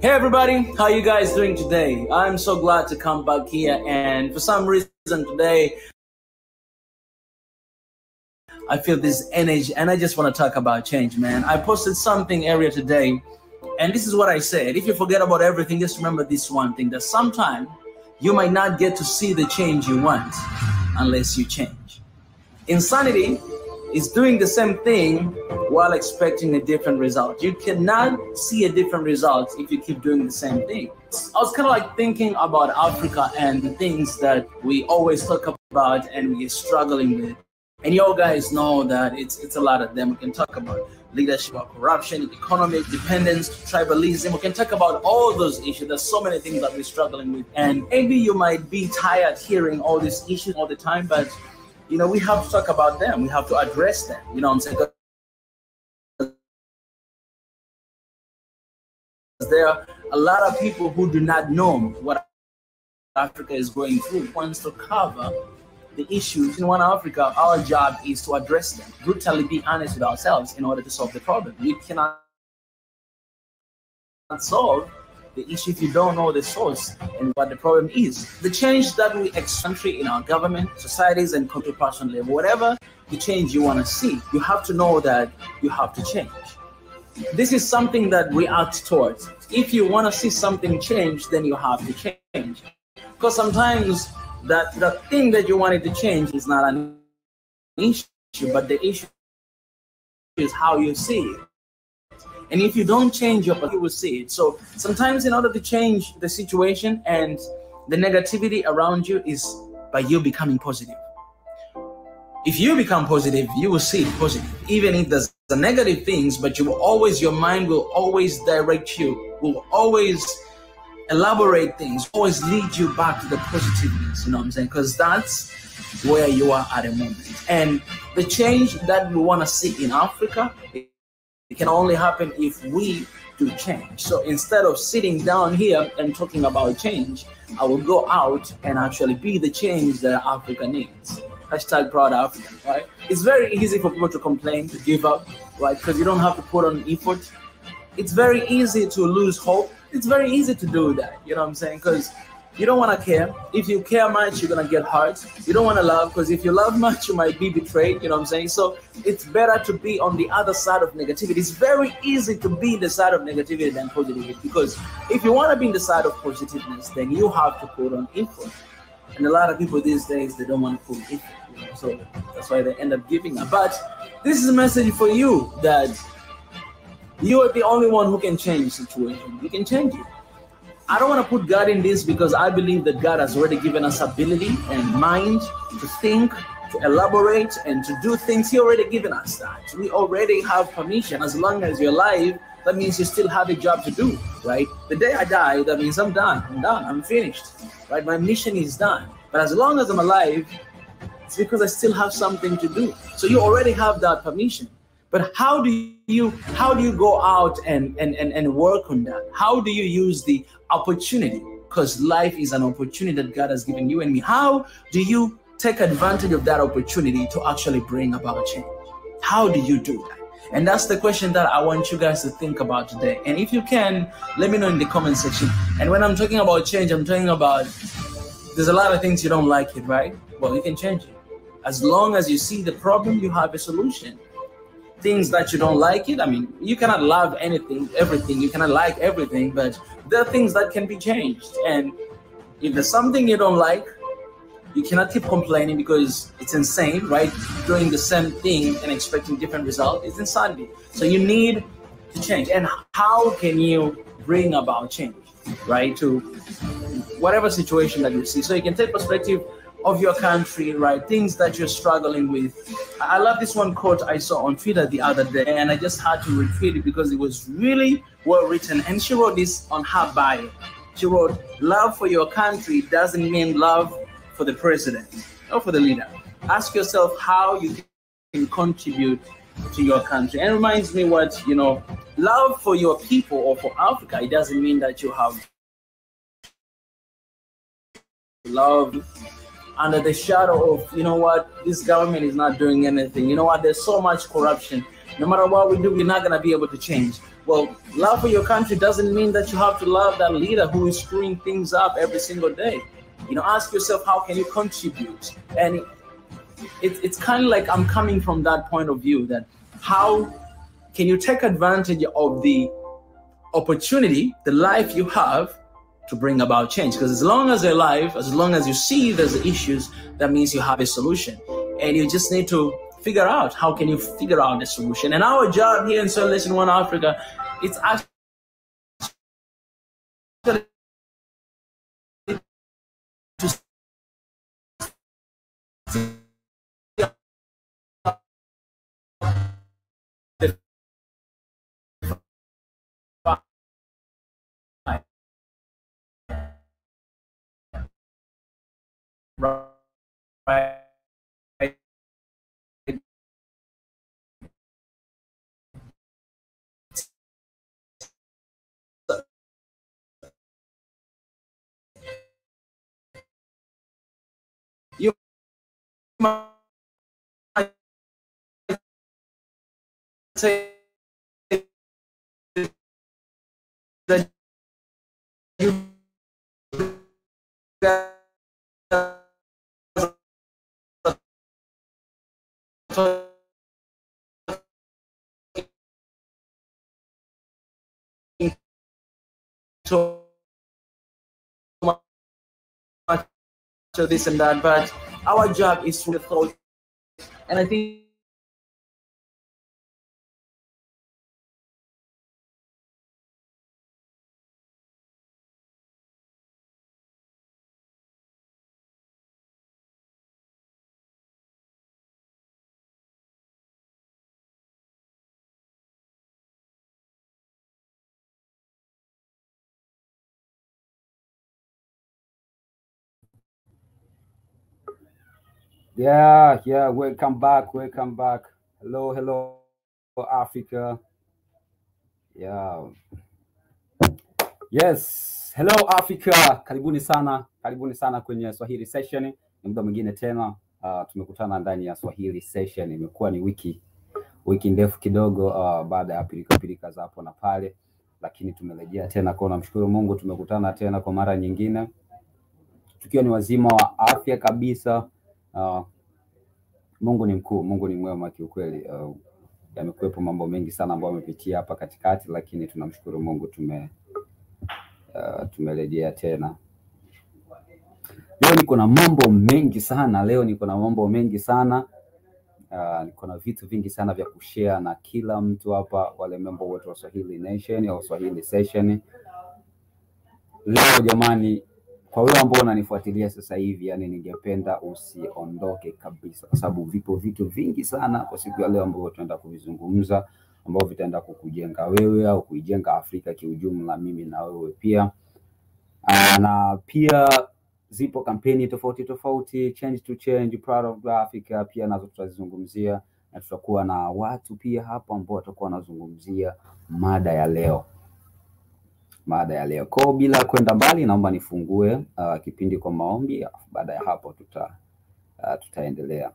Hey everybody, how you guys doing today? I'm so glad to come back here, and for some reason today I feel this energy and I just want to talk about change, man. I posted something earlier today and this is what I said. If you forget about everything, just remember this one thing, that sometimes you might not get to see the change you want unless you change. Insanity is doing the same thing while expecting a different result. You cannot see a different result if you keep doing the same thing. I was kind of like thinking about Africa and the things that we always talk about and we're struggling with. And you all guys know that it's a lot of them. We can talk about leadership, corruption, economic dependence, tribalism. We can talk about all those issues. There's so many things that we're struggling with. And maybe you might be tired hearing all these issues all the time, but you know, we have to talk about them. We have to address them. You know what I'm saying? There are a lot of people who do not know what Africa is going through. Wants to cover the issues in Africa. Our job is to address them. Brutally be honest with ourselves in order to solve the problem. You cannot solve the issue if you don't know the source and what the problem is. The change that we expect in our government, societies, and personal level, whatever the change you want to see, you have to know that you have to change. This is something that we act towards. If you want to see something change, then you have to change. Because sometimes the thing that you wanted to change is not an issue, but the issue is how you see it. And if you don't change your perspective, you will see it. So sometimes in order to change the situation and the negativity around you is by you becoming positive. If you become positive, you will see it positive. Even if there's the negative things, but your mind will always direct you, will always elaborate things, always lead you back to the positiveness, you know what I'm saying? Because that's where you are at the moment. And the change that we want to see in Africa, it can only happen if we do change. So instead of sitting down here and talking about change, I will go out and actually be the change that Africa needs. Hashtag proud African, right? It's very easy for people to complain, to give up, right? Because you don't have to put on effort. It's very easy to lose hope. It's very easy to do that, you know what I'm saying? Because you don't want to care. If you care much, you're going to get hurt. You don't want to love, because if you love much, you might be betrayed, you know what I'm saying? So it's better to be on the other side of negativity. It's very easy to be the side of negativity than positivity, because if you want to be in the side of positiveness, then you have to put on effort. And a lot of people these days, they don't want to put effort, you know? So that's why they end up giving up. But this is a message for you, that you are the only one who can change the situation. You can change it. I don't want to put God in this, because I believe that God has already given us ability and mind to think, to elaborate, and to do things. He already given us that. We already have permission. As long as you're alive, that means you still have a job to do, right? The day I die, that means I'm done. I'm finished, right? My mission is done. But as long as I'm alive, it's because I still have something to do. So you already have that permission. But how do you go out and work on that? How do you use the opportunity? Because life is an opportunity that God has given you and me. How do you take advantage of that opportunity to actually bring about change? How do you do that? And that's the question that I want you guys to think about today. And if you can, let me know in the comment section. And when I'm talking about change, I'm talking about, there's a lot of things you don't like it, right? Well, you can change it. As long as you see the problem, you have a solution. Things that you don't like it, I mean, you cannot love everything, you cannot like everything, but there are things that can be changed. And if there's something you don't like, you cannot keep complaining, because it's insane, right? Doing the same thing and expecting different results, it's insanity. So you need to change. And how can you bring about change, right? To whatever situation that you see. So you can take perspective of your country, right? Things that you're struggling with. I love this one quote I saw on Twitter the other day, and I just had to retweet it because it was really well written. And she wrote this on her bio. She wrote, "Love for your country doesn't mean love for the president or for the leader. Ask yourself how you can contribute to your country." And it reminds me what, you know, love for your people or for Africa, it doesn't mean that you have love under the shadow of, you know what, this government is not doing anything. You know what, there's so much corruption. No matter what we do, we're not going to be able to change. Well, love for your country doesn't mean that you have to love that leader who is screwing things up every single day. Ask yourself, how can you contribute? And it's kind of like I'm coming from that point of view, that how can you take advantage of the opportunity, the life you have, to bring about change? Because as long as you're alive, as long as you see there's issues, that means you have a solution. And you just need to figure out how can you figure out the solution. And our job here in Solution One Africa, it's actually right. You might say that you guys are so much of this and that, but our job is to thought, and I think Yeah, welcome back. Hello, Africa. Yeah. Yes, hello Africa. Karibuni sana kwenye Swahili session. Ni muda mwingine tena tumekutana ndani ya Swahili session. Imekuwa ni wiki ndefu kidogo baada ya pilika za hapo na pale, lakini tumerejea tena kwa namshukuru Mungu, tumekutana tena kwa mara nyingine tukiwa ni wazima wa afya kabisa. Mungu ni mkuu, Mungu ni mwema kiukweli. Yamekuwepo mambo mengi sana ambayo yamepitia hapa katikati, lakini tunamshukuru Mungu tumerejea tena. Leo niko na mambo mengi sana. Niko na vitu vingi sana vya kushare na kila mtu hapa, wale member wote wa Swahili Nation au Swahili Session. Leo jamani, kwa wewe ambao unanifuatilia sasa hivi, yani ningependa usiondoke kabisa, kwa sababu vipo vitu vingi sana kwa siku ya leo ambao tunaenda kuvizungumza, ambao vitaenda kukujenga wewe au kuijenga Afrika kiujumla, mimi na wewe pia. Na pia zipo kampeni tofauti, change to change, proud of Africa, pia nazo tutazungumzia, na tutakuwa na watu pia hapo ambao watakuwa wanazungumzia mada ya leo. Kwa bila kwenda mbali, naomba nifungue kipindi kwa maombi. Baada ya hapo tutaendelea.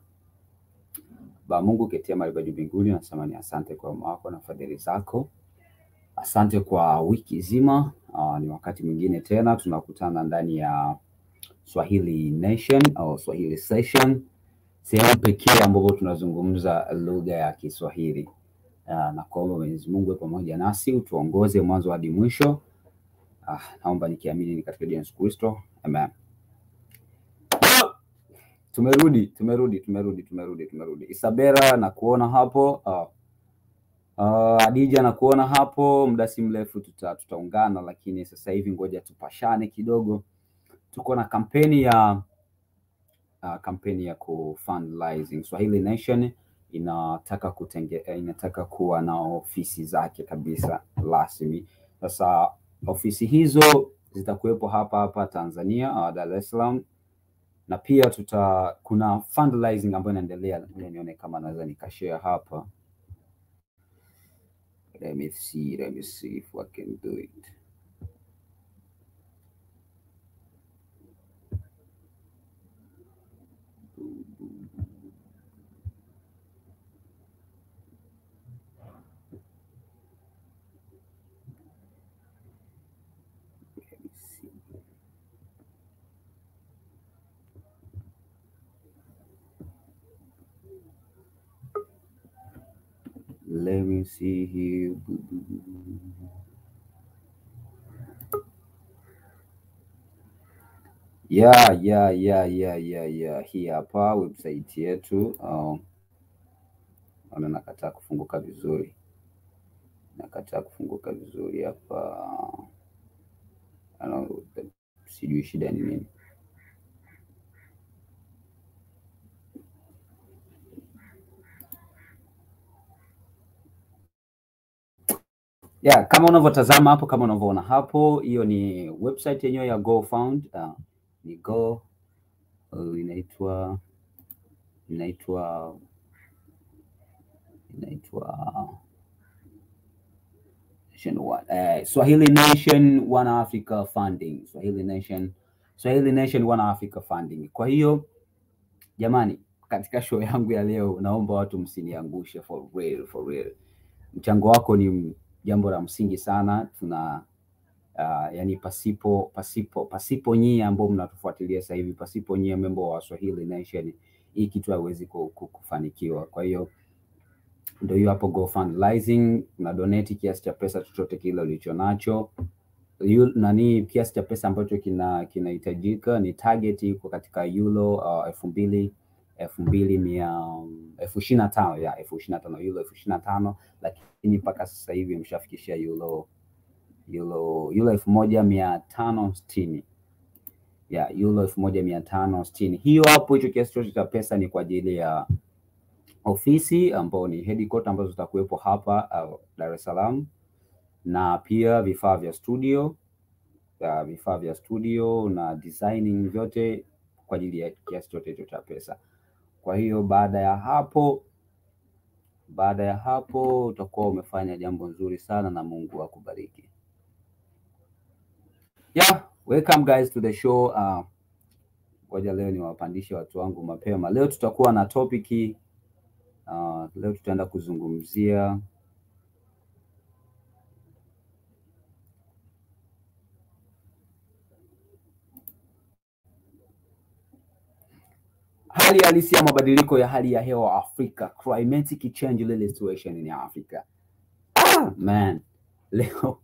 Baba Mungu ketia mahali juu mbinguni, nasema ni asante kwa wema wako na fadhili zako. Asante kwa wiki zima. Ni wakati mwingine tena tunakutana ndani ya Swahili Nation au Swahili Session, sehemu pekee ambapo tunazungumza lugha ya Kiswahili. Na kuomba Mwenyezi Mungu pamoja nasi, utuongoze mwanzo hadi mwisho. Naomba nikiamini ni katika jina la Yesu Kristo. Amen. Tumerudi. Isabera na kuona hapo. Adija na kuona hapo. Muda si mrefu tutaungana, lakini sasa hivi ngoja tupashane kidogo. Tuko na kampeni ya ku-fundraising. Swahili Nation inataka kuwa na ofisi zake kabisa rasmi. Sasa ofisi hizo zitakuwepo hapa Tanzania, Dar es Salaam, na pia kuna fundraising ambayo inaendelea. Nione kama naweza nikashare hapa. Let me see if I can do it. Let me see here. Yeah. Hii hapa website yetu. Nakataa kufunguka vizuri. Hapa. Sijui shida ni nini. Yeah, kama unavyotazama hapo, kama unavyoona hapo, hiyo ni website yenyewe ya GoFund. Ni Go inaitwa Swahili Nation One Africa Funding. Swahili Nation One Africa Funding. Kwa hiyo jamani, katika show yangu ya leo naomba watu msiniangushe, for real. Mchango wako ni jambo la msingi sana. Tuna yani pasipo nyinyi ambao mnatufuatilia sasa hivi, pasipo nyinyi member wa Swahili Nation, hii kitu haiwezi kufanikiwa. Kwa hiyo ndio hiyo hapo GoFundLizing, na donate kiasi cha pesa chochote kile ulicho nacho. Kiasi cha pesa ambacho kinahitajika ni target iko katika euro 25,000 ya 25,000, lakini mpaka sasa hivi mshafikishia euro 1,560. Ya euro 1,560. Hiyo hapo, hicho kiasi chote cha pesa ni kwa ajili ya ofisi ambao ni headquarters ambazo zitakuwepo hapa Dar es Salaam, na pia vifaa vya studio na designing, vyote kwa ajili ya kiasi chote hicho cha pesa. Kwa hiyo baada ya hapo utakuwa umefanya jambo nzuri sana, na Mungu akubariki. Yeah, welcome guys to the show. Ngoja leo niwapandishe watu wangu mapema. Leo tutakuwa na topic. Leo tutaenda kuzungumzia hali halisi ya mabadiliko ya hali ya hewa Afrika, climatic change situation in Africa. Man, leo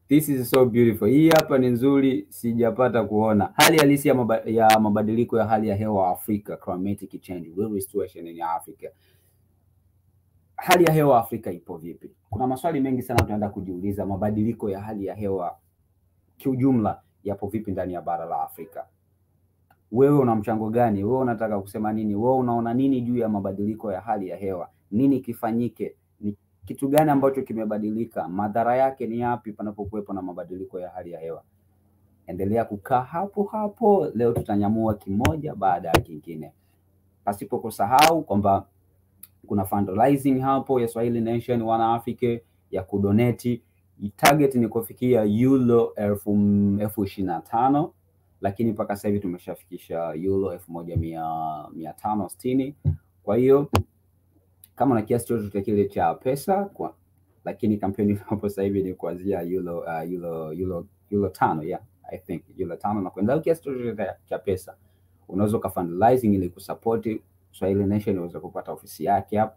this is so beautiful. Hii hapa ni nzuri, sijapata kuona. Hali halisi ya mabadiliko ya hali ya hewa Afrika, climatic change situation in Africa. Hali ya hewa Afrika ipo vipi? Kuna maswali mengi sana tunaenda kujiuliza. Mabadiliko ya hali ya hewa kiujumla yapo vipi ndani ya bara la Afrika? Wewe una mchango gani? Wewe unataka kusema nini? Wewe unaona nini juu ya mabadiliko ya hali ya hewa? Nini kifanyike? Ni kitu gani ambacho kimebadilika? Madhara yake ni yapi panapokuwepo na mabadiliko ya hali ya hewa? Endelea kukaa hapo. Leo tutanyamua kimoja baada ya kingine. Pasipo kusahau kwamba kuna fundraising hapo ya Swahili Nation One Africa ya kudonate. Target ni kufikia euro 25,000, lakini mpaka sasa hivi tumeshafikisha euro 1,560. Kwa hiyo kama na kiasi chochote kile cha pesa lakini kampeni hapo sasa hivi ni kuanzia euro 5, yeah, I think euro 5 na kwenda. Kiasi chochote cha pesa unaweza ka fundraising ili kusupport Swahili Nation iweze kupata ofisi yake hapo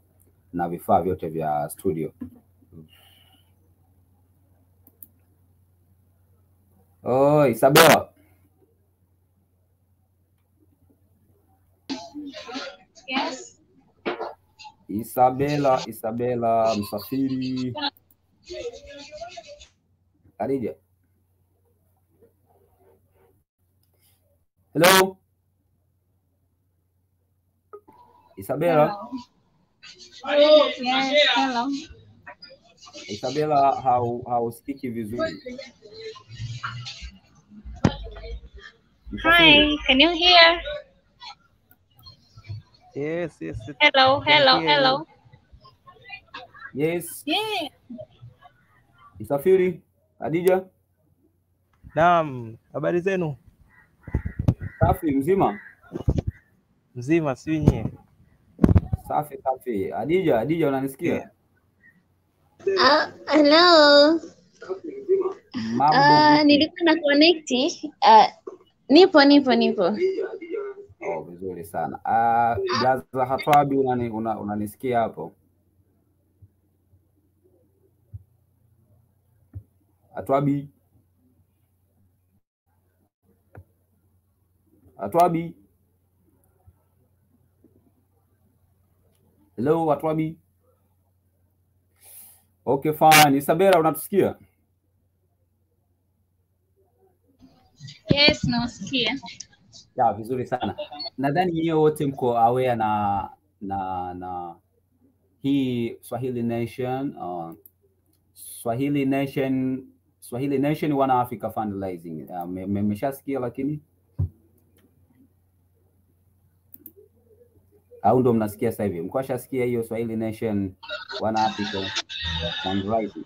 na vifaa vyote vya studio. Isabella. Yes. Isabella Msafiri. Khadija. Hello. Isabella. Hello. Yes, hello. Isabella, hausikiki vizuri. Hi, can you hear? Yes. Hello. Yes. Yeah. Msafiri, Khadija. Naam, habari zenu? Safi, mzima? Mzima, si nyie? Safi. Khadija unanisikia? Hello. Mambo. Nilikuwa na connect. Nipo. Vizuri sana. Jaza Hatwabi, unanisikia hapo? Atwabi. Hello, Atwabi. Okay, fine. Isabella, unatusikia? Yes, nasikia. Ya, vizuri sana. Nadhani nyinyi wote mko aware na hii Swahili Nation, Swahili Nation One Africa Fundraising. Mmeshasikia lakini au ndo mnasikia sasa hivi? Mkwashasikia hiyo Swahili Nation One Africa Fundraising?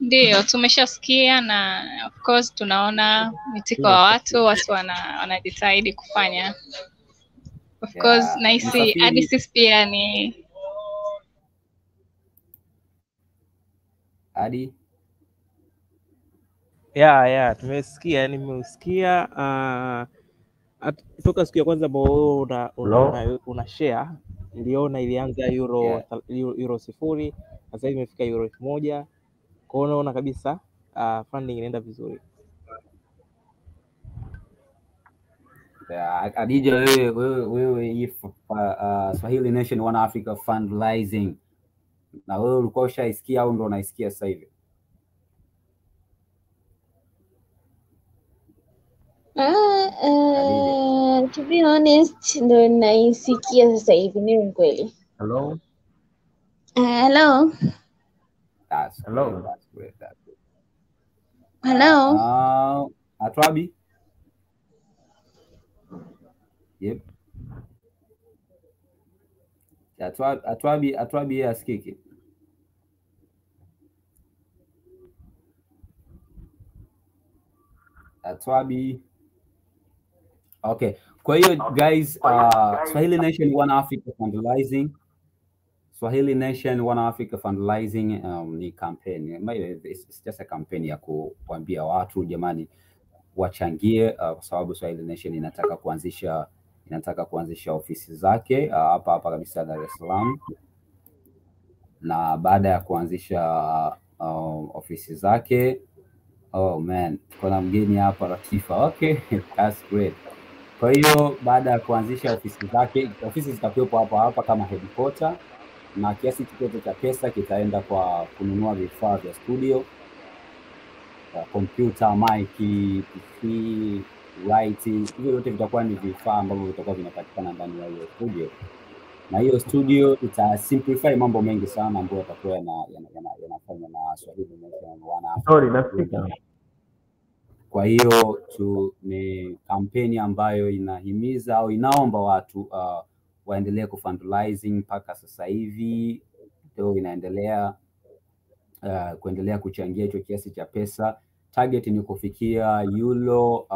Ndio, tumeshasikia na of course tunaona mitiko wa watu wanajitahidi kufanya. Of course naisi hadi sisi pia ni hadi tumesikia, nimeusikia toka siku ya kwanza ambao una share, niliona ilianza euro 0, sasa hivi imefika euro 1000. Kwa hiyo unaona kabisa funding inaenda vizuri. Adija, wewe hii Swahili Nation One Africa Fundraising, na wewe ulikuwa ushaisikia au ndo unaisikia sasa hivi? To be honest, ndo naisikia sasa hivi, ni kweli. Hello? Hello? That's great. Hello? Atwabi? Yep. Atwabi asikiki. Atwabi. Okay. Kwa hiyo guys, Swahili Nation One Africa Fundraising. Swahili Nation One Africa Fundraising ni campaign. It's just a campaign ya kuambia watu jamani wachangie, kwa sababu Swahili Nation inataka kuanzisha ofisi zake hapa kabisa Dar es Salaam, na baada ya kuanzisha ofisi zake, oh man, kuna mgeni hapa Latifa. Okay, that's great. Kwa hiyo baada ya kuanzisha ofisi zake, ofisi zitakuwepo hapa kama headquarter, na kiasi chochote cha pesa kitaenda kwa kununua vifaa vya studio, computer, mic, PC, lighting. Hivyo yote vitakuwa ni vifaa ambavyo vitakuwa vinapatikana ndani ya hiyo studio, na hiyo studio ita simplify mambo mengi sana ambayo yatakuwa yanafanywa na Swahili Nation One Africa. Kwa hiyo ni kampeni ambayo inahimiza au inaomba watu waendelee kufundraising. Mpaka sasa hivi ndio inaendelea kuendelea kuchangia hicho kiasi cha pesa. Target ni kufikia euro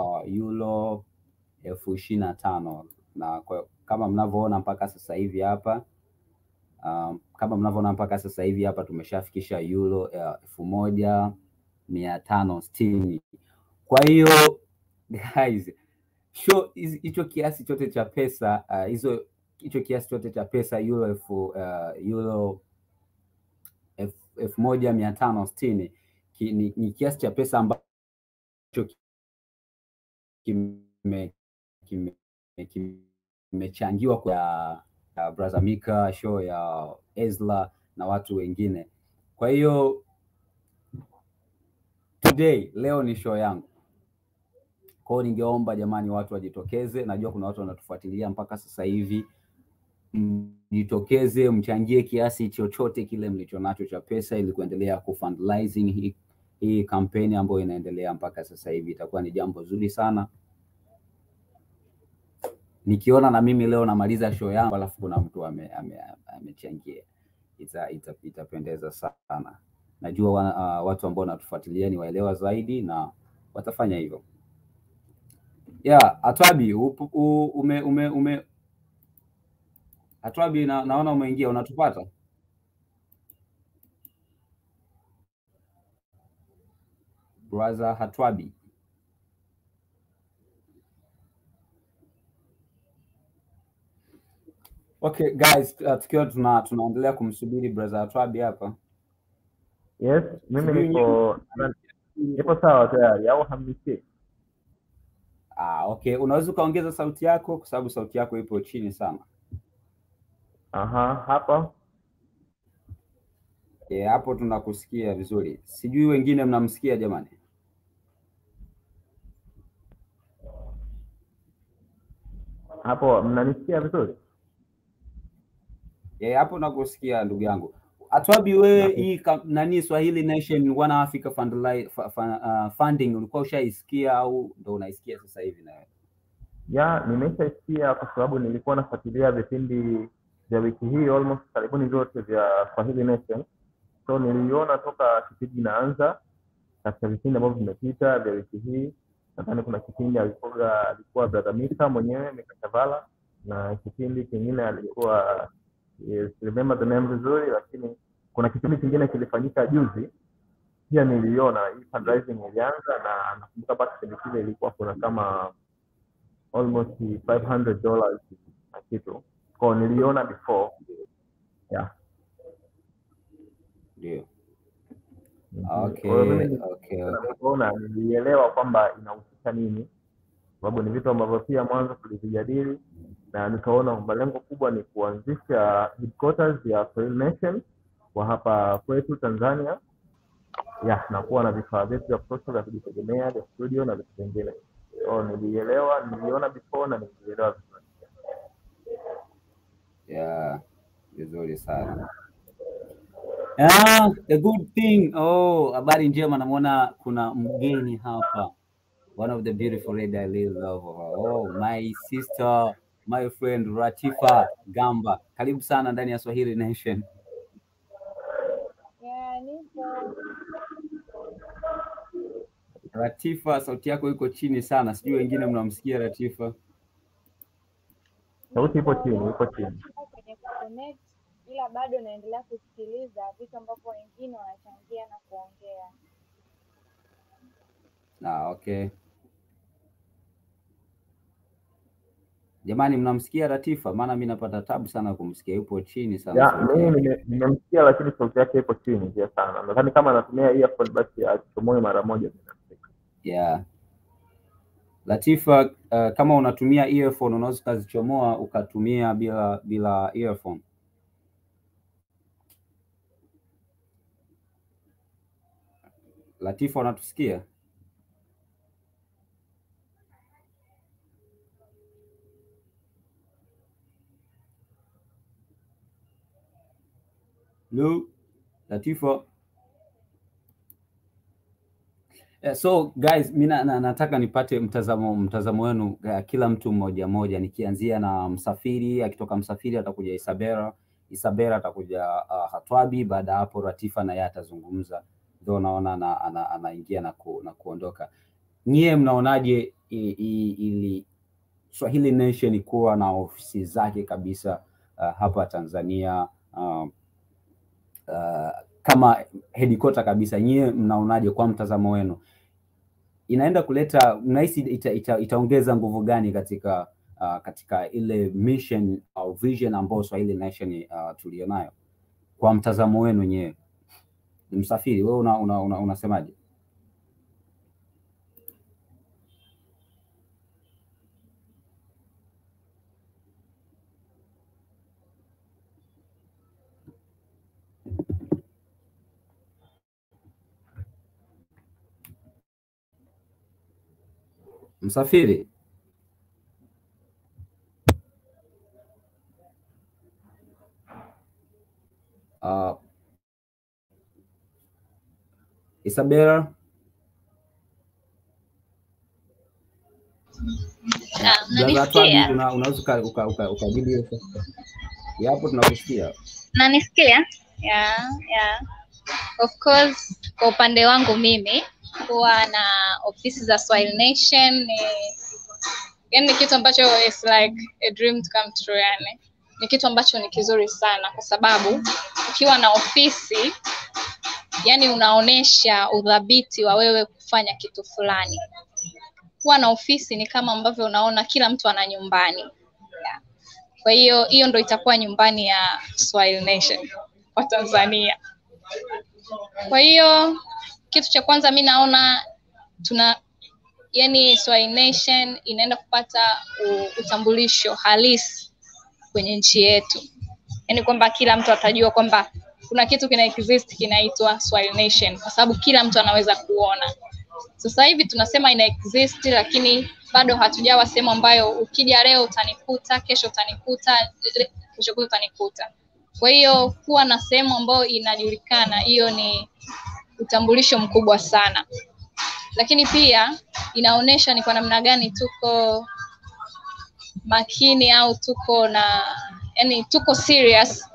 25,000, na kama mnavyoona mpaka sasa hivi hapa tumeshafikisha euro 1,560. Kwa hiyo guys, hicho kiasi chote cha pesa euro 1,560 ni kiasi cha pesa ambacho kimechangiwa kwa Brother Mika, show ya Ezla na watu wengine. Kwa hiyo leo ni show yangu. Kwa hiyo ningeomba jamani watu wajitokeze. Najua kuna watu wanatufuatilia mpaka sasa hivi. Mjitokeze, mchangie kiasi chochote kile mlichonacho cha pesa ili kuendelea kufundraising hii kampeni ambayo inaendelea mpaka sasa hivi. Itakuwa ni jambo zuri sana nikiona na mimi leo namaliza show yangu alafu kuna mtu amechangia. Itapendeza sana. Najua watu ambao wanatufuatilia ni waelewa zaidi na watafanya hivyo. Atwabi, Atwabi, naona umeingia, unatupata? Brother Atwabi. Okay guys, tukiwa tunaendelea kumsubiri Brother Atwabi hapa. Yes, mimi nipo sawa tayari au hamnisikii? Okay, unaweza ukaongeza sauti yako kwa sababu sauti yako ipo chini sana. Hapa. Hapo tunakusikia vizuri. Sijui wengine mnamsikia jamani? Hapo mnanisikia vizuri? Hapo nakusikia ndugu yangu. Atwabi wewe hii nani Swahili Nation ONEAFRICA funding ulikuwa ushaisikia au ndo unaisikia sasa hivi na wewe? Nimeshaisikia kwa sababu nilikuwa nafuatilia vipindi vya wiki hii almost karibuni vyote vya Swahili Nation. So niliona toka kipindi inaanza katika vipindi ambavyo vimepita vya wiki hii. Nadhani kuna kipindi alikuwa Brother Mika mwenyewe Mikachavala, na kipindi kingine alikuwa remember the name vizuri, lakini kuna kipindi kingine kilifanyika juzi pia niliona hii fundraising ilianza, na nakumbuka basi kipindi kile ilikuwa kuna kama almost $500 na kitu. Kwa niliona before. Ndio. Naona nilielewa kwamba inahusisha nini, sababu ni vitu ambavyo pia mwanzo tulivijadili, na nikaona malengo kubwa ni kuanzisha headquarters ya Swahili Nation kwa hapa kwetu Tanzania, na kuwa na vifaa vyetu vya kutosha vya kujitegemea, vya studio na vitu vingine. Niliona before na nilielewa vizuri. Vizuri sana. A good thing. Habari njema, namuona kuna mgeni hapa. One of the beautiful lady I really love. My sister, my friend Latifa Gamba. Karibu sana ndani ya Swahili Nation. Nipo. Latifa, sauti yako iko chini sana. Sijui wengine mnamsikia Latifa? Sauti ipo chini. Kwenye connect, ila bado naendelea kusikiliza vitu ambavyo wengine wanachangia na kuongea. Okay. Jamani, mnamsikia Latifa? Maana mimi napata tabu sana kumsikia, yupo chini sana. Mimi nimemsikia lakini sauti yake ipo chini pia sana. Nadhani kama anatumia earphone basi achomoe mara moja. Latifa, kama unatumia earphone unaweza kuzichomoa ukatumia bila earphone. Latifa, unatusikia? Hello, Latifa. So guys, mimi nataka nipate mtazamo wenu, kila mtu mmoja mmoja, nikianzia na Msafiri. Akitoka Msafiri atakuja Isabela atakuja Hatwabi. Baada hapo Latifa na yeye atazungumza, ndio naona anaingia na kuondoka. Nyie mnaonaje ili Swahili Nation kuwa na ofisi zake kabisa hapa Tanzania, kama headquarter kabisa? Nyie mnaonaje kwa mtazamo wenu? Inaenda kuleta, mnahisi itaongeza nguvu gani katika ile mission au vision ambayo Swahili Nation tulionayo? Kwa mtazamo wenu nyewe. Msafiri, wewe unasemaje? Msafiri. Isabela. Nanisikia? Unaweza ukajibu hiyo? Hapo tunakusikia. Nanisikia? Yeah. Of course, kwa upande wangu mimi kuwa na ofisi za Swahili Nation ni kitu ambacho is like a dream to come true. Ni kitu ambacho ni kizuri sana, kwa sababu ukiwa na ofisi unaonesha udhabiti wa wewe kufanya kitu fulani. Kuwa na ofisi ni kama ambavyo unaona kila mtu ana nyumbani. Kwa hiyo ndio itakuwa nyumbani ya Swahili Nation kwa Tanzania. Kwa hiyo kitu cha kwanza mimi naona yani Swahili Nation inaenda kupata utambulisho halisi kwenye nchi yetu. Yani kwamba kila mtu atajua kwamba kuna kitu kina exist kinaitwa Swahili Nation, kwa sababu kila mtu anaweza kuona. Sasa hivi tunasema ina exist, lakini bado hatujawa sehemu ambayo ukija leo utanikuta, kesho utanikuta, kesho utanikuta. Kwa hiyo kuwa na sehemu ambayo inajulikana, hiyo ni utambulisho mkubwa sana. Lakini pia inaonesha ni kwa namna gani tuko makini au tuko serious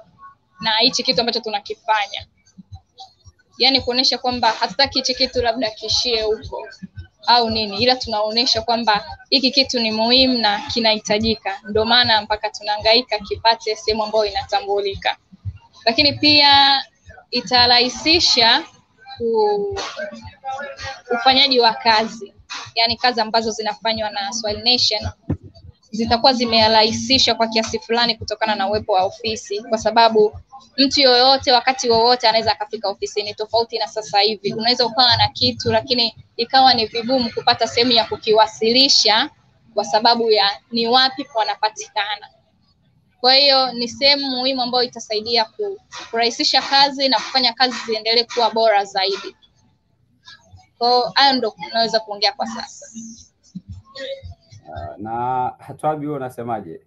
na hichi kitu ambacho tunakifanya. Yani kuonesha kwamba hatutaki hichi kitu labda kishie huko au nini, ila tunaonesha kwamba hiki kitu ni muhimu na kinahitajika. Ndio maana mpaka tunahangaika kipate sehemu ambayo inatambulika. Lakini pia itarahisisha ufanyaji wa kazi. Yani kazi ambazo zinafanywa na Swahili Nation zitakuwa zimerahisishwa kwa kiasi fulani kutokana na uwepo wa ofisi, kwa sababu mtu yoyote wakati wowote anaweza akafika ofisini, tofauti na sasa hivi. Unaweza ukawa na kitu lakini ikawa ni vigumu kupata sehemu ya kukiwasilisha kwa sababu ya ni wapi wanapatikana. Kwa hiyo ni sehemu muhimu ambayo itasaidia kurahisisha kazi na kufanya kazi ziendelee kuwa bora zaidi. Kwa hiyo ndo naweza kuongea kwa sasa. Na Twabi, wewe unasemaje?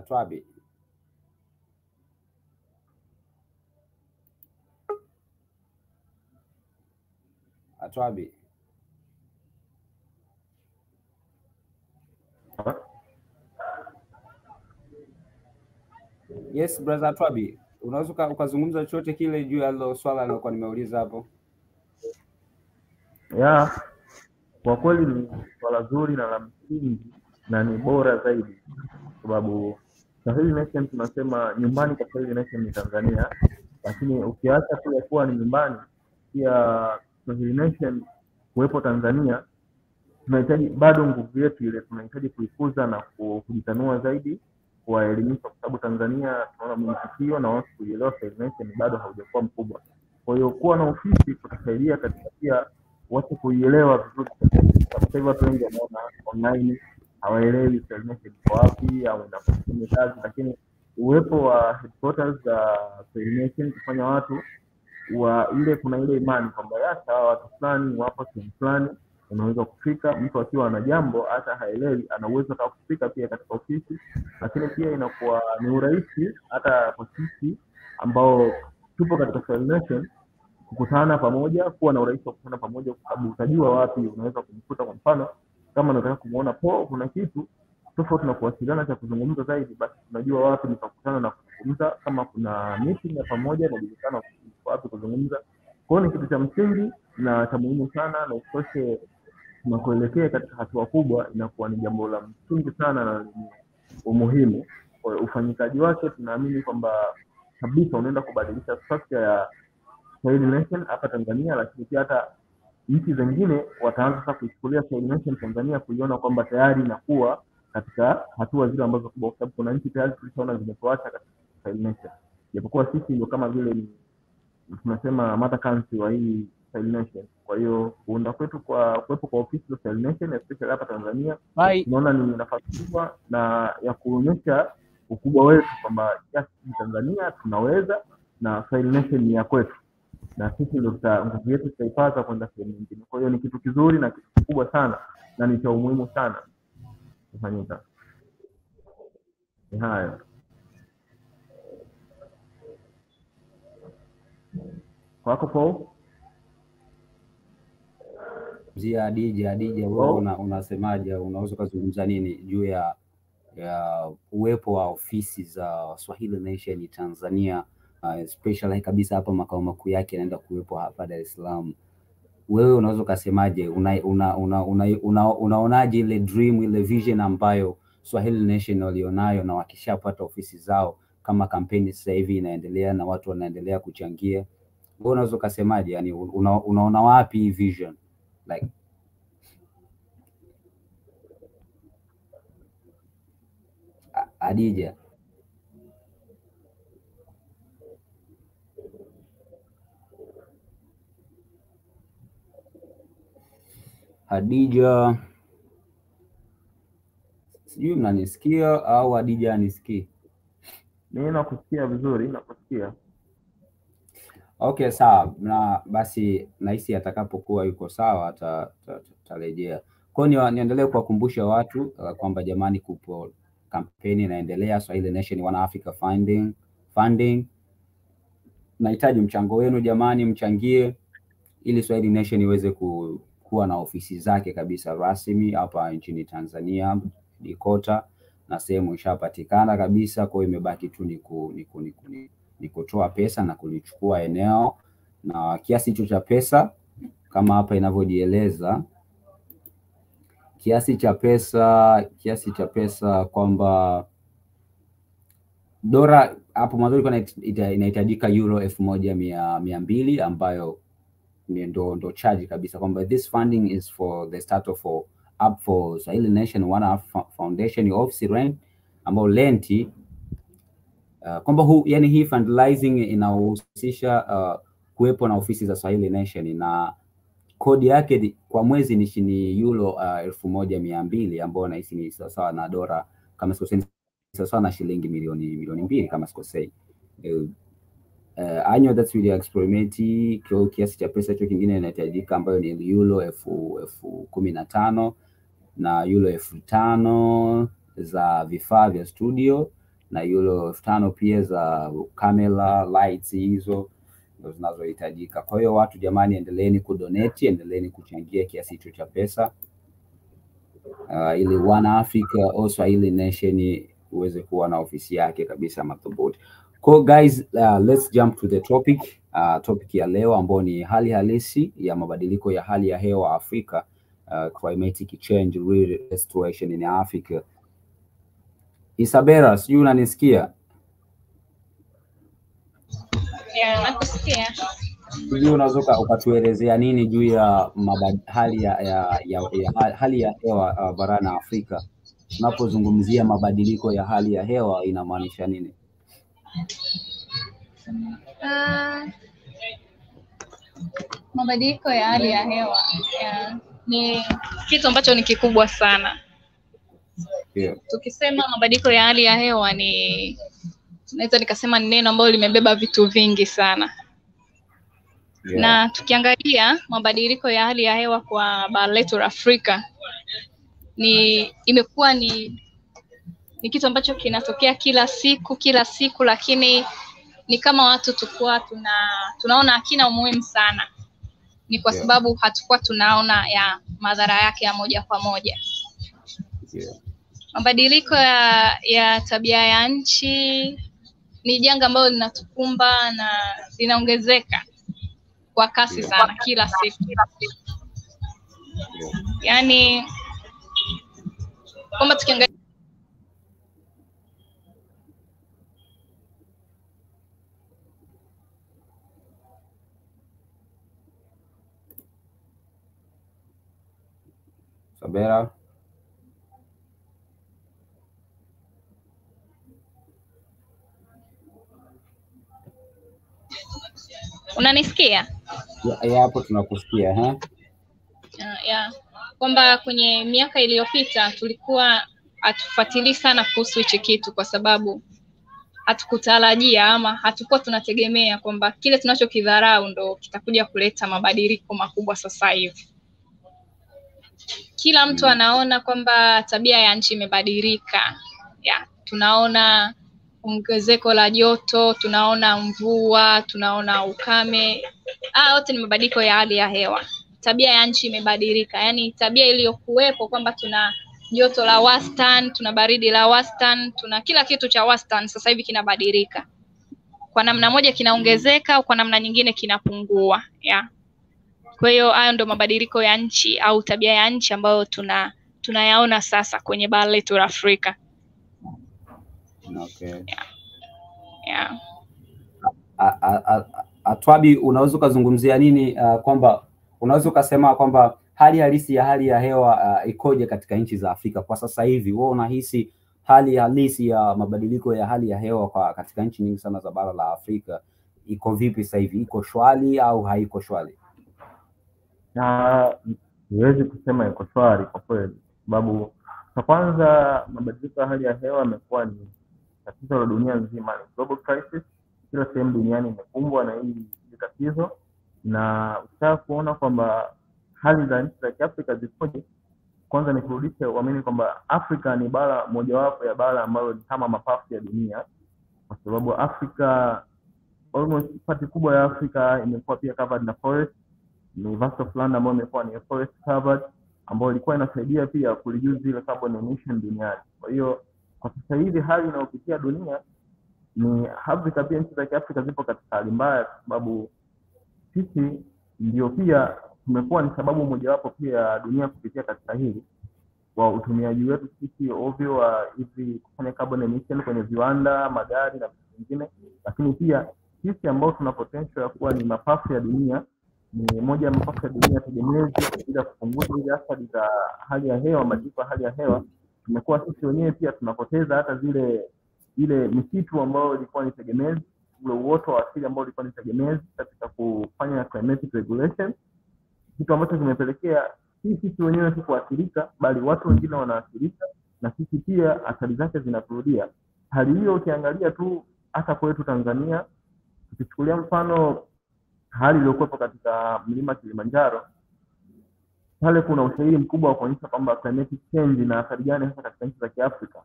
Twabi. Twabi. Yes brother Twabi, unaweza ukazungumza chochote kile juu ya hilo swala nilikuwa nimeuliza hapo? Yeah, kwa kweli ni swala zuri na la msingi na ni bora zaidi, sababu Swahili Nation tunasema nyumbani kwa Swahili Nation ni Tanzania, lakini ukiacha kule kuwa ni nyumbani, pia Swahili Nation kuwepo Tanzania, tunahitaji bado nguvu yetu ile tunahitaji kuikuza na kujitanua zaidi, kuwaelimisha, kwa sababu Tanzania tunaona mwitikio na watu kuelewa Swahili Nation bado haujakuwa mkubwa. Kwa hiyo kuwa na ofisi kutasaidia katika pia watu kuielewa vizuri. Sasa hivi watu wengi wanaona online hawaelewi Swahili Nation iko wapi au inafanya kazi, lakini uwepo wa headquarters za Swahili Nation kufanya watu kuna ile imani kwamba hawa watu fulani wapo sehemu fulani, unaweza kufika. Mtu akiwa ana jambo hata haelewi, ana uwezo wa kufika pia katika ofisi. Lakini pia inakuwa ni urahisi hata kwa sisi ambao tupo katika Swahili Nation kukutana pamoja, kuwa na urahisi wa kukutana pamoja, kwa sababu utajua wapi unaweza kumkuta. Kwa mfano kama unataka kumuona kuna kitu tofauti na kuwasiliana cha kuzungumza zaidi, basi tunajua wapi nitakutana na kuzungumza. Kama kuna meeting ya pamoja na julikana wapi kuzungumza. Kwa hiyo ni kitu cha msingi na cha muhimu sana, na usitoshe tunakoelekea katika hatua kubwa inakuwa ni jambo la msingi sana na umuhimu. Kwa ufanyikaji wake tunaamini kwamba kabisa unaenda kubadilisha structure ya Swahili Nation hapa Tanzania, lakini pia hata nchi zingine wataanza sasa kuchukulia Swahili Nation Tanzania, kuiona kwamba tayari inakuwa katika hatua zile ambazo kubwa, kwa sababu kuna nchi tayari tulishaona zimetuacha katika Swahili Nation, japokuwa sisi ndio kama vile ni tunasema mother country wa hii Swahili Nation. Kwa hiyo kuunda kwetu kuwepo kwa ofisi za Swahili Nation especially hapa Tanzania, tunaona ni nafasi kubwa na ya kuonyesha ukubwa wetu kwamba Tanzania tunaweza na Swahili Nation ni ya kwetu, na sisi ndio nguvu yetu tutaipata kwenda sehemu nyingine. Kwa hiyo ni kitu kizuri na kitu kikubwa sana na ni cha umuhimu sana kufanyika. Ni hayo. Kwako Paul? Adija, wewe unasemaje? Unaweza kuzungumza nini juu ya uwepo wa ofisi za Swahili Nation Tanzania, especially kabisa hapa makao makuu yake yanaenda kuwepo hapa Dar es Salaam? Wewe unaweza kusemaje? Unaonaje ile dream, ile vision ambayo Swahili Nation walionayo, na wakishapata ofisi zao, kama kampeni sasa hivi inaendelea na watu wanaendelea kuchangia, wewe unaweza kusemaje? Yani unaona wapi hii vision like? Hadija. Hadija, sijui mnanisikia au Hadija anisikii? Mimi nakusikia vizuri, nakusikia. Okay, sawa. Na basi nahisi atakapokuwa yuko sawa atarejea. Kwa hiyo niendelee kuwakumbusha watu kwamba jamani, kupo kampeni inaendelea, Swahili Nation One Africa funding. Nahitaji mchango wenu jamani, mchangie ili Swahili Nation iweze kuwa na ofisi zake kabisa rasmi hapa nchini Tanzania Dikota, na sehemu ishapatikana kabisa. Kwa hiyo imebaki tu ni kutoa pesa na kulichukua eneo, na kiasi hicho cha pesa kama hapa inavyojieleza, kiasi cha pesa kwamba dola hapo mwanzo inahitajika euro 1200 ambayo ndo charge kabisa, kwamba this funding is for the start of up for Swahili Nation One Africa Foundation office rent, ambao lenti kwamba yani hii fundraising inahusisha kuwepo na ofisi za Swahili Nation, na kodi yake kwa mwezi ni euro 1200 ambao nahisi ni sawa na dola kama sikosei, sawa na shilingi milioni 2 kama sikosei. Annual that's really experiment kwa kiasi cha pesa hicho kingine inahitajika ambayo ni euro 15,000 na euro 5,000 za vifaa vya studio na euro 5,000 pia za camera lights, hizo ndio zinazohitajika. Kwa hiyo watu jamani, endeleeni kudonate, endeleeni kuchangia kiasi hicho cha pesa ili One Africa au Swahili Nation uweze kuwa na ofisi yake kabisa madhubuti. Cool guys, let's jump to the topic. Topic ya leo ambao ni hali halisi ya mabadiliko ya hali ya hewa Afrika, climatic change real situation in Africa. Isabella, sijui unanisikia? Yeah, nakusikia. Sijui unaweza ukatuelezea nini juu ya hali ya hewa barani Afrika? Tunapozungumzia mabadiliko ya hali ya hewa inamaanisha nini? Mabadiliko ya hali ya hewa ni kitu ambacho ni kikubwa sana. Yeah. Tukisema mabadiliko ya hali ya hewa naweza nikasema ni neno ambalo limebeba vitu vingi sana. Yeah. Na tukiangalia mabadiliko ya hali ya hewa kwa bara letu la Afrika imekuwa ni kitu ambacho kinatokea kila siku, lakini ni kama watu tukua tunaona hakina umuhimu sana. Ni kwa sababu hatakuwa tunaona ya madhara yake ya moja kwa moja. Yeah. Mabadiliko ya tabia ya nchi ni janga ambalo linatukumba na linaongezeka kwa kasi sana kila siku. Yaani kwamba tukiangalia Sabera, unanisikia? Ya hapo tunakusikia Yeah. Kwamba kwenye miaka iliyopita tulikuwa hatufuatilii sana kuhusu hichi kitu kwa sababu hatukutarajia ama hatukuwa tunategemea kwamba kile tunachokidharau ndo kitakuja kuleta mabadiliko makubwa sasa hivi. Kila mtu anaona kwamba tabia ya nchi imebadilika. Tunaona ongezeko la joto, tunaona mvua, tunaona ukame. Yote ni mabadiliko ya hali ya hewa. Tabia ya nchi imebadilika. Yaani tabia iliyokuwepo kwamba tuna joto la wastani, tuna baridi la wastani, tuna kila kitu cha wastani, sasa hivi kinabadilika. Kwa namna moja kinaongezeka au kwa namna nyingine kinapungua. Kwa hiyo hayo ndo mabadiliko ya nchi au tabia ya nchi ambayo tunayaona sasa kwenye bara letu la Afrika. Okay. Yeah. Atwabi, unaweza ukazungumzia nini kwamba unaweza ukasema kwamba hali halisi ya hali ya hewa ikoje katika nchi za Afrika kwa sasa hivi? Wewe unahisi hali halisi ya mabadiliko ya hali ya hewa katika nchi nyingi sana za bara la Afrika iko vipi sasa hivi? Iko shwari au haiko shwari? Siwezi kusema iko shwari kwa kweli, sababu kwa kwanza mabadiliko ya hali ya hewa yamekuwa ni tatizo la dunia nzima, ni global crisis. Kila sehemu duniani imekumbwa na hili tatizo, na ukitaka kuona kwamba hali za nchi za Afrika zikoje, kwanza ni kurudisha uamini kwamba Afrika ni bara mojawapo ya bara ambalo ni kama mapafu ya dunia, kwa sababu Afrika, almost part kubwa ya Afrika imekuwa pia covered na forest. Ni vast of land ambayo imekuwa ni forest covered, ambayo ilikuwa inasaidia pia kureduce ile carbon emission duniani. Kwa hiyo kwa sasa hivi hali inayopitia dunia ni Afrika, pia nchi za Afrika zipo katika hali mbaya, kwa sababu sisi ndio pia tumekuwa ni sababu mojawapo pia ya dunia kupitia katika hili, kwa utumiaji wetu sisi ovyo wa hivi kufanya carbon emission kwenye viwanda, magari na vitu vingine. Lakini pia sisi ambao tuna potential ya kuwa ni mapafu ya dunia, ni moja ya mapafu ya dunia tegemezi ili kupunguza ile athari za hali ya hewa, mabadiliko ya hali ya hewa, tumekuwa sisi wenyewe pia tunapoteza hata ile misitu ambayo ilikuwa ni tegemezi, ule uoto wa asili ambao ulikuwa ni tegemezi katika kufanya climatic regulation, kitu ambacho kimepelekea sisi wenyewe tu kuathirika, bali watu wengine wanaathirika, na sisi pia athari zake zinaturudia. Hali hiyo ukiangalia tu hata kwetu Tanzania, tukichukulia mfano hali iliyokuwepo katika mlima Kilimanjaro, pale kuna ushahidi mkubwa wa kuonyesha kwamba climatic change na athari gani hasa katika nchi za Kiafrika.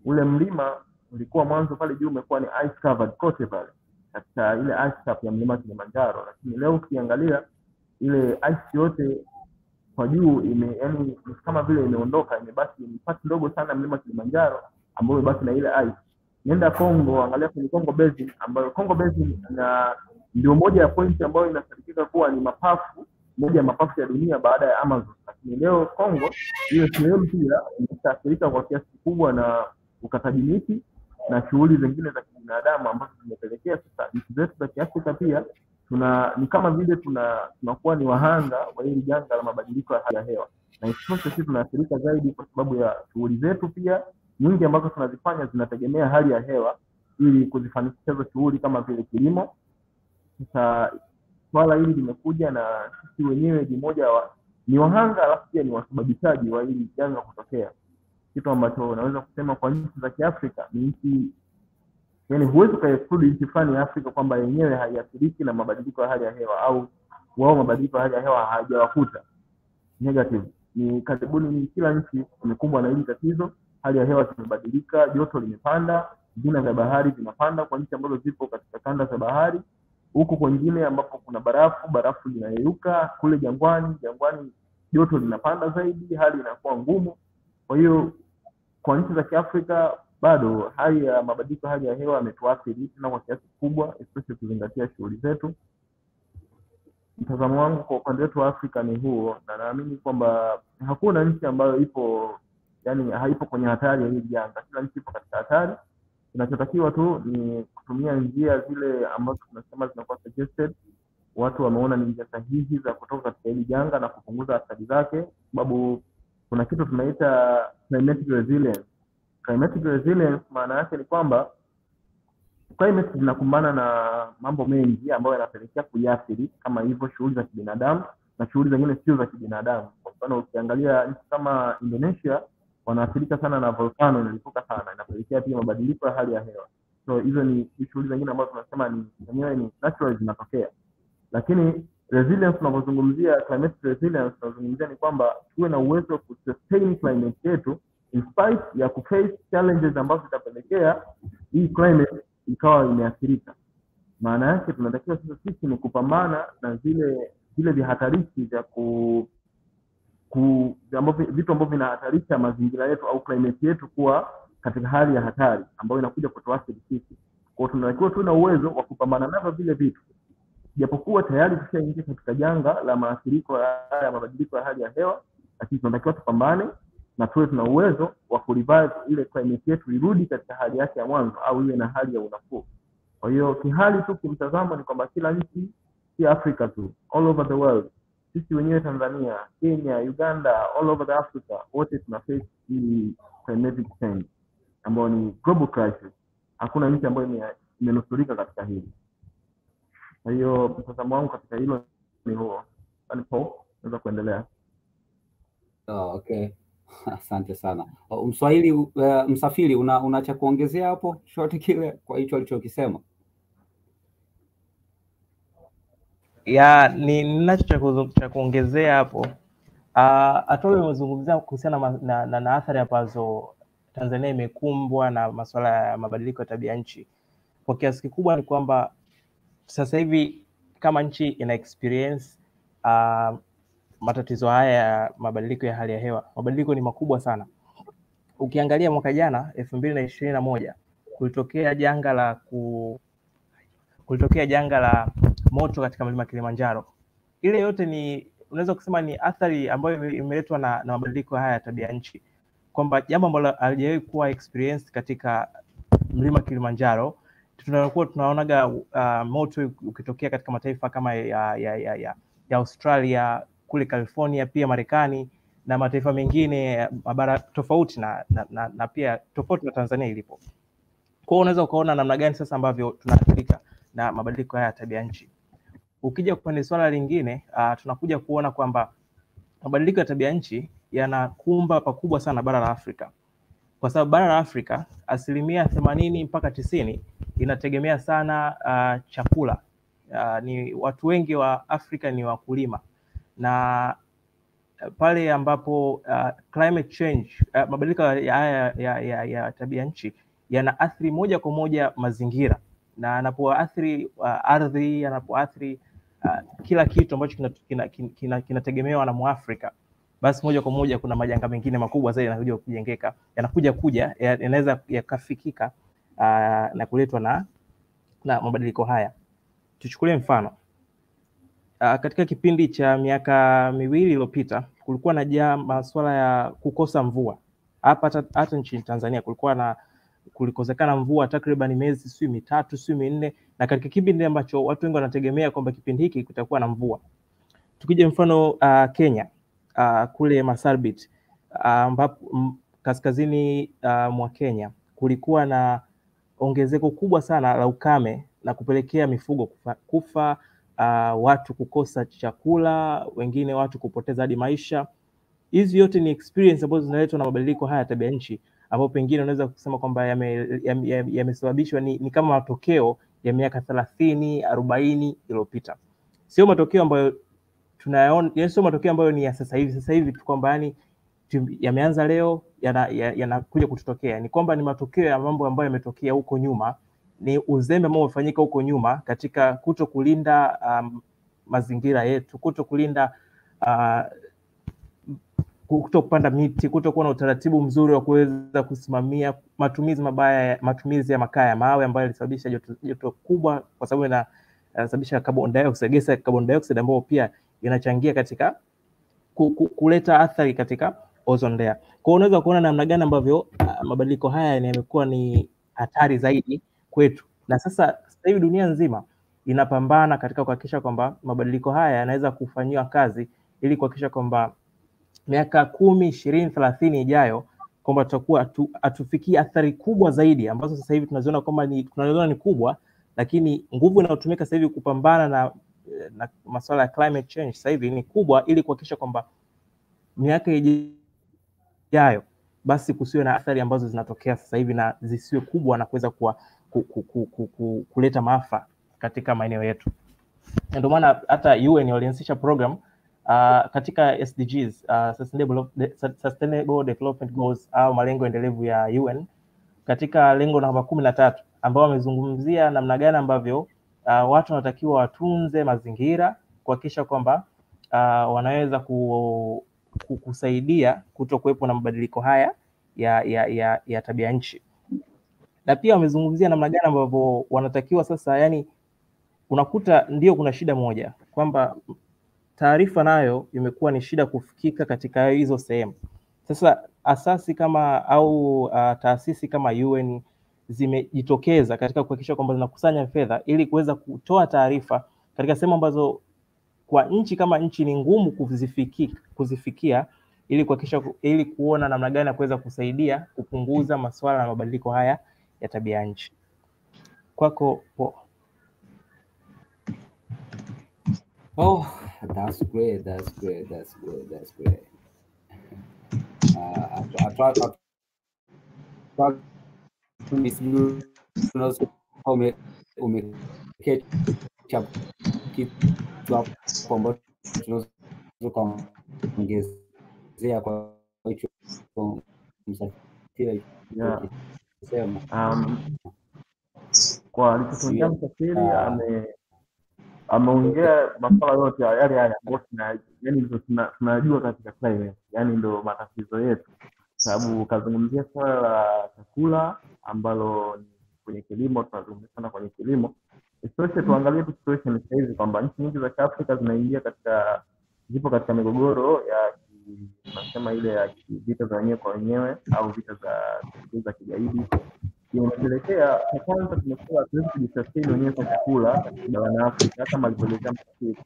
Ule mlima ulikuwa mwanzo pale juu umekuwa ni ice covered kote pale katika ile ice cap ya mlima Kilimanjaro, lakini leo ukiangalia ile ice yote kwa juu yani kama vile imeondoka, imebaki ni part ndogo sana mlima Kilimanjaro ambao imebaki na ile ice. Nenda Kongo, angalia kwenye Kongo Basin, ambayo Kongo Basin na ndio moja ya point ambayo inasadikika kuwa ni moja ya mapafu ya dunia baada ya Amazon. Lakini leo Kongo hiyo sehemu pia inaathirika kwa kiasi kikubwa na ukataji miti na shughuli zingine za kibinadamu ambazo zimepelekea sasa nchi zetu za Kiafrika pia ni kama vile tunakuwa ni wahanga wa hili janga la mabadiliko ya hali ya hewa. Na isitoshe sisi tunaathirika zaidi kwa sababu ya shughuli zetu pia nyingi ambazo tunazifanya zinategemea hali ya hewa ili kuzifanikisha hizo shughuli kama vile kilimo. Sasa swala hili limekuja na sisi wenyewe ni wahanga, alafu pia ni wasababishaji wa hili janga kutokea. Kitu ambacho naweza kusema kwa nchi za Kiafrika ni nchi, yani huwezi kuexclude nchi fulani ya Afrika kwamba yenyewe haiathiriki na mabadiliko ya hali ya hewa, au wao mabadiliko ya hali ya hewa hayajawakuta negative. Ni karibuni kila nchi imekumbwa na hili tatizo. Hali ya hewa imebadilika, joto limepanda, vina vya bahari vinapanda kwa nchi ambazo zipo katika kanda za bahari. Huko kwingine ambapo kuna barafu linayeyuka, kule jangwani joto linapanda zaidi, hali inakuwa ngumu. Kwa hiyo kwa nchi za Kiafrika bado hali ya mabadiliko hali ya hewa yametuathiri na kwa kiasi kikubwa, especially kuzingatia shughuli zetu. Mtazamo wangu kwa upande wetu wa Afrika ni huo, na naamini kwamba hakuna nchi ambayo haipo kwenye hatari ya hili janga. Kila nchi ipo katika hatari. Kinachotakiwa tu ni kutumia njia zile ambazo tunasema zinakuwa suggested. Watu wameona ni njia sahihi za kutoka katika hili janga na kupunguza athari zake, sababu kuna kitu tunaita climatic resilience. Climatic resilience maana yake ni kwamba climate zinakumbana na mambo mengi ambayo yanapelekea kuathiri kama hivyo shughuli za kibinadamu na shughuli zingine sio za kibinadamu. Kwa mfano ukiangalia nchi kama Indonesia, wanaathirika sana na volcano inalipuka sana, inapelekea pia mabadiliko ya hali ya hewa. So hizo ni shughuli zingine ambazo tunasema ni yenyewe ni natural zinatokea. Lakini resilience, tunapozungumzia climatic resilience, tunazungumzia ni kwamba tuwe na uwezo wa kusustain climate yetu in spite ya kuface challenges ambazo zitapelekea hii climate ikawa imeathirika. Maana yake tunatakiwa sisi ni kupambana na zile vihatarishi vya vitu ambavyo vinahatarisha mazingira yetu au climate yetu kuwa katika hali ya hatari ambayo inakuja kutuathiri sisi. Kwa hiyo tunatakiwa tuwe na uwezo wa kupambana navyo vile vitu. Japokuwa tayari tushaingia katika janga la maathiriko ya mabadiliko ya hali ya hewa, lakini tunatakiwa tupambane na tuwe tuna uwezo wa kurevive ile climate yetu irudi katika hali yake ya mwanzo au iwe na hali ya unafuu. Kwa hiyo kihali tu kimtazamo ni kwamba kila nchi, si Afrika tu, all over the world, sisi wenyewe Tanzania, Kenya, Uganda, all over the Africa, wote tuna face hii climatic change. ambayo ni global crisis. Hakuna nchi ambayo imenusurika katika hili. Kwa hiyo mtazamo wangu katika hilo ni huo. Paul, unaweza kuendelea. Okay. Asante sana. Msafiri, una cha kuongezea hapo short kile kwa hicho alichokisema? Ninacho cha kuongezea hapo. Atole amezungumzia kuhusiana na athari ambazo Tanzania imekumbwa na masuala ya mabadiliko ya tabia nchi. Kwa kiasi kikubwa ni kwamba sasa hivi kama nchi ina experience matatizo haya ya mabadiliko ya hali ya hewa. Mabadiliko ni makubwa sana. Ukiangalia mwaka jana 2021 kulitokea janga la moto katika mlima Kilimanjaro. Ile yote ni unaweza kusema ni athari ambayo imeletwa na mabadiliko haya ya tabia nchi, kwamba jambo ambalo halijawahi kuwa experience katika mlima Kilimanjaro. Tunaonaga moto ukitokea katika mataifa kama ya Australia, kule California, pia Marekani na mataifa mengine mabara tofauti na pia tofauti na Tanzania ilipo. Kwa hiyo unaweza ukaona namna gani sasa ambavyo tunaathirika na mabadiliko haya ya tabia nchi. Ukija kwenye swala lingine, tunakuja kuona kwamba mabadiliko ya tabia nchi yanakumba pakubwa sana bara la Afrika. Kwa sababu bara la Afrika 80% mpaka 90% inategemea sana chakula. Ni watu wengi wa Afrika ni wakulima, na pale ambapo climate change, mabadiliko ya tabia nchi yanaathiri moja kwa moja mazingira, na anapoathiri ardhi, anapoathiri kila kitu ambacho kinategemewa na Muafrika, basi moja kwa moja kuna majanga mengine makubwa zaidi yanakuja kujengeka, yanaweza yakafikika na kuletwa na mabadiliko haya. Tuchukulie mfano, katika kipindi cha miaka miwili iliyopita kulikuwa na masuala ya kukosa mvua hata nchini Tanzania. Kulikosekana mvua takriban miezi 3 4, na katika kipindi ambacho watu wengi wanategemea kwamba kipindi hiki kutakuwa na mvua. Tukija mfano Kenya, kule Marsabit, ambapo kaskazini mwa Kenya kulikuwa na ongezeko kubwa sana la ukame na kupelekea mifugo kufa, watu kukosa chakula, wengine watu kupoteza hadi maisha. Hizi yote ni experience ambazo zinaletwa na mabadiliko haya ya tabia nchi, ambapo pengine unaweza kusema kwamba yamesababishwa ni kama matokeo ya miaka 30 40 iliyopita. Sio matokeo ambayo tunayaona, sio matokeo ambayo ni ya sasa hivi tu, kwamba yani yameanza leo yanakuja kutotokea. Ni kwamba ni matokeo ya mambo ambayo yametokea huko nyuma, ni uzembe ambao umefanyika huko nyuma katika kutokulinda mazingira yetu, kutokulinda kutopanda miti, kutokuwa na utaratibu mzuri wa kuweza kusimamia matumizi ya makaa ya mawe ambayo yalisababisha joto kubwa, kwa sababu inasababisha carbon dioxide ambayo pia inachangia katika kuleta athari katika ozone layer. Kwa hiyo unaweza kuona namna gani ambavyo mabadiliko haya yamekuwa ni hatari zaidi kwetu, na sasa hivi dunia nzima inapambana katika kuhakikisha kwamba mabadiliko haya yanaweza kufanywa kazi, ili kuhakikisha kwamba miaka 10, 20, 30 ijayo kwamba tutakuwa atufikie athari kubwa zaidi ambazo sasa hivi tunaziona kwamba ni kubwa, lakini nguvu inayotumika sasa hivi kupambana na masuala ya climate change sasa hivi ni kubwa, ili kuhakikisha kwamba miaka ijayo basi kusiwe na athari ambazo zinatokea sasa hivi na zisiwe kubwa na kuweza kuleta maafa katika maeneo yetu. Ndio maana hata UN walianzisha program katika SDGs, Sustainable Development Goals, au malengo endelevu ya UN, katika lengo namba 13 ambao wamezungumzia namna gani ambavyo watu wanatakiwa watunze mazingira, kuhakikisha kwamba wanaweza kusaidia kutokuwepo na mabadiliko haya ya tabia nchi. Na pia wamezungumzia namna gani ambavyo wanatakiwa sasa, yani unakuta ndio kuna shida moja kwamba taarifa nayo imekuwa ni shida kufikika katika hizo sehemu. Sasa asasi kama au taasisi kama UN zimejitokeza katika kuhakikisha kwamba zinakusanya fedha ili kuweza kutoa taarifa katika sehemu ambazo kwa nchi kama nchi ni ngumu kuzifikia, ili kuhakikisha ili kuona namna gani ya kuweza kusaidia kupunguza masuala ya mabadiliko haya ya tabia nchi. Kwako po. Oh, that's great. I try umeketcha kitu hapo ambacho tunaweza kuongezea kwa hicho msafiri kusema. Kwa alichoongea msafiri ameongea masuala yote yale ambayo tunajua katika climate, yani ndio matatizo yetu, sababu kazungumzia swala la chakula ambalo kwenye kilimo, tunazungumzia sana kwenye kilimo. Especially tuangalie situation sasa hivi kwamba nchi nyingi za Afrika zipo katika migogoro ya tunasema ile ya vita za wenyewe kwa wenyewe au vita za kigaidi. Inapelekea kwa kwanza tumekuwa hatuwezi kujisafiri wenyewe kwa chakula katika barani Afrika kama alivyoelezea msafiri.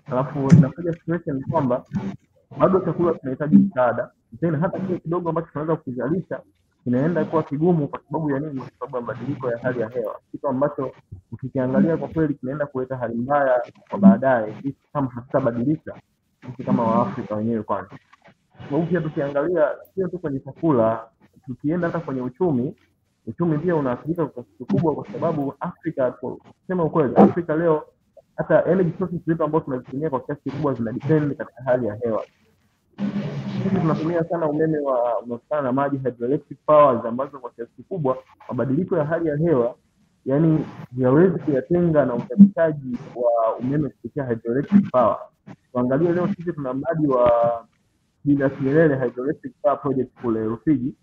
Alafu inakuja situation kwamba bado chakula tunahitaji msaada, tena hata kile kidogo ambacho tunaweza kuzalisha kinaenda kuwa kigumu kwa sababu ya nini? Kwa sababu ya mabadiliko ya hali ya hewa, kitu ambacho ukikiangalia kwa kweli kinaenda kuleta hali mbaya kwa baadaye kama hatutabadilisha sisi kama Waafrika wenyewe. Kwanza sababu pia tukiangalia sio tu kwenye chakula, tukienda hata kwenye uchumi pia unaathirika kwa kiasi kikubwa, kwa sababu Afrika, kusema ukweli, Afrika leo hata energy sources zetu ambazo tunazitumia kwa kiasi kikubwa zina depend katika hali ya hewa. Sisi tunatumia sana umeme unatokana na maji, hydroelectric powers, ambazo kwa kiasi kikubwa mabadiliko ya hali ya hewa yani hawezi kuyatenga na uzalishaji wa umeme kupitia hydroelectric power. Tuangalie leo sisi tuna mradi wa Julius Nyerere Hydroelectric Power Project kule Rufiji.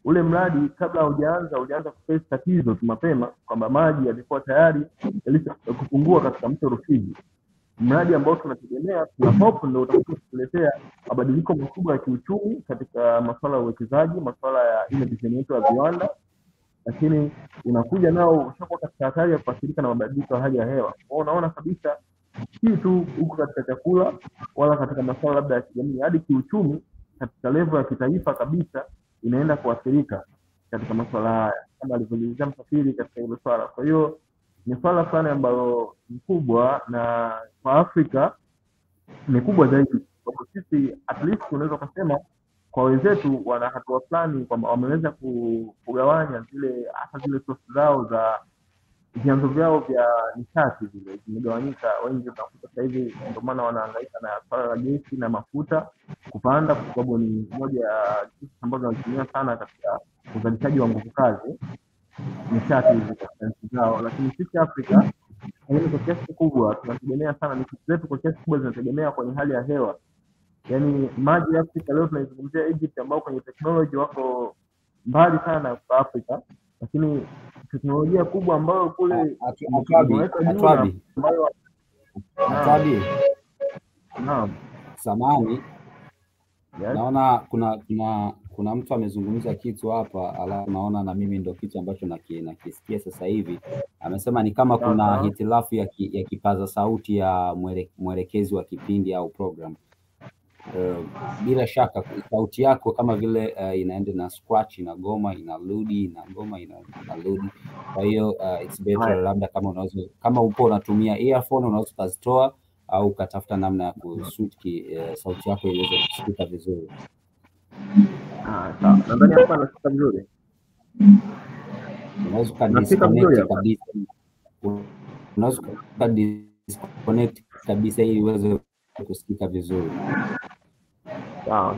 Ule mradi kabla ulianza kuface tatizo mapema kwamba maji yalikuwa tayari kupungua katika mto Rufiji. Mradi ambao tunategemea, tuna hope ndio utakuwa kutuletea mabadiliko makubwa ya kiuchumi katika masuala ya uwekezaji, masuala ya ile vision yetu ya viwanda, lakini unakuja nao ushakuwa katika hatari ya kuathirika na mabadiliko ya hali ya hewa. Kwa unaona kabisa si tu huko katika chakula wala katika masuala labda ya kijamii, hadi kiuchumi katika level ya kitaifa kabisa inaenda kuathirika katika masuala haya kama alivyoelezea msafiri katika hilo swala. Kwa hiyo ni swala fulani ambalo ni kubwa, na kwa Afrika ni kubwa zaidi, kwa sisi at least unaweza kusema kwa wenzetu wana hatua fulani kwamba wameweza kugawanya zile source zao za vyanzo vyao vya nishati vile zimegawanyika. Wengi wanakuta sasa hivi ndio maana wanahangaika na swala la gesi na mafuta kupanda, kwa sababu ni moja ya kitu ambazo wanatumia sana katika uzalishaji wa nguvu kazi, nishati hizi katika nchi zao. Lakini sisi Afrika kwa kiasi kikubwa tunategemea sana, nchi zetu kwa kiasi kikubwa zinategemea kwenye hali ya hewa. Yani maji ya Afrika leo tunaizungumzia Egypt ambao kwenye technology wako mbali sana kwa Afrika, lakini teknolojia kubwa ambayo kule samani naona kuna mtu amezungumza kitu hapa, alafu naona na mimi ndio kitu ambacho nakisikia sasa hivi. Amesema ni kama kuna hitilafu ya kipaza sauti ya mwelekezi wa kipindi au program. Bila shaka sauti yako kama vile inaenda na scratch, inagoma, inarudi, inagoma, inarudi. Kwa hiyo it's better labda kama upo unatumia earphone unaweza kuzitoa au ukatafuta namna ya kuswitch sauti yako iweze kusikika vizuri. Sawa. Nadhani hapa nasikika vizuri. Unaweza kudisconnect kabisa. Unaweza kudisconnect kabisa ili uweze kusikika vizuri. Sawa.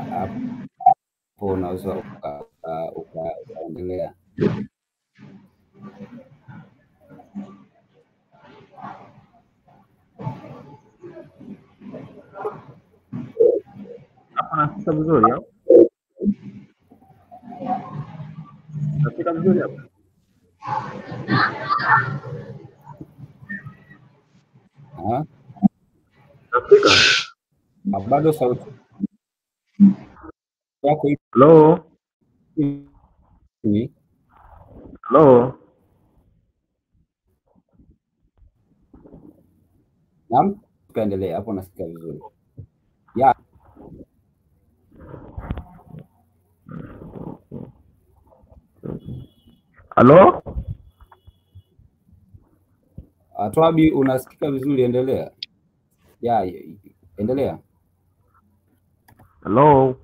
Hapo unaweza ukaendelea. Hapa nasikika vizuri au? Nasikika vizuri hapa. Nasikika. Bado sauti yako Hello. Naam, tukaendelea hapo, nasikia vizuri. Ya, Halo? Twabi, unasikika vizuri, endelea. Ya, endelea. Halo?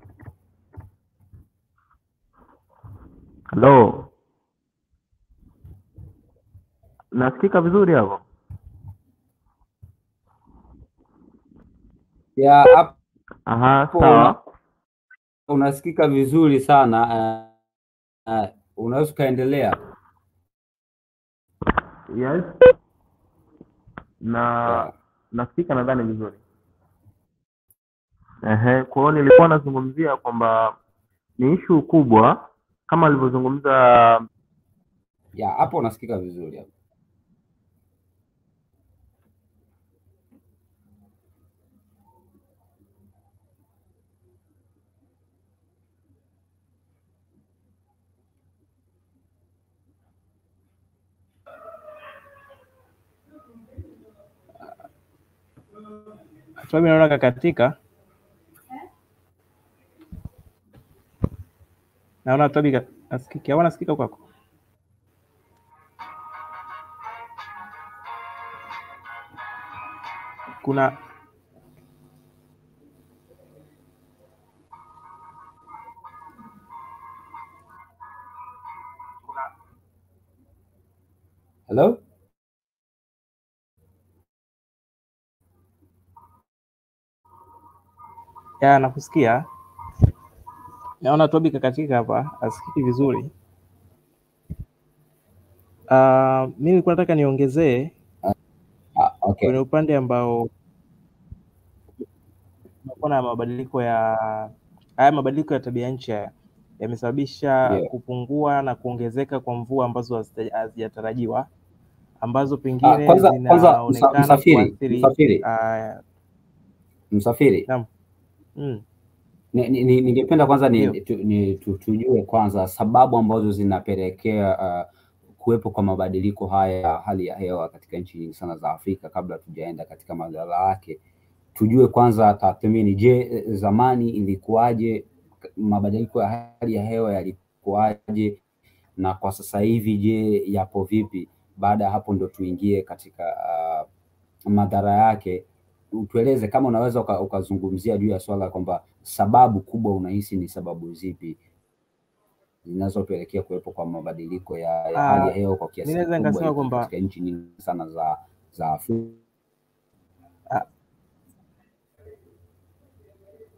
Halo? Nasikika vizuri hapo? Ya, Aha, hapo sawa. unasikika vizuri sana. Unaweza ukaendelea. Yes. Ya. Nasikika nadhani vizuri. Kwa hiyo nilikuwa nazungumzia kwamba ni issue kubwa kama alivyozungumza. Ya, hapo unasikika vizuri hapo. Twabi naona kakatika. Naona Twabi asikiki. Au nasikika kwako? Kuna Hello? ya nakusikia. Naona Twabi kakatika hapa, asikiki vizuri. Mimi nilikuwa nataka niongezee Okay. kwenye upande ambao kumekuwa na mabadiliko ya tabia nchi yamesababisha kupungua na kuongezeka kwa mvua ambazo hazijatarajiwa, ambazo pengine Kwanza zinaonekana kuathiri Msafiri. Naam. Ningependa kwanza Ndio. tujue kwanza sababu ambazo zinapelekea kuwepo kwa mabadiliko haya ya hali ya hewa katika nchi nyingi sana za Afrika. Kabla tujaenda katika madhara yake, tujue kwanza tathmini. Je, zamani ilikuwaje? Mabadiliko ya hali ya hewa yalikuwaje, na kwa sasa hivi je, yapo vipi? Baada ya hapo ndo tuingie katika madhara yake. Utueleze kama unaweza ukazungumzia juu ya swala kwamba sababu kubwa unahisi ni sababu zipi zinazopelekea kuwepo kwa mabadiliko ya hali ya hewa kwa kiasi kikubwa katika nchi nyingi sana za Afrika.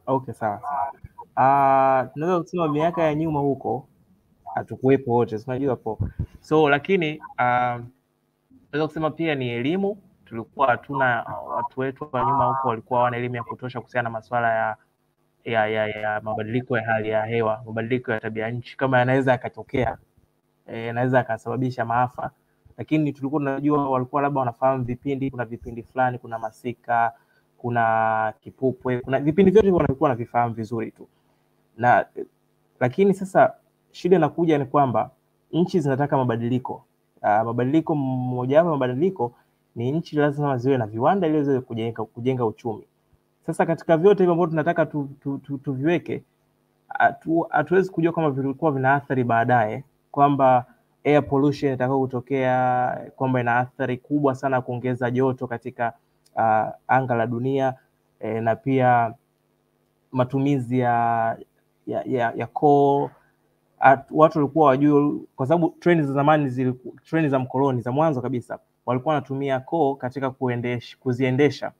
Okay, sawa. Tunaweza kusema miaka ya nyuma huko hatukuwepo wote, unajua hapo. So lakini tunaweza kusema pia ni elimu. Tulikuwa hatuna, watu wetu wa nyuma huko walikuwa hawana elimu ya kutosha kuhusiana na masuala ya mabadiliko ya hali ya hewa, mabadiliko ya tabia nchi, kama yanaweza yakatokea, yanaweza yakasababisha maafa. Lakini tulikuwa tunajua, walikuwa labda wanafahamu vipindi, kuna vipindi fulani, kuna masika, kuna kipupwe, kuna vipindi vyote walikuwa wanavifahamu vizuri tu. Lakini sasa shida inakuja ni kwamba nchi zinataka mabadiliko. Mabadiliko, mojawapo mabadiliko ni nchi lazima ziwe na viwanda ili ziweze kujenga uchumi. Sasa katika vyote hivyo ambavyo tunataka tuviweke, hatuwezi kujua kama vilikuwa vina athari baadaye, kwamba air pollution itakao kutokea, kwamba ina athari kubwa sana kuongeza joto katika anga la dunia, na pia matumizi ya coal. Watu walikuwa wajui, kwa sababu treni za zamani treni za mkoloni za mwanzo kabisa walikuwa wanatumia coal katika kuziendesha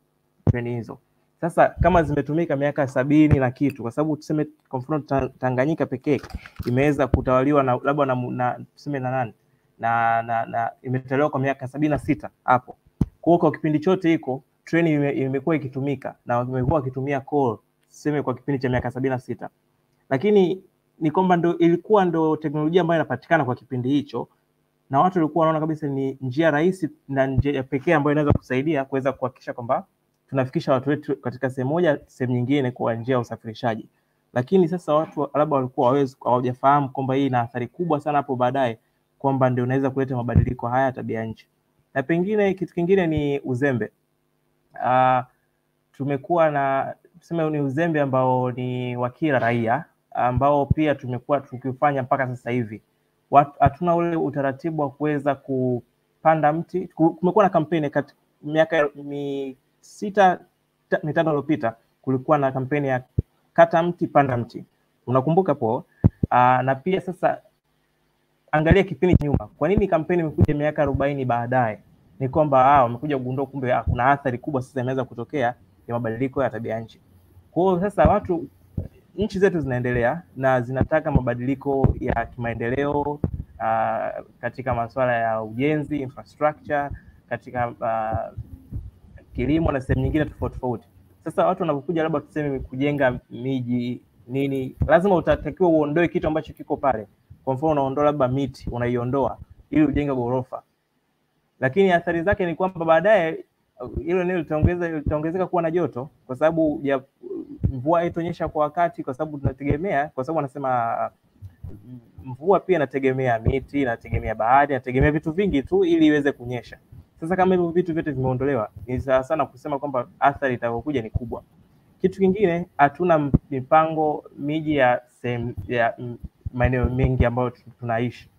treni hizo. Sasa kama zimetumika miaka 70 na kitu, kwa sababu tuseme kwa mfano Tanganyika pekee imeweza kutawaliwa na labda na tuseme na nani na imetawaliwa kwa miaka 76 hapo. Kwa kipindi chote hiko treni imekuwa ikitumika na imekuwa ikitumia coal tuseme kwa kipindi cha miaka 76. Lakini ni kwamba ilikuwa teknolojia ambayo inapatikana kwa kipindi hicho, na watu walikuwa wanaona kabisa ni njia rahisi na njia pekee ambayo inaweza kusaidia kuweza kuhakikisha kwamba tunafikisha watu wetu katika sehemu moja sehemu nyingine kwa njia ya usafirishaji. Lakini sasa watu labda walikuwa hawajafahamu kwamba hii ina athari kubwa sana hapo baadaye, kwamba ndio inaweza kuleta mabadiliko haya ya tabia nchi. Na pengine kitu kingine ni uzembe. tumekuwa na tuseme ni uzembe ambao ni wa kila raia ambao pia tumekuwa tukifanya mpaka sasa hivi. Hatuna ule utaratibu wa kuweza kupanda mti. Kumekuwa na kampeni miaka 6 mitano iliyopita, kulikuwa na kampeni ya kata mti panda mti, unakumbuka po? Na pia sasa angalia kipindi nyuma, kwa nini kampeni imekuja miaka 40 baadaye? Ni kwamba wamekuja kugundua kumbe kuna athari kubwa sasa inaweza kutokea ya mabadiliko ya tabia nchi. Kwa hiyo sasa nchi zetu zinaendelea na zinataka mabadiliko ya kimaendeleo katika masuala ya ujenzi, infrastructure, katika kilimo na sehemu nyingine tofauti tofauti. Sasa watu wanapokuja labda tuseme kujenga miji nini, lazima utatakiwa uondoe kitu ambacho kiko pale. Kwa mfano unaondoa labda miti, unaiondoa ili ujenge ghorofa. Lakini athari zake ni kwamba baadaye hilo eneo litaongezeka kuwa na joto, kwa sababu ya mvua haitonyesha kwa wakati, kwa sababu tunategemea, kwa sababu wanasema mvua pia inategemea miti, inategemea bahari, inategemea vitu vingi tu ili iweze kunyesha. Sasa kama hivyo vitu vyote vimeondolewa, ni sawa sana kusema kwamba athari itakayokuja ni kubwa. Kitu kingine, hatuna mipango miji ya maeneo mengi ambayo tunaishi.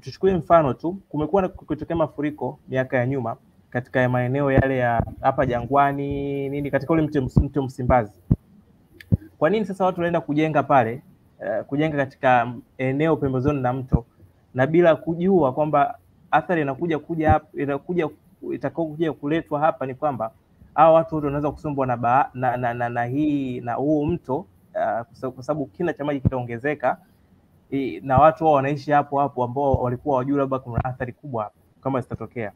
Tuchukue mfano tu, kumekuwa kutokea mafuriko miaka ya nyuma katika maeneo yale ya hapa Jangwani nini, katika ule mto Msimbazi. Kwa nini sasa watu wanaenda kujenga pale, kujenga katika eneo pembezoni na mto, na bila kujua kwamba athari itakayokuja kuletwa hapa ni kwamba hao watu wote wanaweza kusombwa na huo mto, kwa sababu kina cha maji kitaongezeka, na watu wao wanaishi hapo ambao walikuwa wajua labda kuna athari kubwa kama zitatokea.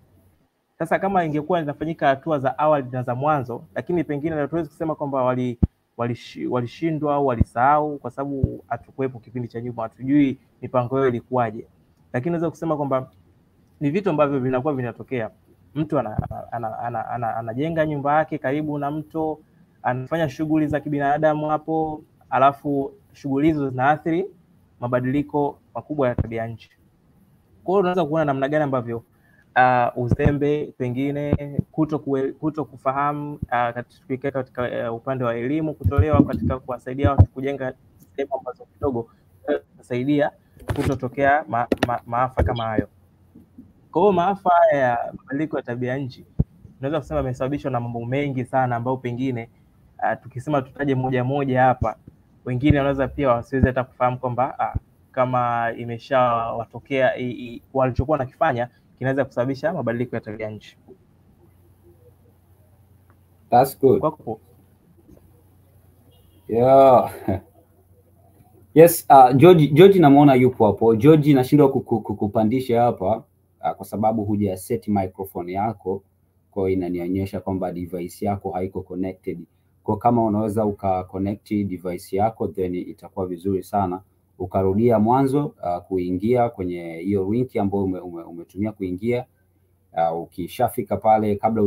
Sasa kama ingekuwa inafanyika hatua za awali na za mwanzo, lakini pengine hatuwezi kusema kwamba walishindwa au walisahau, kwa sababu hatukuwepo kipindi cha nyuma, hatujui mipango yao ilikuwaje. Lakini naweza kusema kwamba ni vitu ambavyo vinakuwa vinatokea. Mtu anajenga nyumba yake karibu na mto, anafanya shughuli za kibinadamu hapo, alafu shughuli hizo zinaathiri mabadiliko makubwa ya tabia nchi. Kwa hiyo unaweza kuona namna gani ambavyo uzembe, pengine kuto kufahamu katika upande wa elimu kutolewa katika kuwasaidia watu kujenga sehemu ambazo kidogo kusaidia kutotokea maafa kama hayo. Kwa hiyo maafa ya mabadiliko ya tabia nchi tunaweza kusema yamesababishwa na mambo mengi sana, ambayo pengine tukisema tutaje moja moja hapa, wengine wanaweza pia wasiweze hata kufahamu kwamba kama imeshawatokea walichokuwa nakifanya kinaweza kusababisha mabadiliko ya tabia nchi. That's good. Yeah. Yes, George namuona yupo hapo. George, nashindwa kukupandisha hapa kwa sababu huja set microphone yako, kwa inanionyesha kwamba device yako haiko connected. Kwa kama unaweza ukaconnect device yako, then itakuwa vizuri sana. Ukarudia mwanzo kuingia kwenye hiyo link ambayo umetumia kuingia. Ukishafika pale, kabla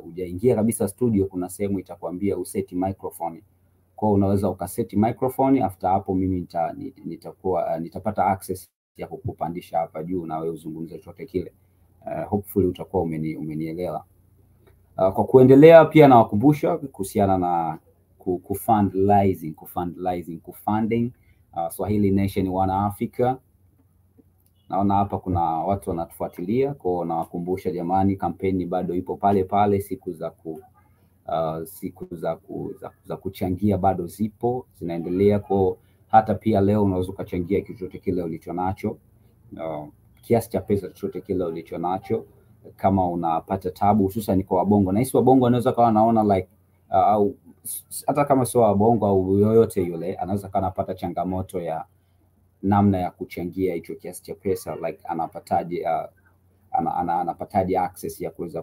hujaingia kabisa studio, kuna sehemu itakwambia useti microphone. Kwa unaweza ukaseti microphone, after hapo mimi nitapata access ya kukupandisha hapa juu na wewe uzungumze chochote kile. Hopefully utakuwa umenielewa. Kwa kuendelea pia na wakumbusha kuhusiana na kufunding Swahili Nation ONEAFRICA. Naona hapa kuna watu wanatufuatilia, kwa nawakumbusha jamani, kampeni bado ipo pale pale, siku za kuchangia bado zipo, zinaendelea. Kwa hata pia leo unaweza kuchangia chochote kile ulichonacho, kiasi cha pesa chochote kile ulichonacho. Kama unapata tabu, hususan kwa wabongo, na hisi wabongo anaweza kawa naona like au hata kama sio wabongo au yoyote yule, anaweza kawa anapata changamoto ya namna ya kuchangia hicho kiasi cha pesa, like anapataje access ya kuweza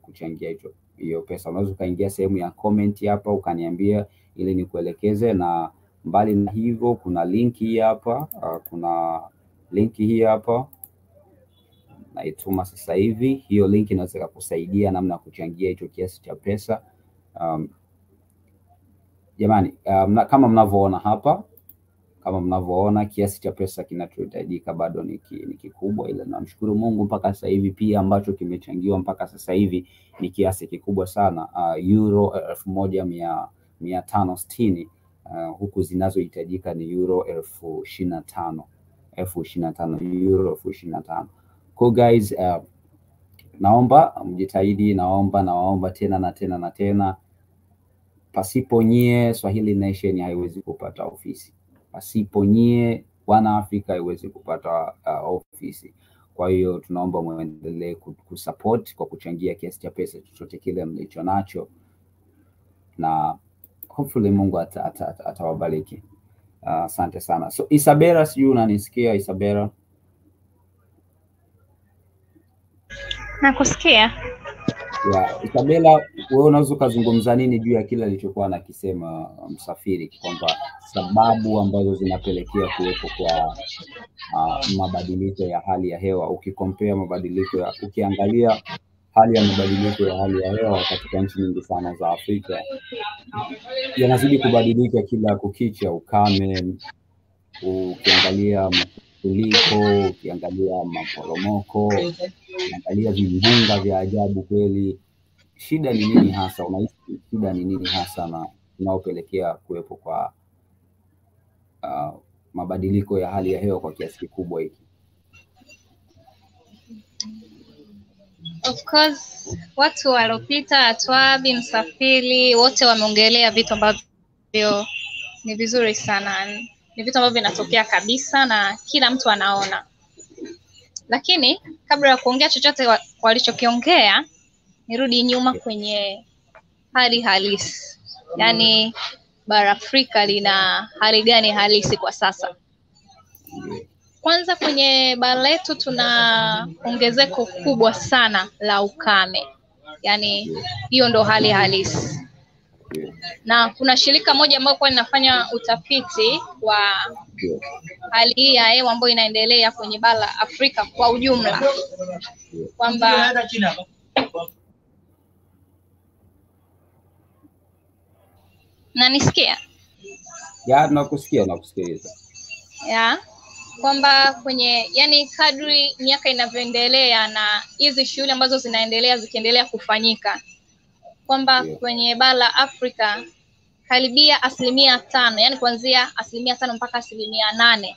kuchangia hiyo pesa. Unaweza kaingia sehemu ya comment hapa ukaniambia ili nikuelekeze, na mbali na hivyo kuna linki hii hapa, naituma sasa hivi. Hiyo linki inaweza kukusaidia namna ya kuchangia hicho kiasi cha pesa. Jamani, kama mnavyoona hapa, kama mnavyoona kiasi cha pesa kinachohitajika bado ni kikubwa, ila namshukuru Mungu mpaka sasa hivi pia ambacho kimechangiwa mpaka sasa hivi ni kiasi kikubwa sana, euro 1560, huku zinazohitajika ni euro 25,000 euro 25,000. Kwa guys, naomba mjitahidi, naomba tena na tena na tena. Pasipo nyie Swahili Nation haiwezi kupata ofisi. Pasipo nyie ONEAFRICA haiwezi kupata ofisi. Kwa hiyo tunaomba muendelee kusupport kwa kuchangia kiasi cha pesa chochote kile mlicho nacho, na hopefully Mungu atawabariki. Asante sana. So Isabella, sijui unanisikia Isabella? Nakusikia. Yeah, Isabella, wewe unaweza kuzungumza nini juu ya kile alichokuwa anakisema Msafiri, kwamba sababu ambazo zinapelekea kuwepo kwa mabadiliko ya hali ya hewa, ukikompea ukiangalia hali ya mabadiliko ya hali ya hewa katika nchi nyingi sana za Afrika yanazidi kubadilika kila kukicha. Ukame, ukiangalia mafuriko, ukiangalia maporomoko, ukiangalia vimbunga vya ajabu kweli. Shida ni nini hasa? Unahisi shida ni nini hasa na inaopelekea kuwepo kwa mabadiliko ya hali ya hewa kwa kiasi kikubwa hiki? Of course, watu waliopita, Atwabi, Msafiri, wote wameongelea vitu ambavyo ni vizuri sana. Ni vitu ambavyo vinatokea kabisa na kila mtu anaona. Lakini kabla ya kuongea chochote walichokiongea, nirudi nyuma kwenye hali halisi. Yaani bara Afrika lina hali gani halisi kwa sasa? Kwanza kwenye bara letu tuna ongezeko kubwa sana la ukame. Yaani hiyo ndo hali halisi. Na kuna shirika moja ambalo kwa linafanya utafiti wa hali hii ya hewa ambayo inaendelea kwenye bara Afrika kwa ujumla, kwamba nanisikia? Ya, nakusikiliza. Ya, kwamba kwenye yani kadri miaka inavyoendelea na hizi shughuli ambazo zikiendelea kufanyika, kwamba kwenye bara Afrika karibia 5%, yani kuanzia 5% mpaka 8%,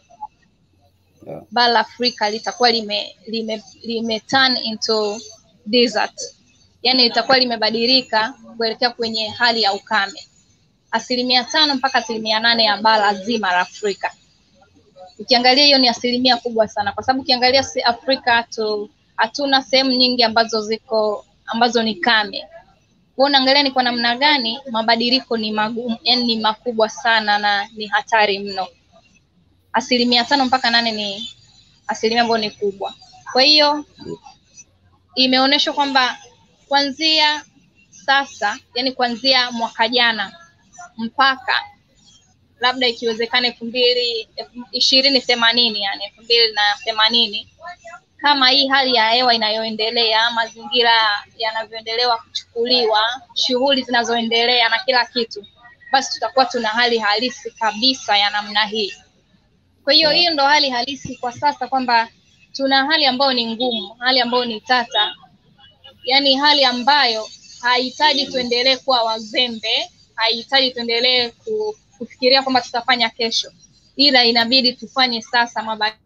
bara Afrika litakuwa lime turn into desert. Yani litakuwa limebadilika kuelekea kwenye hali ya ukame. 5% mpaka 8% ya bara zima la Afrika. Ukiangalia hiyo ni 1% kubwa sana, kwa sababu ukiangalia si Afrika hatuna sehemu nyingi ambazo ni kame. Unaangalia ni kwa namna gani mabadiliko ni magumu, yani ni makubwa sana na ni hatari mno. 5% mpaka 8% ni 1% ambayo ni kubwa. Kwa hiyo imeonyeshwa kwamba kuanzia sasa, yani kuanzia mwaka jana mpaka labda ikiwezekana 2080, yani 2080, kama hii hali ya hewa inayoendelea, mazingira yanavyoendelea kuchukuliwa, shughuli zinazoendelea na kila kitu, basi tutakuwa tuna hali halisi kabisa ya namna hii. Kwa hiyo hiyo ndo hali halisi kwa sasa, kwamba tuna hali ambayo ni ngumu, hali ambayo ni tata, yani hali ambayo haihitaji tuendelee kuwa wazembe, haihitaji tuendelee kufikiria kwamba tutafanya kesho, ila inabidi tufanye sasa mabadiliko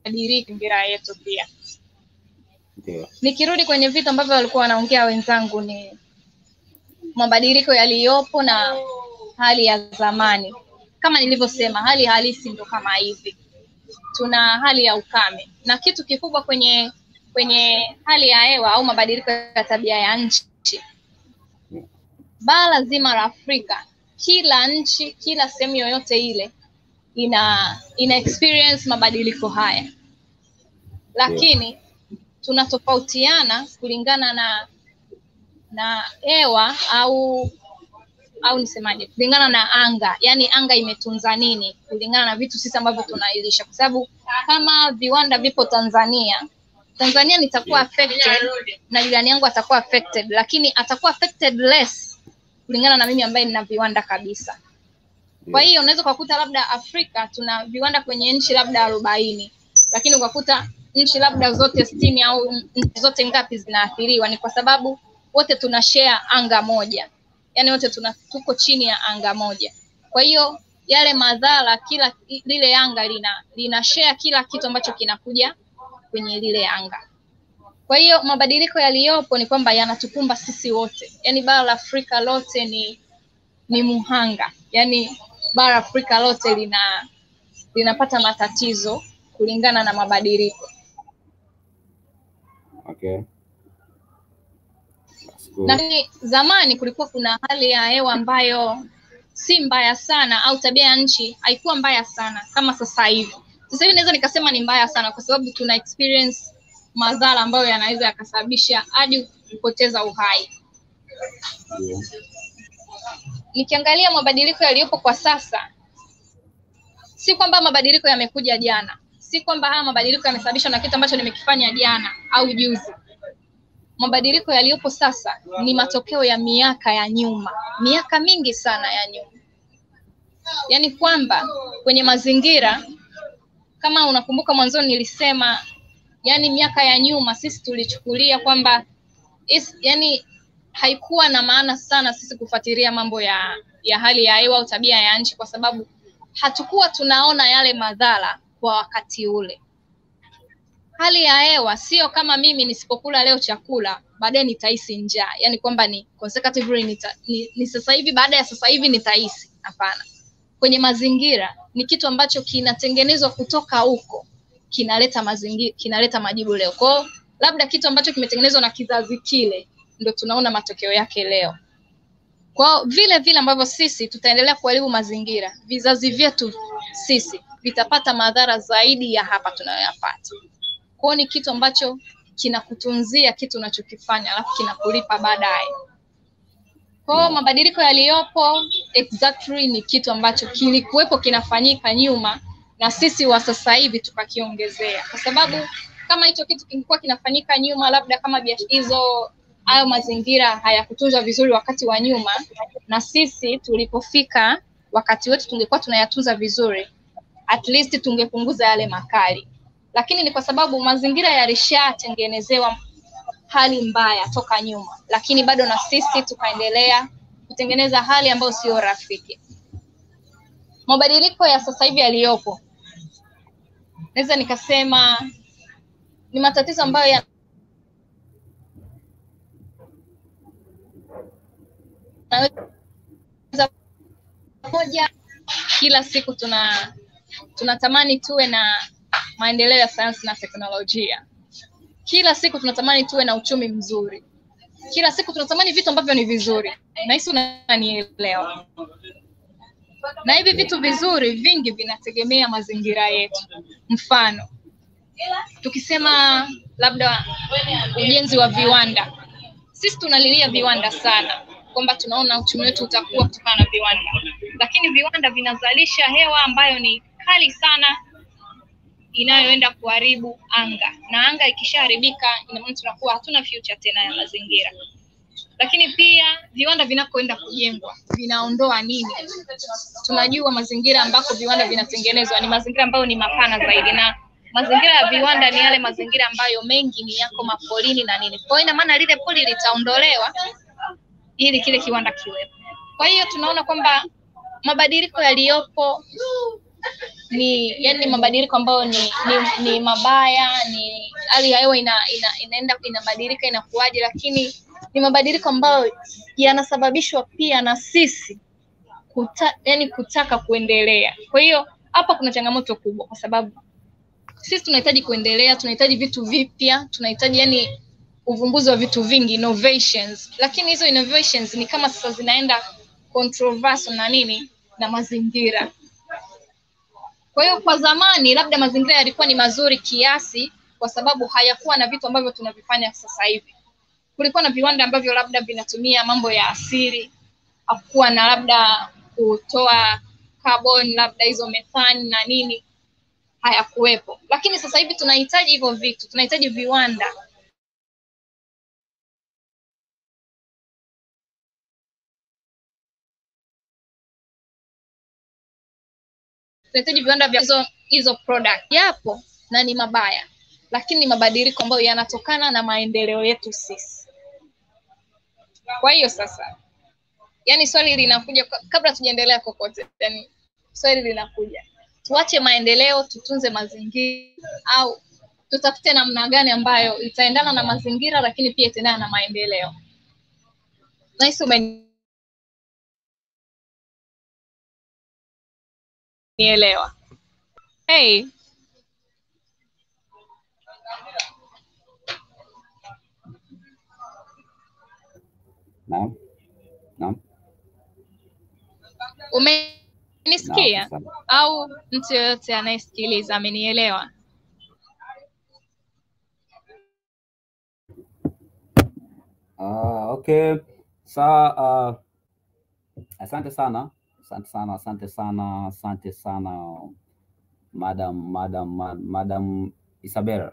mazingira yetu pia. Nikirudi kwenye vitu ambavyo walikuwa wanaongea wenzangu, ni mabadiliko yaliyopo na hali ya zamani. Kama nilivyosema, hali halisi ndo kama hivi. Tuna hali ya ukame, na kitu kikubwa kwenye hali ya hewa au mabadiliko ya tabia ya nchi, bara zima la Afrika, kila nchi, kila sehemu yoyote ile ina experience mabadiliko haya. Lakini tunatofautiana kulingana na hewa au nisemaje, kulingana na anga. Yani anga imetunza nini kulingana na vitu sisi ambavyo tunailisha. Kwa sababu kama viwanda vipo Tanzania nitakuwa affected na jirani yangu atakuwa affected, lakini atakuwa affected less kulingana na mimi ambaye nina viwanda kabisa. Kwa hiyo unaweza kukuta labda Afrika tuna viwanda kwenye nchi labda 40, lakini ukakuta nchi labda zote 60 au nchi zote ngapi zinaathiriwa. Ni kwa sababu wote tuna share anga moja, yani wote tuko chini ya anga moja. Kwa hiyo yale madhara, kila lile anga lina share kila kitu ambacho kinakuja kwenye lile anga. Kwa hiyo mabadiliko yaliyopo ni kwamba yanatukumba sisi wote, yani bara la Afrika lote ni muhanga, yani bara Afrika lote linapata matatizo kulingana na mabadiliko. Okay. Na zamani kulikuwa kuna hali ya hewa ambayo si mbaya sana, au tabia ya nchi haikuwa mbaya sana kama sasa hivi. Sasa hivi naweza nikasema ni mbaya sana kwa sababu tuna experience madhara ambayo yanaweza yakasababisha hadi kupoteza uhai. Yeah. Nikiangalia mabadiliko yaliyopo kwa sasa, si kwamba mabadiliko yamekuja jana, si kwamba haya mabadiliko yamesababishwa na kitu ambacho nimekifanya jana au juzi. Mabadiliko yaliyopo sasa ni matokeo ya miaka ya nyuma, miaka mingi sana ya nyuma. Yani kwamba kwenye mazingira, kama unakumbuka mwanzoni nilisema, yani miaka ya nyuma sisi tulichukulia kwamba yani haikuwa na maana sana sisi kufuatilia mambo ya hali ya hewa au tabia ya nchi, kwa sababu hatukuwa tunaona yale madhara kwa wakati ule. Hali ya hewa sio kama mimi nisipokula leo chakula baadaye nitahisi njaa, yani kwamba ni consecutively ni sasa hivi, baada ya sasa hivi nitahisi. Hapana. Kwenye mazingira ni kitu ambacho kinatengenezwa kutoka huko, kinaleta majibu leo. Kwa labda kitu ambacho kimetengenezwa na kizazi kile ndio tunaona matokeo yake leo. Kwa vile vile ambavyo sisi tutaendelea kuharibu mazingira, vizazi vyetu sisi vitapata madhara zaidi ya hapa tunayoyapata. Kwa ni kitu ambacho kinakutunzia kitu unachokifanya, alafu kinakulipa baadaye. Kwa mabadiliko yaliyopo exactly ni kitu ambacho kilikuwepo kinafanyika nyuma, na sisi wa sasa hivi tukakiongezea. Kwa sababu kama hicho kitu kilikuwa kinafanyika nyuma, labda kama hayo mazingira hayakutunzwa vizuri wakati wa nyuma, na sisi tulipofika wakati wetu tungekuwa tunayatunza vizuri, at least tungepunguza yale makali. Lakini ni kwa sababu mazingira yalishatengenezewa hali mbaya toka nyuma, lakini bado na sisi tukaendelea kutengeneza hali ambayo sio rafiki. Mabadiliko ya sasa hivi yaliyopo, naweza nikasema ni matatizo ambayo moja, kila siku tunatamani tuwe na maendeleo ya sayansi na teknolojia. Kila siku tunatamani tuwe na uchumi mzuri. Kila siku tunatamani vitu ambavyo ni vizuri. Na hisi unanielewa. Na hivi vitu vizuri vingi vinategemea mazingira yetu. Mfano, tukisema labda ujenzi wa viwanda. Sisi tunalilia viwanda sana, kwamba tunaona uchumi wetu utakuwa kutokana na viwanda. Lakini viwanda vinazalisha hewa ambayo ni kali sana, inayoenda kuharibu anga. Na anga ikishaharibika, ina maana tunakuwa hatuna future tena ya mazingira. Lakini pia viwanda vinakoenda kujengwa vinaondoa nini? Tunajua mazingira ambako viwanda vinatengenezwa ni mazingira ambayo ni mapana zaidi, na mazingira ya viwanda ni yale mazingira ambayo mengi ni yako mapolini na nini. Kwa hiyo ina maana lile poli litaondolewa ili kile kiwanda kiwepo. Kwa hiyo tunaona kwamba mabadiliko yaliyopo ni mabadiliko ambayo ni mabaya, ni hali ya hewa inaenda inabadilika inakuaje, lakini ni mabadiliko ambayo yanasababishwa pia na sisi kutaka kuendelea. Kwa hiyo hapa kuna changamoto kubwa, kwa sababu sisi tunahitaji kuendelea, tunahitaji vitu vipya, tunahitaji uvumbuzi wa vitu vingi, innovations. Lakini hizo innovations ni kama sasa zinaenda controversial na mazingira. Kwa hiyo kwa zamani labda mazingira yalikuwa ni mazuri kiasi, kwa sababu hayakuwa na vitu ambavyo tunavifanya sasa hivi. Kulikuwa na viwanda ambavyo labda vinatumia mambo ya asili, hakuwa na labda kutoa carbon, labda hizo methane na nini, hayakuwepo. Lakini sasa hivi tunahitaji hivyo vitu, tunahitaji viwanda tunahitaji viwanda vya hizo product. Yapo na ni mabaya, lakini ni mabadiliko ambayo yanatokana na maendeleo yetu sisi. Kwa hiyo sasa, yani swali linakuja kabla tujaendelea kokote, yani swali linakuja, tuache maendeleo tutunze mazingira, au tutafute namna gani ambayo itaendana na mazingira lakini pia itaendana na maendeleo? Nice, umenielewa? Hey. Naam. Umenisikia? Au mtu yoyote anayesikiliza amenielewa? Okay. Asante sana Madam Isabella.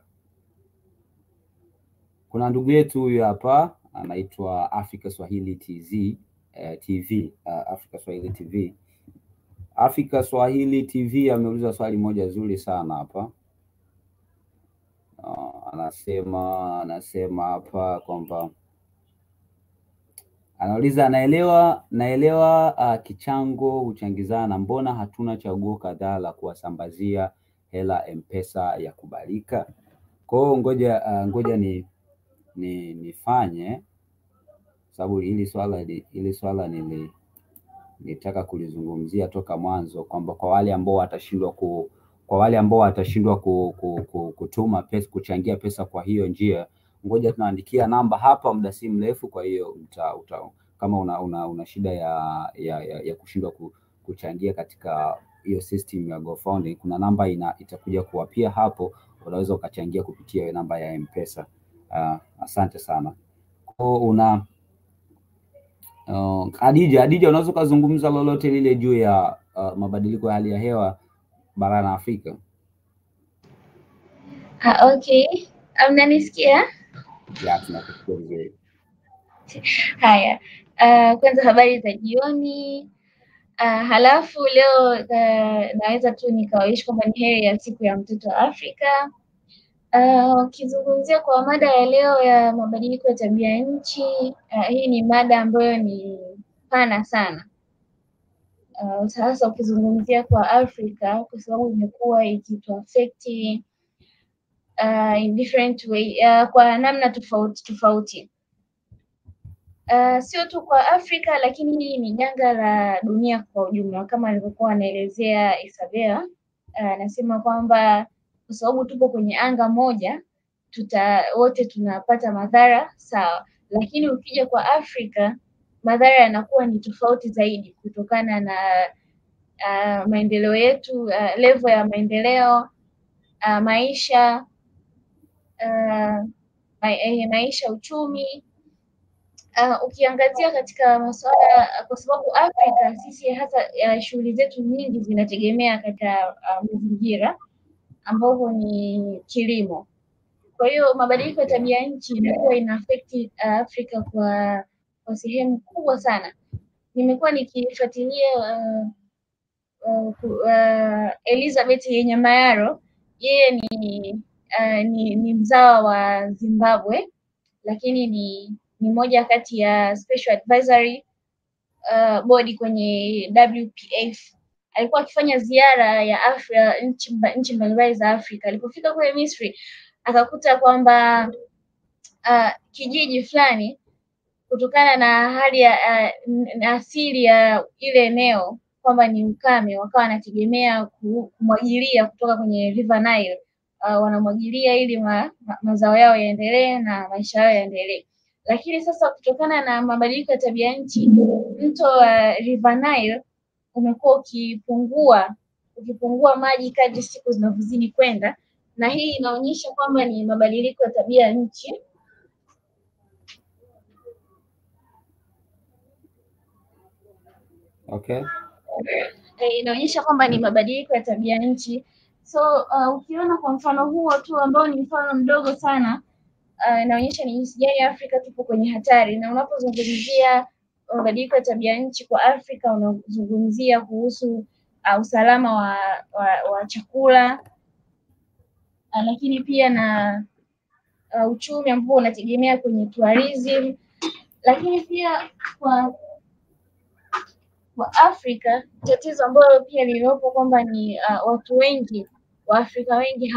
Kuna ndugu yetu huyu hapa anaitwa Afrika Swahili TV, Afrika Swahili TV. Afrika Swahili TV ameuliza swali moja zuri sana hapa. Anasema hapa kwamba anauliza, naelewa kichango huchangizana, mbona hatuna chaguo kadhaa la kuwasambazia hela M-Pesa ya kubalika? Kwa hiyo ngoja nifanye, sababu hili swala nilitaka kulizungumzia toka mwanzo, kwamba kwa wale ambao watashindwa kutuma pesa, kuchangia pesa kwa hiyo njia, ngoja tunaandikia namba hapa muda si mrefu. Kwa hiyo kama una shida ya kushindwa kuchangia katika hiyo system ya GoFundMe, kuna namba itakuja kuwapia hapo, unaweza ukachangia kupitia hiyo namba ya M-Pesa. Asante sana. Kwa Hadija, unaweza kuzungumza lolote lile juu ya mabadiliko ya hali ya hewa barani Afrika? Okay. Mnanisikia? Ya, tunakusikia vizuri. Haya. Kwanza habari za jioni. Halafu leo naweza tu nikawish kwamba ni heri ya siku ya mtoto wa Afrika. Ukizungumzia kwa mada ya leo ya mabadiliko ya tabia nchi, hii ni mada ambayo ni pana sana. Sasa ukizungumzia kwa Afrika, kwa sababu imekuwa ikituaffect in different way, kwa namna tofauti. Sio tu kwa Afrika, lakini hili ni janga la dunia kwa ujumla, kama alivyokuwa anaelezea Isabella. Anasema kwamba kwa sababu tupo kwenye anga moja, wote tunapata madhara sawa, lakini ukija kwa Afrika madhara yanakuwa ni tofauti zaidi kutokana na maendeleo yetu, level ya maendeleo, maisha, uchumi. Ukiangazia katika masuala, kwa sababu Afrika sisi hata shughuli zetu nyingi zinategemea katika mazingira ambapo ni kilimo. Kwa hiyo mabadiliko ya tabia nchi imekuwa ina affect Afrika kwa sehemu kubwa sana. Nimekuwa nikifuatilia Elizabeth yenye Mayaro, yeye ni mzawa wa Zimbabwe, lakini ni moja kati ya special advisory body kwenye WPF. Alikuwa akifanya ziara ya nchi mbalimbali za Afrika. Alipofika kule Misri akakuta kwamba kijiji fulani, kutokana na hali ya asili ya ile eneo kwamba ni ukame, wakawa wanategemea kumwagilia kutoka kwenye River Nile. Wanamwagilia ili mazao yao yaendelee na maisha yao yaendelee. Lakini sasa kutokana na mabadiliko ya tabia nchi, mto wa River Nile umekuwa ukipungua maji kadri siku zinavyozidi kwenda, na hii inaonyesha kwamba ni mabadiliko ya tabia nchi. Okay. Inaonyesha kwamba ni mabadiliko ya tabia nchi. So ukiona kwa mfano huo tu ambao ni mfano mdogo sana, inaonyesha ni jinsi gani Afrika tupo kwenye hatari. Na unapozungumzia mabadiliko ya tabia nchi kwa Afrika, unazungumzia kuhusu usalama wa chakula, lakini pia na uchumi ambao unategemea kwenye tourism. Lakini pia kwa Afrika, tatizo ambalo pia lililopo kwamba ni watu wengi wa Afrika wengi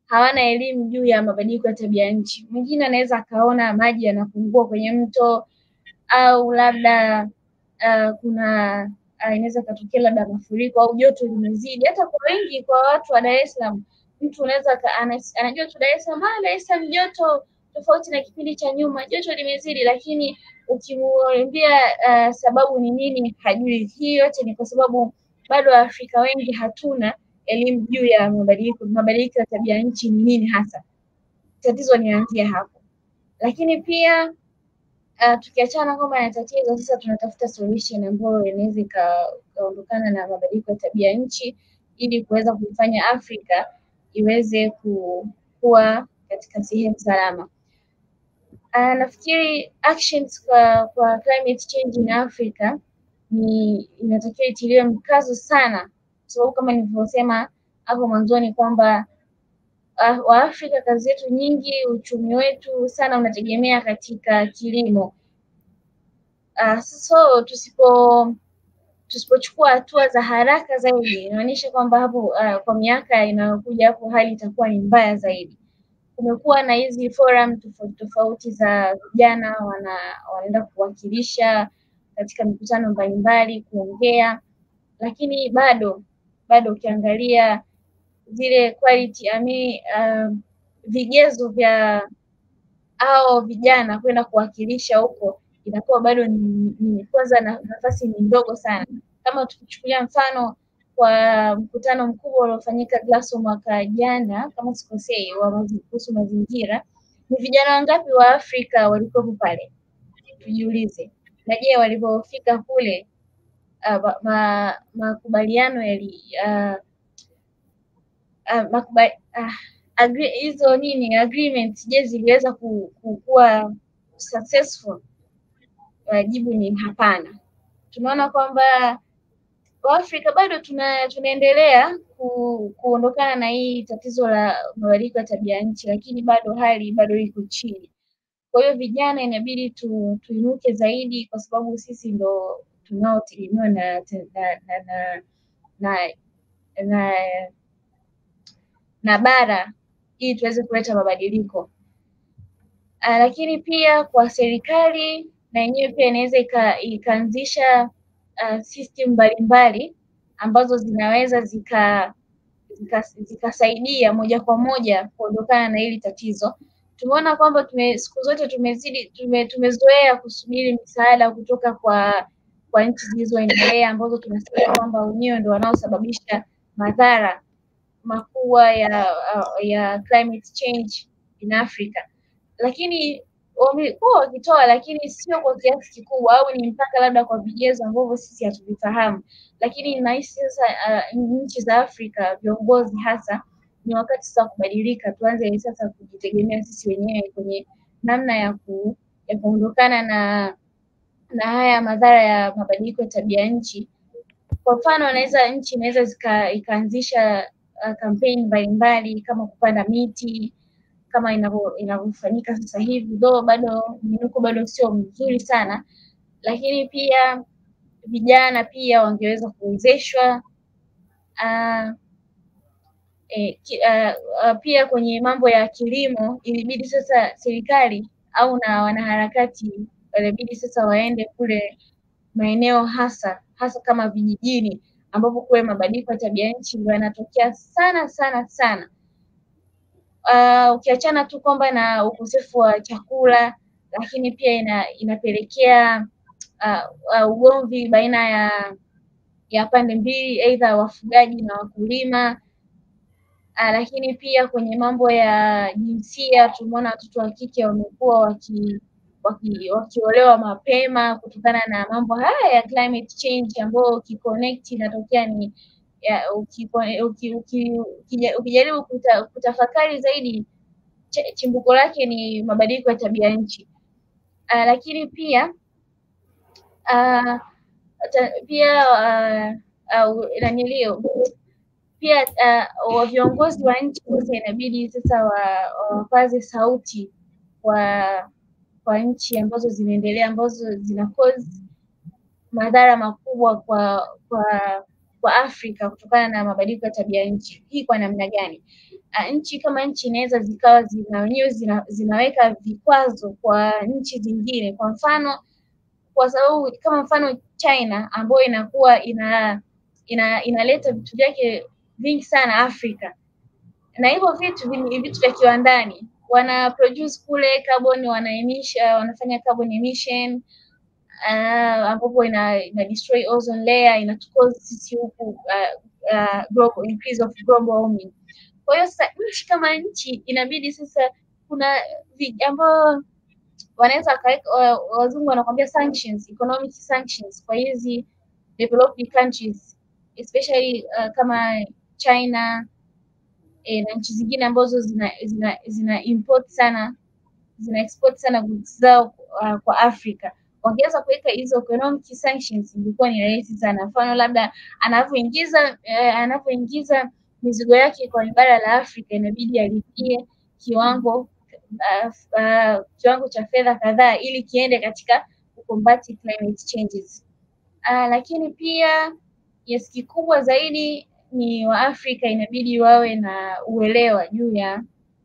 hawana elimu juu ya mabadiliko ya tabia nchi. Mwingine anaweza akaona maji yanapungua kwenye mto, au labda kuna inaweza katokea labda mafuriko au joto limezidi. Hata kwa wengi, kwa watu wa Dar es Salaam, mtu unaweza anajua tu Dar es Salaam joto tofauti na kipindi cha nyuma, joto limezidi, lakini ukimwambia sababu ni nini hajui. Hii yote ni kwa sababu bado Waafrika wengi hatuna elimu juu ya mabadiliko ya tabia nchi ni nini hasa. Tatizo linaanzia hapo. Lakini pia tukiachana kwamba na tatizo, sasa tunatafuta solution ambayo inaweza ikaondokana na mabadiliko ya tabia nchi ili kuweza kuifanya Afrika iweze kuwa katika sehemu salama. Nafikiri actions kwa climate change in Africa inatakiwa itiliwe mkazo sana, sababu kama nilivyosema hapo mwanzoni kwamba Waafrika kazi yetu nyingi, uchumi wetu sana unategemea katika kilimo. So tusipochukua hatua za haraka zaidi, inaonyesha kwamba hapo kwa miaka inayokuja hapo hali itakuwa ni mbaya zaidi. Kumekuwa na hizi forum tofauti za vijana wanaenda kuwakilisha katika mikutano mbalimbali kuongea, lakini bado ukiangalia zile quality vigezo vya hao vijana kwenda kuwakilisha huko inakuwa bado ni kwanza nafasi ni ndogo sana. Kama tukichukulia mfano kwa mkutano mkubwa uliofanyika Glasgow mwaka jana kama sikosei, kuhusu mazingira, ni vijana wangapi wa Afrika walikuwa pale? Tujiulize. Na je, walipofika kule makubaliano agreement, je, ziliweza kuwa successful? Jibu ni hapana. Tunaona kwamba Waafrika bado tunaendelea kuondokana na hii tatizo la mabadiliko ya tabia nchi, lakini hali bado iko chini. Kwa hiyo vijana inabidi tuinuke zaidi, kwa sababu sisi ndo tunaotegemewa na bara ili tuweze kuleta mabadiliko. Lakini pia kwa serikali na yenyewe pia inaweza ikaanzisha system mbalimbali ambazo zinaweza zikasaidia moja kwa moja kuondokana na hili tatizo. Tumeona kwamba siku zote tumezoea kusubiri misaada kutoka kwa nchi zilizoendelea ambazo tunasema kwamba wenyewe ndio wanaosababisha madhara makubwa ya climate change in Africa, lakini wamekuwa wakitoa, lakini sio kwa kiasi kikubwa, au ni mpaka labda kwa vigezo ambavyo sisi hatuvifahamu. Lakini nahisi sasa nchi za Afrika, viongozi hasa, ni wakati sasa kubadilika, tuanze sasa kujitegemea sisi wenyewe kwenye namna ya kuondokana na haya madhara ya mabadiliko ya tabia nchi. Kwa mfano, nchi inaweza ikaanzisha kampeni mbalimbali kama kupanda miti kama inavyofanyika sasa hivi, bado minuko bado sio mzuri sana, lakini pia vijana pia wangeweza kuwezeshwa. Pia kwenye mambo ya kilimo ilibidi sasa serikali au na wanaharakati walibidi sasa waende kule maeneo hasa kama vijijini ambapo kwa mabadiliko ya tabia nchi ndio yanatokea sana sana sana. Ukiachana tu kwamba na ukosefu wa chakula, lakini pia inapelekea ugomvi baina ya pande mbili, aidha wafugaji na wakulima. Lakini pia kwenye mambo ya jinsia tumeona watoto wa kike wamekuwa wakiolewa mapema kutokana na mambo haya ya climate change, ambayo ukiconnect inatokea ni ukijaribu kutafakari zaidi chimbuko lake ni mabadiliko ya tabia nchi. Lakini pia nanilio pia viongozi wa nchi sasa inabidi sasa wapaze sauti kwa nchi ambazo zinaendelea, ambazo zina cause madhara makubwa kwa Afrika kutokana na mabadiliko ya tabia nchi. Hii kwa namna gani? Nchi kama nchi inaweza zikawa zinaweka vikwazo kwa nchi zingine, kwa mfano, kwa sababu kama mfano China ambayo inakuwa inaleta vitu vyake vingi sana Afrika, na hivyo vitu vya kiwandani, wana produce kule carbon, wanafanya carbon emission ambapo ina destroy ozone layer, inatucause sisi huku global increase of global warming. Kwa hiyo sasa nchi kama nchi inabidi sasa kuna ambao wanaweza wazungu wanakuambia sanctions, economic sanctions kwa hizi developing countries, especially kama China na nchi zingine ambazo zina import sana, zina export sana goods zao kwa Afrika. Wangeweza kuweka hizo economic sanctions, ilikuwa ni rahisi sana. Mfano labda anapoingiza mizigo yake kwa bara la Afrika, inabidi alipie kiwango cha fedha kadhaa ili kiende katika kukombati climate changes. Lakini pia kikubwa zaidi ni Waafrika inabidi wawe na uelewa juu ya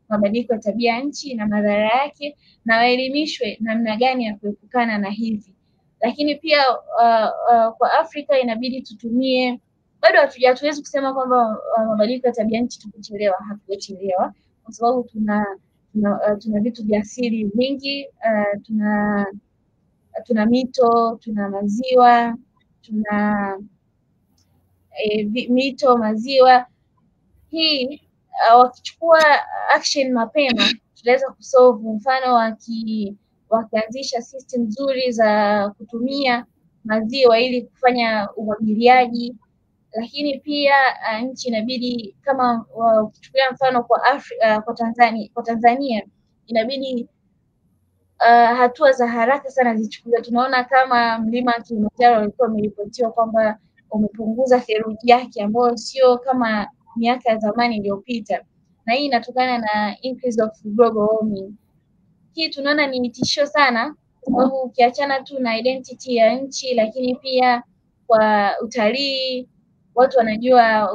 mabadiliko ya tabia nchi na madhara yake, na waelimishwe namna gani ya kuepukana na hivi. Lakini pia kwa Afrika inabidi tutumie, bado hatuwezi kusema kwamba mabadiliko ya tabia nchi tumechelewa, hatujachelewa, kwa sababu tuna vitu vya asili vingi, tuna mito, tuna maziwa, tuna mito, maziwa. Hii wakichukua action mapema tunaweza kusolve. Mfano wakianzisha system nzuri za kutumia maziwa ili kufanya umwagiliaji. Lakini pia nchi inabidi, kama ukichukulia mfano kwa Tanzania inabidi hatua za haraka sana zichukuliwe. Tunaona kama mlima Kilimanjaro ulikuwa umeripotiwa kwamba umepunguza theluji yake, ambayo sio kama miaka ya zamani iliyopita, na hii inatokana na increase of global warming. Hii tunaona ni tishio sana, sababu ukiachana tu na identity ya nchi, lakini pia kwa utalii, watu wanajua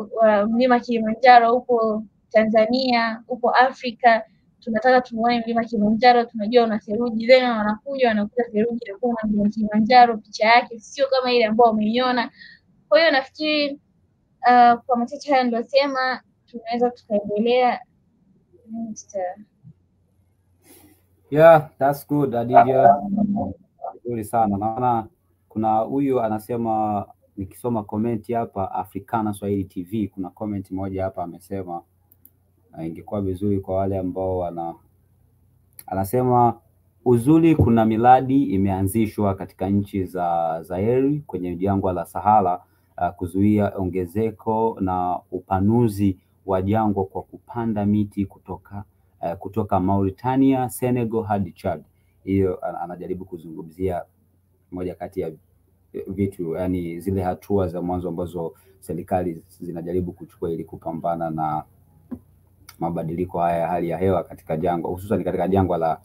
mlima Kilimanjaro huko Tanzania, huko Afrika. Tunataka tumuone mlima Kilimanjaro, tunajua una theluji, then wanakuta theluji na kuna mlima Kilimanjaro, picha yake sio kama ile ambayo umeiona. Kwa hiyo nafikiri kwa machache haya ndio sema tunaweza tukaendelea. Yeah, that's good Adija. Nzuri sana. Naona kuna huyu anasema, nikisoma comment hapa Africana Swahili TV, kuna comment moja hapa amesema ingekuwa vizuri kwa wale ambao anasema uzuri, kuna miradi imeanzishwa katika nchi za Saheli kwenye jangwa la Sahara kuzuia ongezeko na upanuzi wa jangwa kwa kupanda miti kutoka Mauritania, Senegal hadi Chad. Hiyo anajaribu kuzungumzia moja kati ya vitu, yani zile hatua za mwanzo ambazo serikali zinajaribu kuchukua ili kupambana na mabadiliko haya ya hali ya hewa katika jangwa, hususan katika jangwa la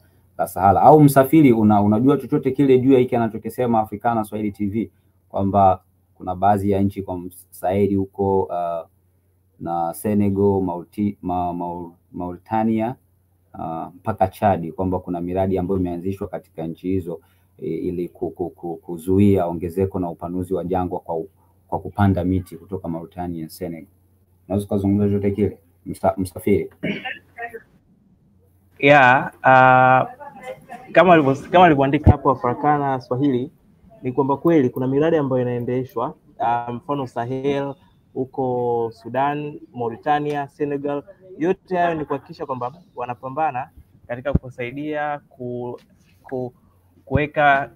Sahara. Au msafiri, unajua chochote kile juu ya hiki anachokisema Africana Swahili TV, kwamba kuna baadhi ya nchi kwa Saheli huko na Senegal, Mauritania mpaka Chad, kwamba kuna miradi ambayo imeanzishwa katika nchi hizo ili kuzuia ongezeko na upanuzi wa jangwa kwa kupanda miti kutoka Mauritania, Senegal. Unaweza kuzungumza chochote kile msafiri? Yeah, kama alivyoandika hapo Africana Swahili, ni kwamba kweli kuna miradi ambayo inaendeshwa, mfano Sahel huko Sudan, Mauritania, Senegal. Yote hayo ni kuhakikisha kwamba wanapambana katika kusaidia kuweka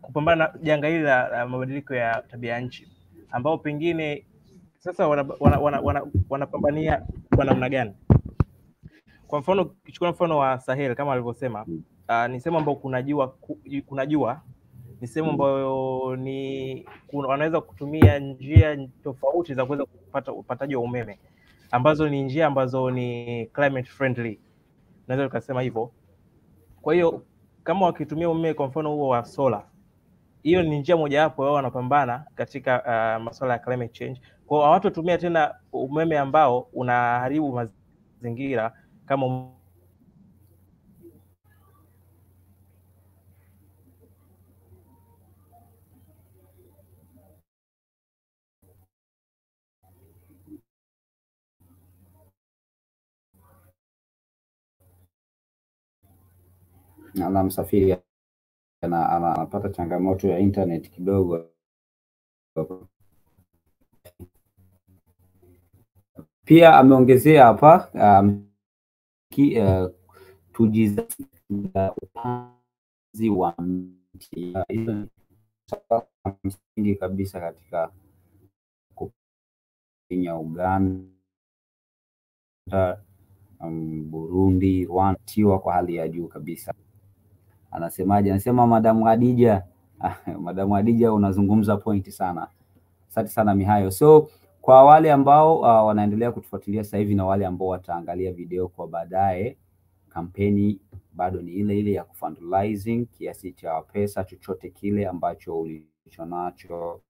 kupambana janga hili la mabadiliko ya tabia nchi, ambao pengine sasa wanapambania kwa namna gani? Kwa mfano, kichukua mfano wa Sahel kama alivyosema, ni sehemu ambapo kuna jua, ni ni sehemu ambayo wanaweza kutumia njia tofauti za kuweza kupata upataji wa umeme ambazo ni njia ambazo ni climate friendly, naweza tukasema hivyo. Kwa hiyo kama wakitumia umeme kwa mfano huo wa solar, hiyo ni njia mojawapo wao wanapambana katika masuala ya climate change. Kwa hiyo hawatotumia tena umeme ambao unaharibu mazingira kama na msafiri anapata changamoto ya internet kidogo. Pia ameongezea hapa tujiza upanzi wa miti. Hiyo msingi kabisa katika Kenya, Uganda, Burundi, Rwanda tiwa kwa hali ya juu kabisa. Anasemaje? Anasema Madam Hadija, Madam Hadija unazungumza pointi sana. Asante sana Mihayo. So kwa wale ambao wanaendelea kutufuatilia sasa hivi na wale ambao wataangalia video kwa baadaye, kampeni bado ni ile ile ya kufundraising kiasi cha pesa chochote kile ambacho ulichonacho.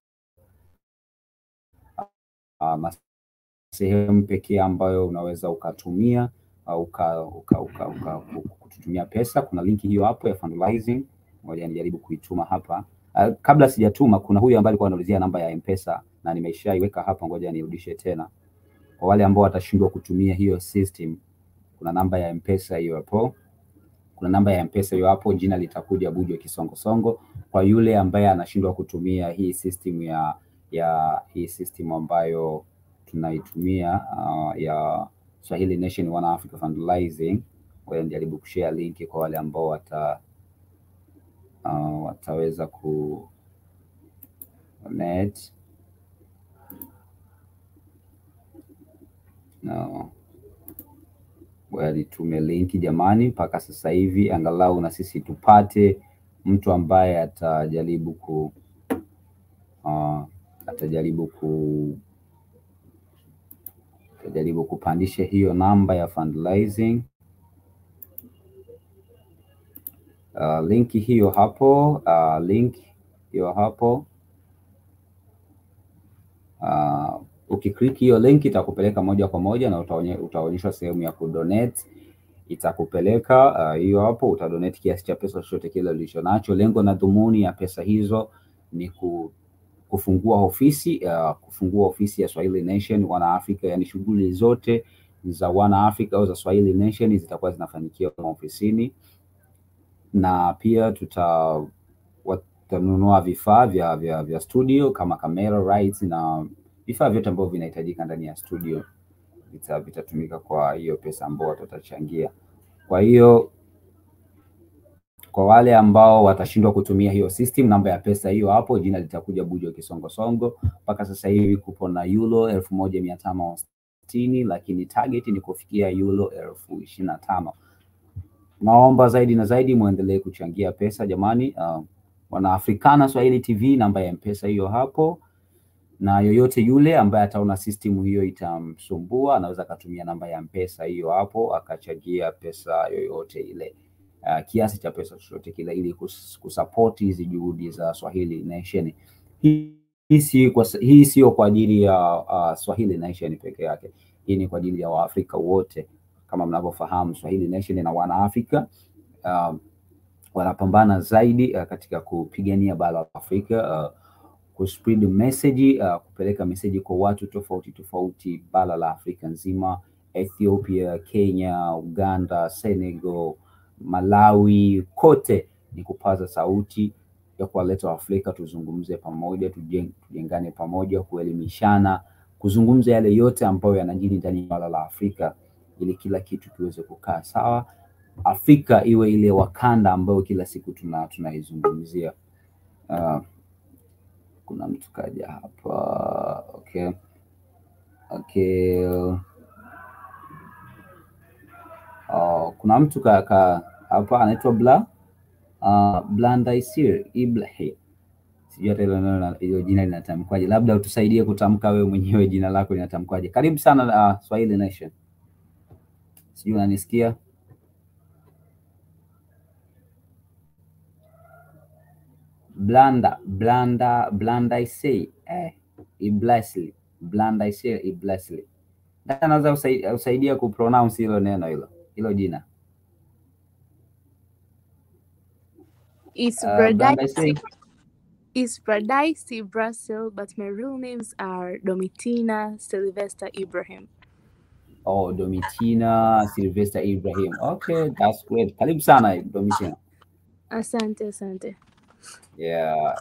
Sehemu pekee ambayo unaweza ukatumia au kutumia pesa, kuna linki hiyo hapo ya fundraising. Ngoja nijaribu kuituma hapa. Kabla sijatuma, kuna huyu ambaye alikuwa anaulizia namba ya M-Pesa na nimeshaiweka hapa, ngoja nirudishe tena. Kwa wale ambao watashindwa kutumia hiyo system, kuna namba ya M-Pesa hiyo hapo. Kuna namba ya M-Pesa hiyo hapo, jina litakuja Bujo Kisongosongo. Kwa yule ambaye anashindwa kutumia hii system hii system ambayo tunaitumia ya Swahili Nation One Africa Fundraising, ngoja nijaribu kushare linki kwa wale ambao wataweza ku net. Nitume linki jamani, mpaka sasa hivi angalau na sisi tupate mtu ambaye atajaribu kupandisha hiyo namba ya fundraising. Linki hiyo hapo, link hiyo hapo. Ukiklik hiyo link itakupeleka moja kwa moja na utaonyeshwa sehemu ya kudonate. Itakupeleka hiyo hapo, utadonate kiasi cha pesa chochote kile ulicho nacho. Lengo na dhumuni ya pesa hizo ni kufungua ofisi ya Swahili Nation One Africa, yani shughuli zote za One Africa au za Swahili Nation zitakuwa zinafanikiwa ofisini. Na pia tutanunua vifaa vya studio kama camera rights na vifaa vyote ambavyo vinahitajika ndani ya studio vitatumika kwa hiyo pesa ambayo watachangia. Kwa hiyo kwa wale ambao watashindwa kutumia hiyo system, namba ya pesa hiyo hapo, jina litakuja Bujo Kisongosongo. Mpaka sasa hivi kupo na euro 1560, lakini target ni kufikia euro 25,000. Naomba zaidi na zaidi muendelee kuchangia pesa jamani. Wanaafrikana Swahili TV, namba ya M-Pesa hiyo hapo, na yoyote yule ambaye ataona system hiyo itamsumbua anaweza kutumia namba ya M-Pesa hiyo hapo akachangia pesa yoyote ile, kiasi cha pesa chochote kile, ili kusupport hizi juhudi za Swahili Nation. Hii sio kwa ajili ya Swahili Nation peke yake, hii ni kwa ajili ya Waafrika wote. Kama mnavyofahamu, Swahili Nation na One Africa wanapambana zaidi katika kupigania bara la Afrika, kuspread message, kupeleka message kwa watu tofauti tofauti bara la Afrika nzima, Ethiopia, Kenya, Uganda, Senegal, Malawi, kote ni kupaza sauti ya kuwaleta Afrika tuzungumze pamoja, tujengane pamoja, kuelimishana, kuzungumza yale yote ambayo yanajiri ndani ya bara la Afrika, ili kila kitu kiweze kukaa sawa. Afrika iwe ile Wakanda ambayo kila siku tunaizungumzia. Kuna mtu kaja hapa. Okay. Kuna mtu hapa anaitwa Blandaisir Ibrahim. Sijui hata hilo jina linatamkwaje. Labda utusaidie kutamka wewe mwenyewe jina lako linatamkwaje. Karibu sana Swahili Nation. Sijui unanisikia? Blanda I say. Iblessly. Blanda I say Iblessly. Naweza usaidia kupronounce hilo neno hilo jina. It's Paradise Brussels, but my real names are Domitina Sylvester Ibrahim. Oh, Domitina Sylvester Ibrahim. Okay, that's great. Karibu sana Domitina. Asante. Yeah.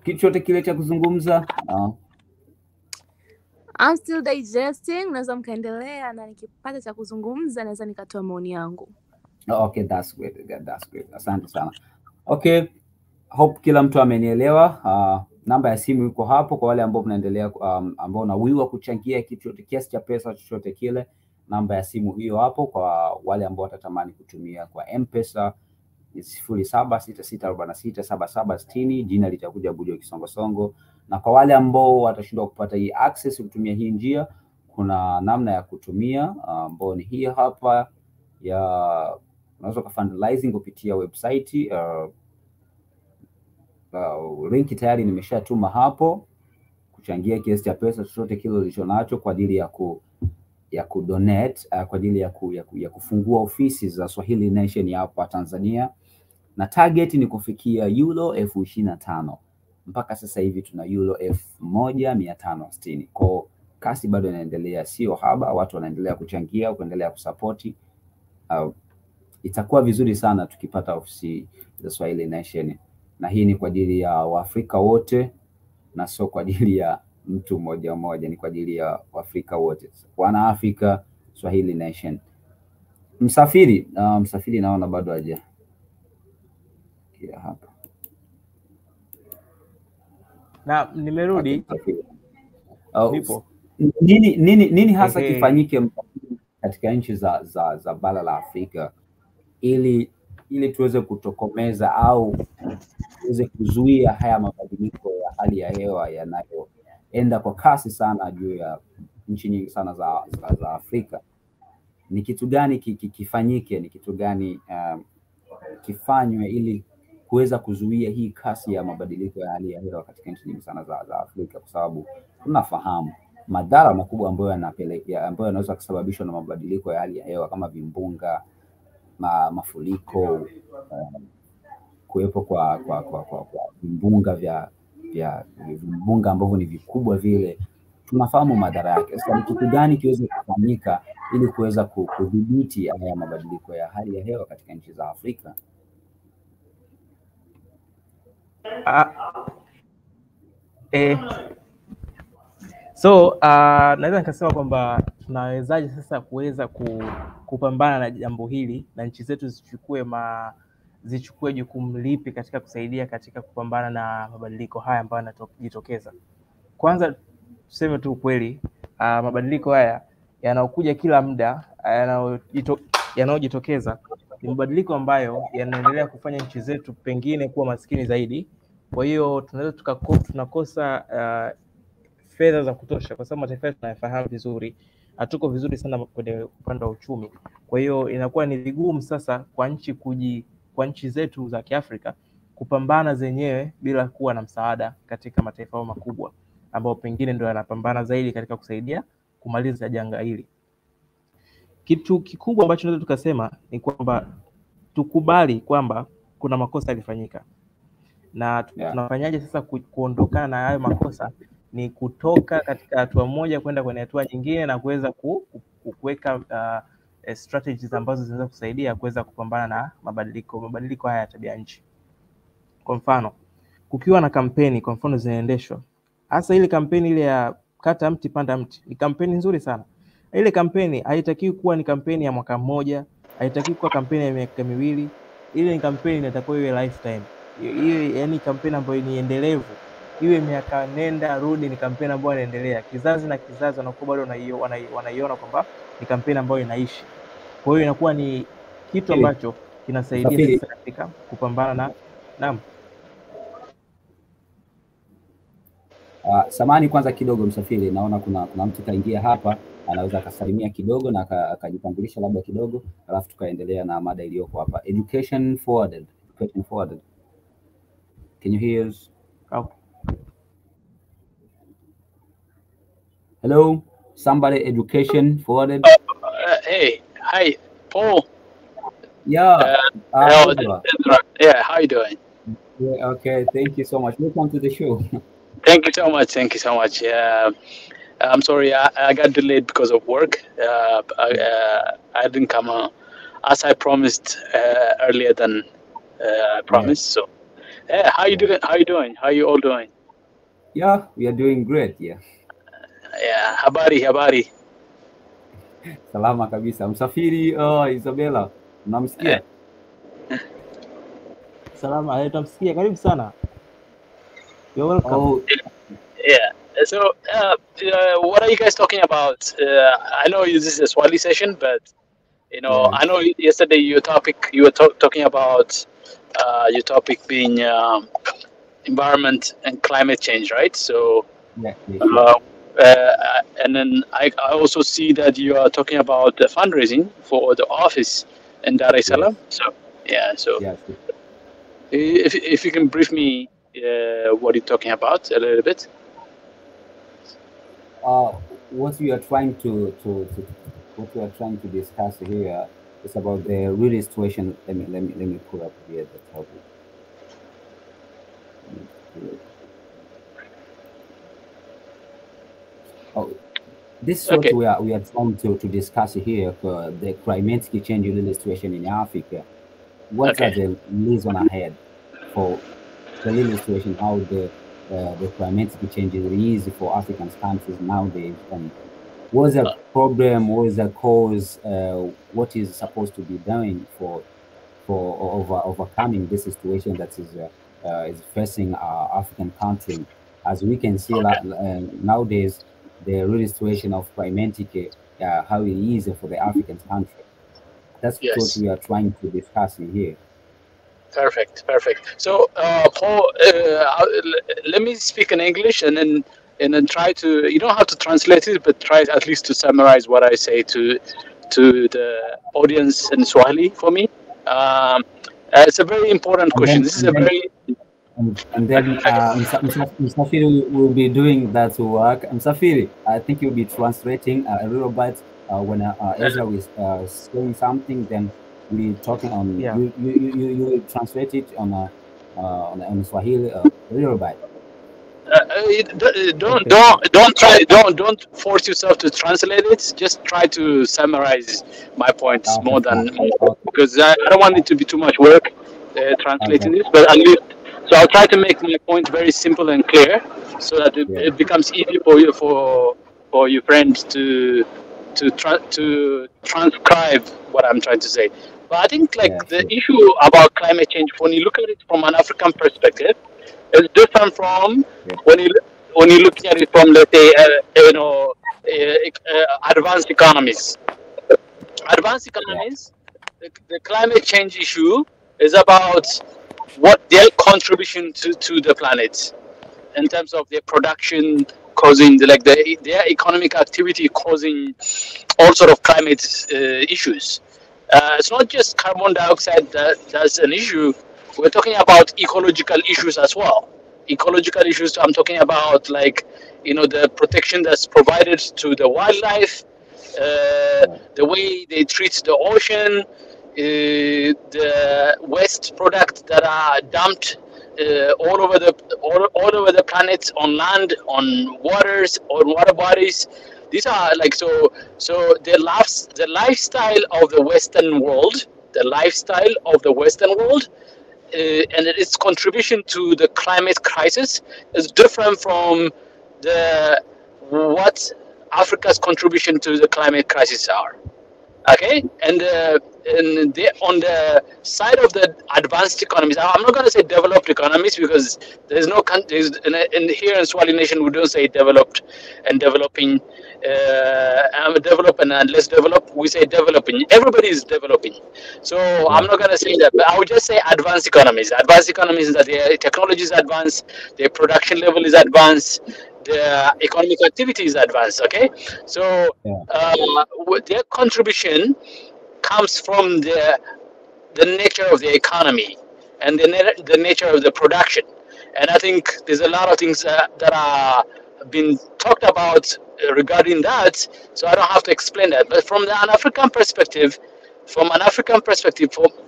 Kitu chote kile cha kuzungumza? I'm still digesting. Naweza mkaendelea na nikipata cha kuzungumza naweza nikatoa maoni yangu. Okay, that's great. Asante sana. Okay. Hope kila mtu amenielewa. Namba ya simu iko hapo kwa wale ambao mnaendelea ambao unawiwa kuchangia kiasi cha pesa chochote kile. Namba ya simu hiyo hapo kwa wale ambao watatamani kutumia kwa M-Pesa 0766467760. Jina litakuja Bujo Kisongosongo. Na kwa wale ambao watashindwa kupata hii access kutumia hii njia, kuna namna ya kutumia ambao ni hii hapa ya unaweza kufundalizing kupitia website. Link tayari nimeshatuma hapo, kuchangia kiasi cha pesa chochote kile ulichonacho kwa ajili ya kudonate kwa ajili ya kufungua ofisi za Swahili Nation hapa Tanzania, na target ni kufikia euro 25,000. Mpaka sasa hivi tuna euro 1,560. Kwa kasi bado inaendelea, sio haba, watu wanaendelea kuchangia, kuendelea kusupport. Itakuwa vizuri sana tukipata ofisi za Swahili Nation, na hii ni kwa ajili ya Waafrika wote na sio kwa ajili ya mtu mmoja, ni kwa ajili ya Waafrika wote. ONEAFRICA Swahili Nation. Msafiri naona bado haja. Hapa. Na nimerudi. Nipo. Nini hasa kifanyike katika nchi za bara la Afrika ili tuweze kutokomeza au tuweze kuzuia haya mabadiliko ya hali ya hewa yanayoenda kwa kasi sana juu ya nchi nyingi sana za Afrika? Ni kitu gani kifanyike? Ni kitu gani kifanywe ili kuweza kuzuia hii kasi ya mabadiliko ya hali ya hewa katika nchi nyingi sana za Afrika? Kwa sababu tunafahamu madhara makubwa ambayo yanaweza kusababishwa na mabadiliko ya hali ya hewa kama vimbunga, mafuriko, kuwepo kwa vimbunga vya vimbunga ambavyo ni vikubwa vile. Tunafahamu madhara yake. Sasa ni kitu gani kiweze kufanyika ili kuweza kudhibiti haya mabadiliko ya hali ya hewa katika nchi za Afrika? Naweza nikasema kwamba tunawezaje sasa kuweza kupambana na jambo hili, na nchi zetu zichukue jukumu lipi katika kusaidia katika kupambana na mabadiliko haya ambayo yanajitokeza. Kwanza tuseme tu ukweli, mabadiliko haya yanaokuja kila muda, yanayojitokeza ni mabadiliko ambayo yanaendelea kufanya nchi zetu pengine kuwa maskini zaidi. Kwa hiyo tunaweza tunakosa fedha za kutosha, kwa sababu mataifa tunayafahamu vizuri, hatuko vizuri sana kwenye upande wa uchumi. Kwa hiyo inakuwa ni vigumu sasa kwa nchi zetu za Kiafrika kupambana zenyewe bila kuwa na msaada katika mataifa makubwa ambao pengine ndio yanapambana zaidi katika kusaidia kumaliza janga hili. Kitu kikubwa ambacho tunaweza tukasema ni kwamba tukubali kwamba kuna makosa yalifanyika, na tunafanyaje sasa kuondokana na hayo makosa? Ni kutoka katika hatua moja kwenda kwenye hatua nyingine na kuweza kuweka strategies ambazo zinaweza kusaidia kuweza kupambana na mabadiliko haya ya tabia nchi. Kwa mfano, kukiwa na kampeni kwa mfano zinaendeshwa, hasa ile kampeni ile ya kata mti panda mti, ni kampeni nzuri sana. Ile kampeni haitakiwi kuwa ni kampeni ya mwaka mmoja, haitakiwi kuwa kampeni ya miaka miwili. Ile ni kampeni inatakiwa iwe lifetime. Iwe yani kampeni ambayo ni endelevu. Iwe miaka nenda rudi, ni kampeni ambayo inaendelea. Kizazi na kizazi wanakuwa bado wanaiona kwamba ni kampeni ambayo inaishi. Kwa hiyo inakuwa ni kitu ambacho kinasaidia katika kupambana na Samani kwanza kidogo msafiri, naona kuna mtu kaingia hapa, anaweza akasalimia kidogo na akajitambulisha labda kidogo, alafu tukaendelea na mada iliyoko hapa. Education forwarded. Education forwarded. Can you hear us? Okay. Hello, somebody. Education forwarded. Hey, hi, Paul. Yeah. Yeah, how you doing? Yeah, okay, thank you so much. Welcome to the show. Thank you so much. Thank you so much. I'm sorry, I got delayed because of work. I didn't come as I promised earlier than I promised. So, how you doing? How you doing? How you all doing? Yeah, we are doing great. Yeah. Yeah. Habari. Salama kabisa. Msafiri, Isabella, unamsikia? Salama, tunamsikia. Karibu sana. You're welcome. Oh, yeah. So, what are you guys talking about? I know this is a Swahili session, but Yeah. I know yesterday you were talking about your topic being environment and climate change, right? So, Yeah. and then I also see that you are talking about the fundraising for the office in Dar es Salaam. Yes. So, yeah. So, Yes. if you can brief me what you're talking about a little bit. What we are trying to discuss here is about the real situation. Let me pull up here the topic. This is what we are trying to discuss here for the climatic change real situation in Africa. What are the reasons ahead for the real situation? How the climatic change is easy for African countries nowadays, and what's the problem, what is the cause, what is supposed to be done for overcoming this situation that is facing our African country. As we can see nowadays, the real situation of climatic, how it is for the African country. That's what we are trying to discuss in here. Perfect. So, Paul, let me speak in English and then try to. You don't have to translate it, but try at least to summarize what I say to the audience in Swahili for me. It's a very important question. This is a very. And then Msafiri will be doing that work. Msafiri, I think you'll be translating a little bit when Ezra is saying something. Then we talking on. Yeah. You translate it on Swahili a little bit. Don't force yourself to translate it. Just try to summarize my points because I don't want it to be too much work translating this, but at least. So I'll try to make my point very simple and clear, so that it becomes easy for you for your friends to transcribe what I'm trying to say. But I think the issue about climate change, when you look at it from an African perspective, is different from when you're looking at it from, let's say, advanced economies. Advanced economies, the climate change issue is about what their contribution to the planet in terms of their production causing their economic activity causing all sort of climate issues. It's not just carbon dioxide that's an issue. We're talking about ecological issues as well. Ecological issues, I'm talking about the protection that's provided to the wildlife, the way they treat the ocean, the waste products that are dumped all over the planet, on land, on waters, on water bodies. These are so the lifestyle of the Western world, and its contribution to the climate crisis is different from what Africa's contribution to the climate crisis are. Okay, and on the side of the advanced economies, I'm not going to say developed economies, because there's no countries here in Swahili nation we don't say developed and developing, develop and less developed. We say developing. Everybody is developing, so I'm not going to say that. But I would just say advanced economies. Advanced economies is that their technology is advanced, their production level is advanced, their economic activity is advanced. Okay, so their contribution comes from the nature of the economy and the nature of the production. And I think there's a lot of things that are been talked about regarding that, so I don't have to explain that. But from an African perspective, from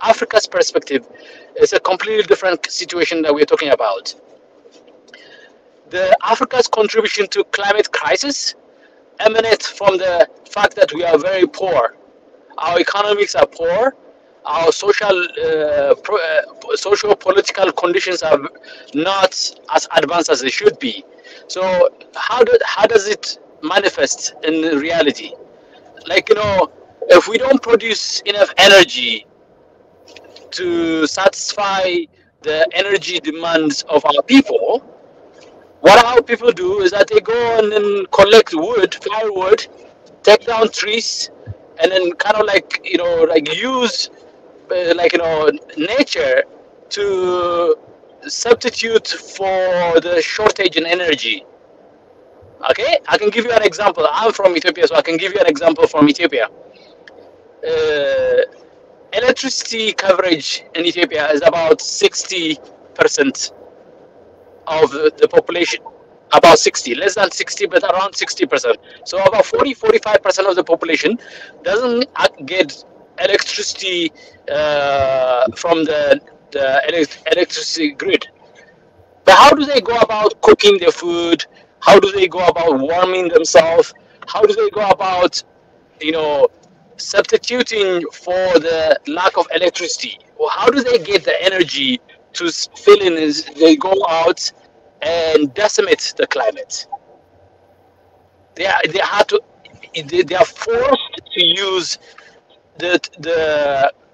Africa's perspective, it's a completely different situation that we're talking about. The Africa's contribution to climate crisis emanates from the fact that we are very poor. Our economics are poor. Our social political conditions are not as advanced as they should be. So how does it manifest in reality? Like, if we don't produce enough energy to satisfy the energy demands of our people, what our people do is that they go and then collect wood, firewood, take down trees, and then kind of like use nature to substitute for the shortage in energy. Okay, I can give you an example. I'm from Ethiopia, so I can give you an example from Ethiopia. Electricity coverage in Ethiopia is about 60% of the population. About 60, less than 60, but around 60%. So about 45% of the population doesn't get electricity from the electricity grid. But how do they go about cooking their food? How do they go about warming themselves? How do they go about, substituting for the lack of electricity? Or how do they get the energy to fill in as they go out and decimate the climate? They are forced to use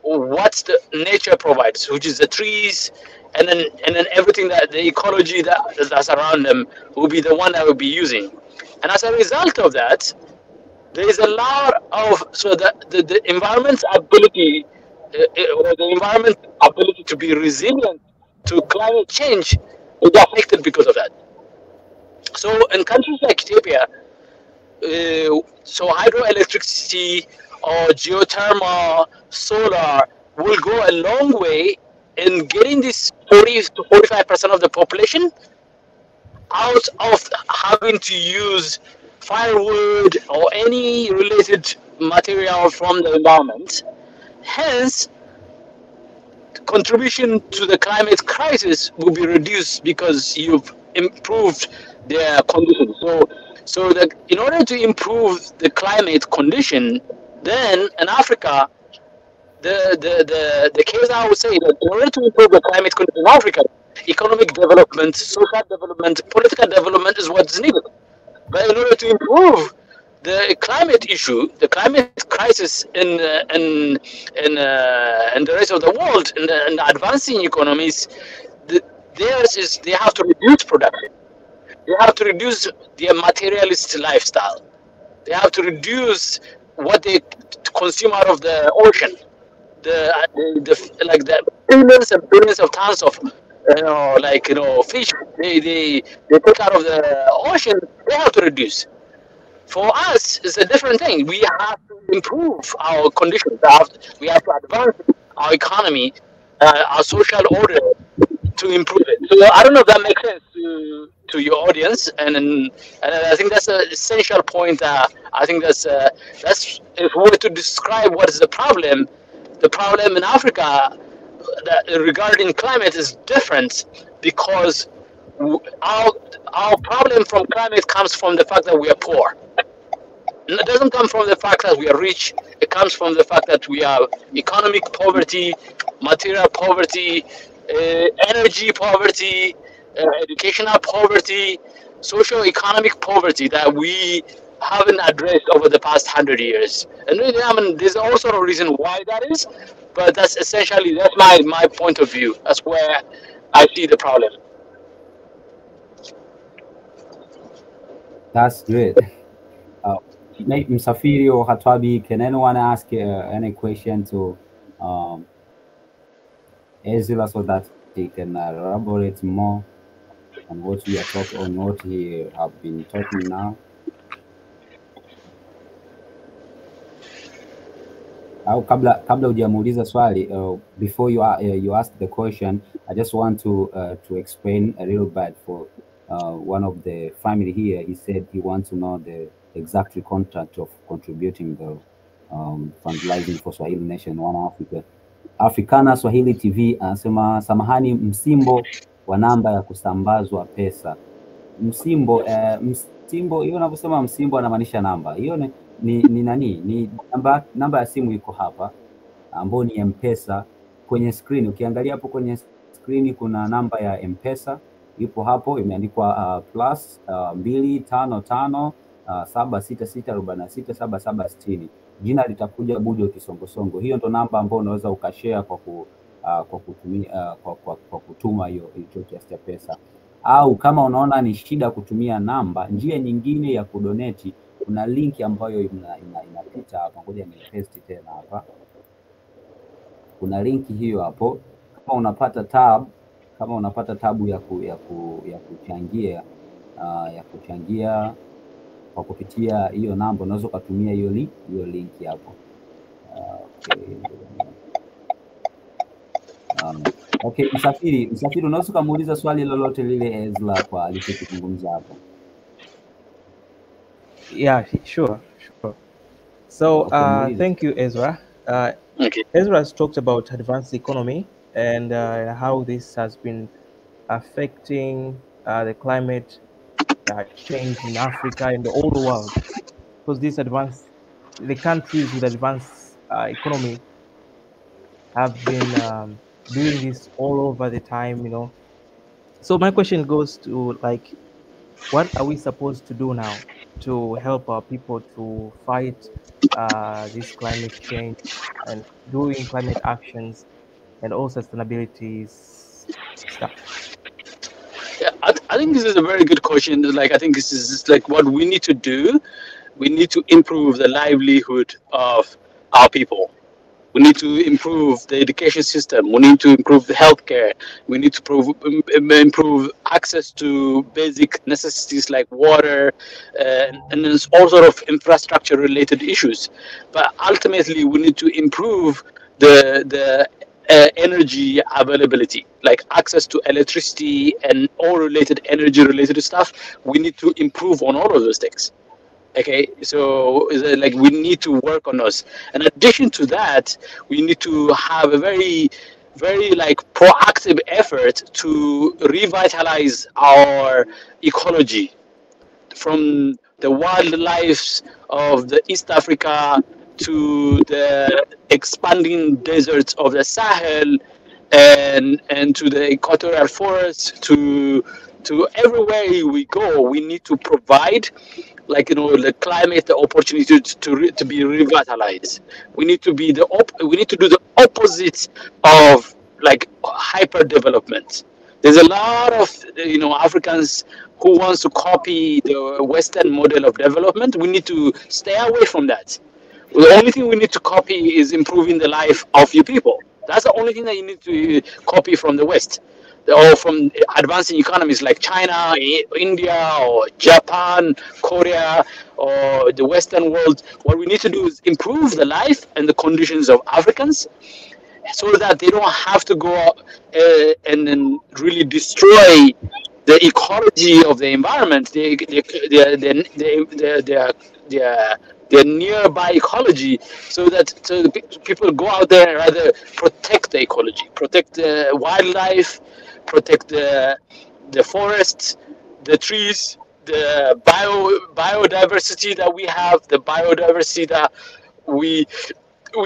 what the nature provides, which is the trees, and then everything that the ecology that's around them will be the one that will be using. And as a result of that, there is a lot of the environment's ability or the environment's ability to be resilient to climate change will be affected because of that. So in countries like Ethiopia, so hydroelectricity or geothermal, solar will go a long way in getting this 40 to 45% of the population out of having to use firewood or any related material from the environment. Hence, contribution to the climate crisis will be reduced because you've improved their conditions. So that in order to improve the climate condition, then in Africa, the case I would say that in order to improve the climate condition in Africa, economic development, social development, political development is what's needed. But in order to improve the climate issue, the climate crisis in the rest of the world, in the advancing economies, they have to reduce production. They have to reduce their materialist lifestyle. They have to reduce what they consume out of the ocean. The billions and billions of tons of fish they take out of the ocean. They have to reduce. For us, it's a different thing. We have to improve our conditions. We have to advance our economy, our social order, to improve it. So I don't know if that makes sense to your audience, and I think that's an essential point. I think that's if we were to describe what is the problem in Africa regarding climate is different, because our problem from climate comes from the fact that we are poor. It doesn't come from the fact that we are rich. It comes from the fact that we have economic poverty, material poverty, energy poverty, educational poverty, socio-economic poverty that we haven't addressed over the past 100 years. And really, there's also a reason why that is, but that's my point of view. That's where I see the problem. That's great. Msafiri or Hatwabi, can anyone ask any question to Ezra so that they can elaborate more? on what we are talking, on what we have been talking now? Au kabla hujamuuliza swali, before you ask the question, I just want to explain a little bit for one of the family here. He said he wants to know the exact contract of contributing the fundraising for Swahili Nation One Africa. Africana Swahili TV anasema samahani, msimbo wa namba ya kusambazwa pesa. Msimbo msimbo, hiyo unaposema msimbo anamaanisha namba. Hiyo ni nani? Ni namba ya simu iko hapa ambayo ni M-Pesa kwenye screen. Ukiangalia hapo kwenye screen kuna namba ya M-Pesa ipo hapo, imeandikwa plus 255 766467760. Jina litakuja Bujo Kisongosongo. Hiyo ndo namba ambayo unaweza ukashare kwa kutumia kwa kutuma hiyo kiasi cha pesa. Au kama unaona ni shida kutumia namba, njia nyingine ya kudonate, kuna link ambayo inapita hapa. Ngoja ni paste tena hapa. Kuna link hiyo hapo. Kama unapata tabu ya kuchangia kwa kupitia hiyo namba, unaweza kutumia hiyo link hapo. Okay, Msafiri unaweza kumuuliza swali lolote lile Ezra kwa alichokizungumza hapo. Yeah, sure. So thank you, Ezra. Ezra has talked about advanced economy and how this has been affecting the climate change in Africa and all the world, because the countries with advanced economy have been doing this all over the time, you know. So my question goes to, like, what are we supposed to do now to help our people to fight this climate change and doing climate actions and all sustainability stuff? Yeah, I think this is a very good question. Like, I think this is like what we need to do. We need to improve the livelihood of our people. We need to improve the education system. We need to improve the healthcare. We need to improve access to basic necessities like water, and there's all sort of infrastructure-related issues. But ultimately, we need to improve the energy availability, like access to electricity and all related energy-related stuff. We need to improve on all of those things. Okay, so like we need to work on us. In addition to that, we need to have a very, very like proactive effort to revitalize our ecology, from the wildlife of the East Africa to the expanding deserts of the Sahel, and to the equatorial forests, to everywhere we go. We need to provide, like, you know, the climate, the opportunity to be revitalized. We need to be we need to do the opposite of like hyper development. There's a lot of, you know, Africans who wants to copy the Western model of development. We need to stay away from that. The only thing we need to copy is improving the life of your people. That's the only thing that you need to copy from the West, or from advancing economies like China, India, or Japan, Korea, or the Western world. What we need to do is improve the life and the conditions of Africans, so that they don't have to go and then really destroy the ecology of the environment, their nearby ecology, so the people go out there and rather protect the ecology, protect the wildlife, protect the forests, the trees, the biodiversity that we have, the biodiversity that we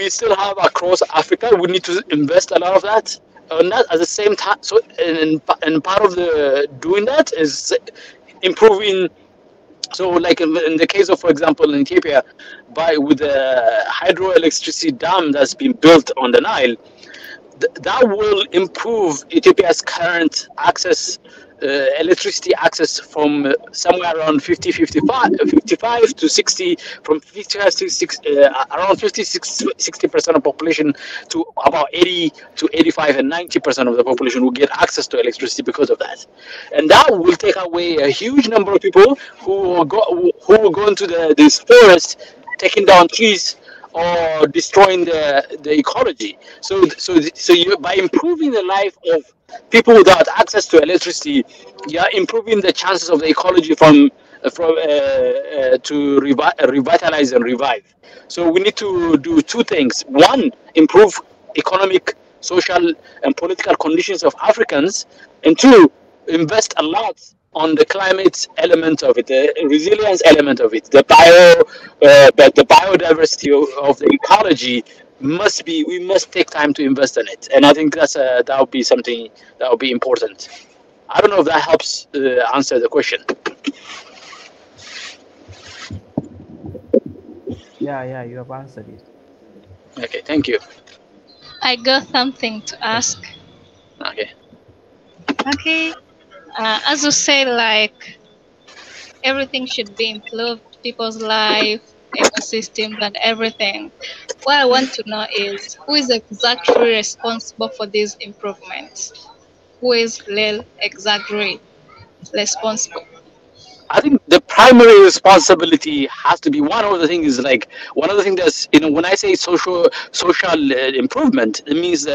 still have across Africa. We need to invest a lot of that. And that at the same time, so and part of the doing that is improving. So, like in the case of, for example, in Ethiopia, with the hydroelectricity dam that's been built on the Nile, that will improve Ethiopia's current access electricity access from somewhere around 55 to 60, from 55 to 60, around 60% of population to about 80 to 85 and 90% of the population will get access to electricity because of that. And that will take away a huge number of people who will go into this forest, taking down trees or destroying the ecology. So you, by improving the life of people without access to electricity, you are improving the chances of the ecology to revitalize and revive. So we need to do two things. One, improve economic, social, and political conditions of Africans, and two, invest a lot on the climate element of it, the resilience element of it, the biodiversity of the ecology we must take time to invest in it. And I think that would be something that would be important. I don't know if that helps answer the question. Yeah, you have answered it. Okay, thank you. I got something to ask. Okay. As you say, like, everything should be improved, people's life, ecosystems, and everything. What I want to know is, who is exactly responsible for these improvements? Who is exactly responsible? I think the primary responsibility has to be, one of the things that's, when I say social improvement, it means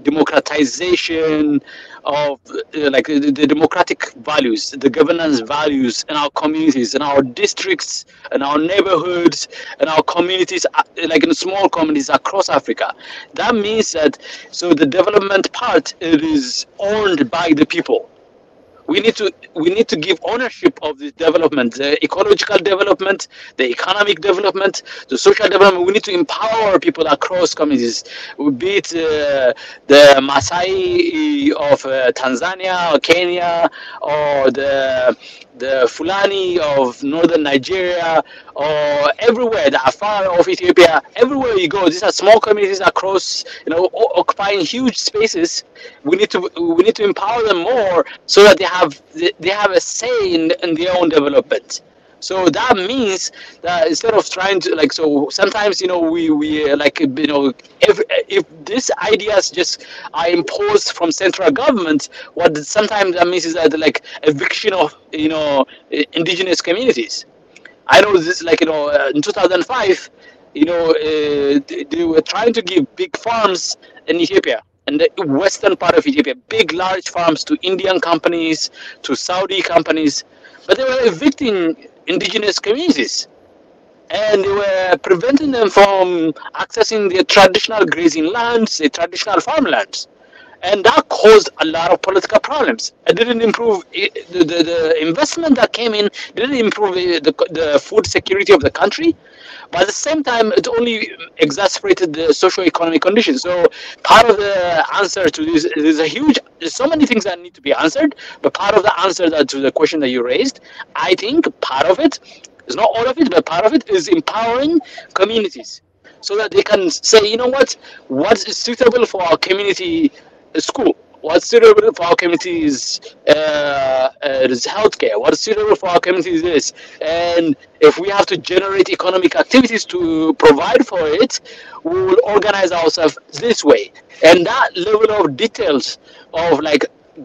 democratization of the democratic values, the governance values in our communities, in our districts, in our neighborhoods, in our communities, like in small communities across Africa. That means that, so the development part, it is owned by the people. We need to give ownership of the development, the ecological development, the economic development, the social development. We need to empower people across communities, be it the Maasai of Tanzania or Kenya, or the Fulani of northern Nigeria, or everywhere, the Afar of Ethiopia. Everywhere you go, these are small communities across, occupying huge spaces. We need to empower them more so that they have a say in their own development. So that means that instead of trying to so sometimes if these ideas just are imposed from central government, what sometimes that means is that eviction of indigenous communities. I know this in 2005, they were trying to give big farms in Ethiopia, in the western part of Ethiopia, large farms to Indian companies, to Saudi companies, but they were evicting indigenous communities, and they were preventing them from accessing their traditional grazing lands, their traditional farmlands. And that caused a lot of political problems. It didn't improve the investment that came in, didn't improve the food security of the country, but at the same time, it only exacerbated the socio-economic conditions. So part of the answer to this, there's so many things that need to be answered, but part of the answer to the question that you raised, I think part of it, it's not all of it, but part of it is empowering communities so that they can say, what is suitable for our community school, what's suitable for our community is healthcare, what's suitable for our community is this. And if we have to generate economic activities to provide for it, we will organize ourselves this way. And that level of details of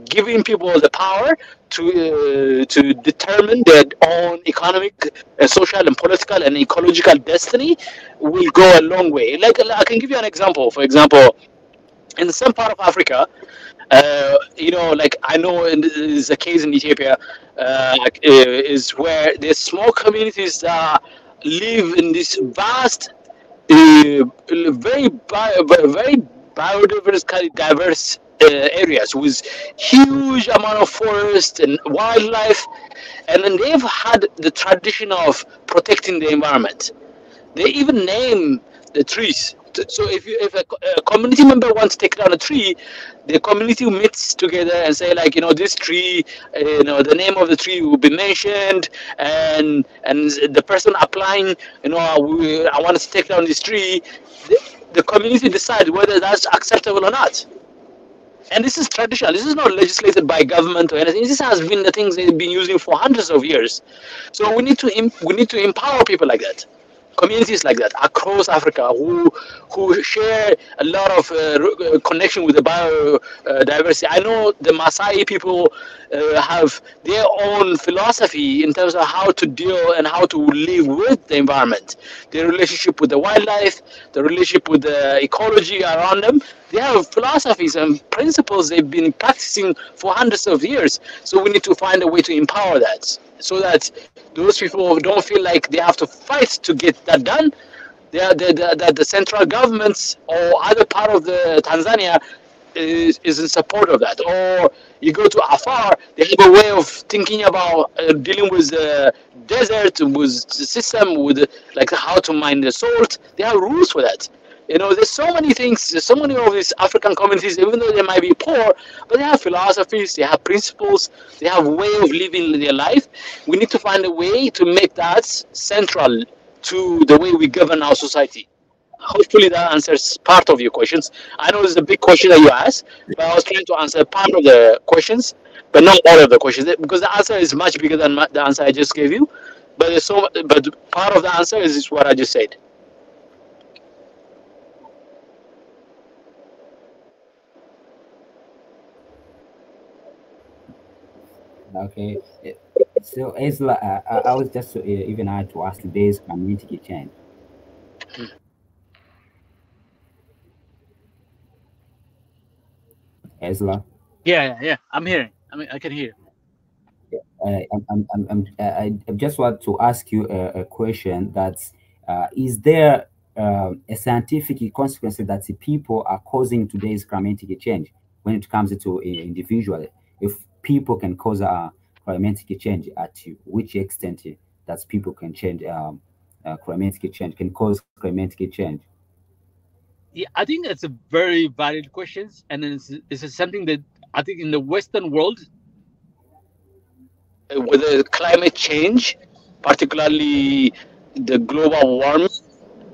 giving people the power to determine their own economic, social, and political and ecological destiny will go a long way. I can give you an example. For example, in some part of Africa, I know there's a case in Ethiopia, is where there's small communities that live in this vast, very biodiversity diverse areas with huge amount of forest and wildlife, and then they've had the tradition of protecting the environment. They even name the trees. So if a community member wants to take down a tree, the community meets together and say this tree, the name of the tree will be mentioned, and the person applying, I want to take down this tree, the community decides whether that's acceptable or not. And this is traditional. This is not legislated by government or anything. This has been the things they've been using for hundreds of years. So we need to empower people like that, communities like that across Africa who share a lot of connection with the biodiversity. I know the Maasai people have their own philosophy in terms of how to deal and how to live with the environment, their relationship with the wildlife, the relationship with the ecology around them. They have philosophies and principles they've been practicing for hundreds of years. So we need to find a way to empower that, so that those people don't feel like they have to fight to get that done. The central governments or other part of the Tanzania is in support of that. Or you go to Afar, they have a way of thinking about dealing with the desert, with the system, with like how to mine the salt. They have rules for that. There's so many things. There's so many of these African communities, even though they might be poor, but they have philosophies, they have principles, they have a way of living their life. We need to find a way to make that central to the way we govern our society. Hopefully that answers part of your questions. I know it's a big question that you asked, but I was trying to answer part of the questions, but not all of the questions, because the answer is much bigger than the answer I just gave you. But part of the answer is what I just said. Okay. So, Ezra, I was just even had to ask today's community change. Ezra? Yeah. I'm hearing. I can hear. I just want to ask you a question. That's is there a scientific consequence that the people are causing today's climatic change when it comes to individually? If people can cause climatic change, at which extent that people can change climatic change, can cause climatic change? Yeah, I think that's a very valid question, and it's something that I think in the Western world, with the climate change, particularly the global warming,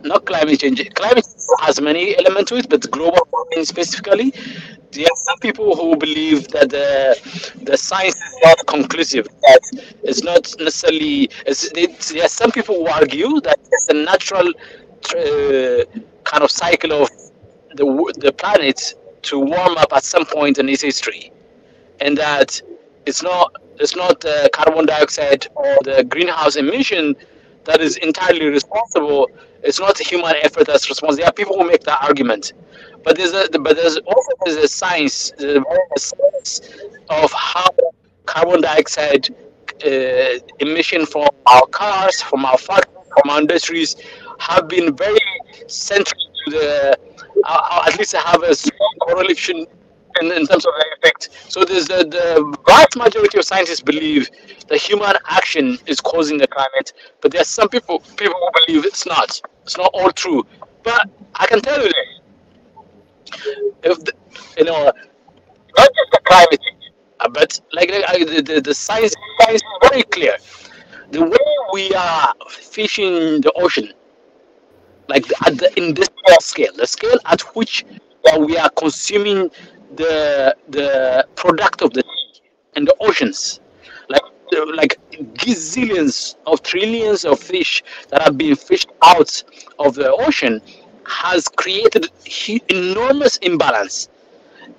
not climate change. Climate has many elements to it, but global warming specifically, there are some people who believe that the science is not conclusive. That it's not necessarily. There are some people who argue that it's a natural kind of cycle of the planet to warm up at some point in its history, and that it's not the carbon dioxide or the greenhouse emission that is entirely responsible. It's not human effort that's responsible. There are people who make that argument, but there's also a science, of how carbon dioxide emission from our cars, from our factories, from our industries have been very central to at least have a strong correlation in terms of the effect. So there's the vast majority of scientists believe that human action is causing the climate, but there are some people who believe it's not. It's not all true. But I can tell you that if not just the climate change, but the science is very clear. The way we are fishing the ocean, like at the industrial scale, the scale at which we are consuming the product of the sea and the oceans, like gazillions of trillions of fish that have been fished out of the ocean, has created enormous imbalance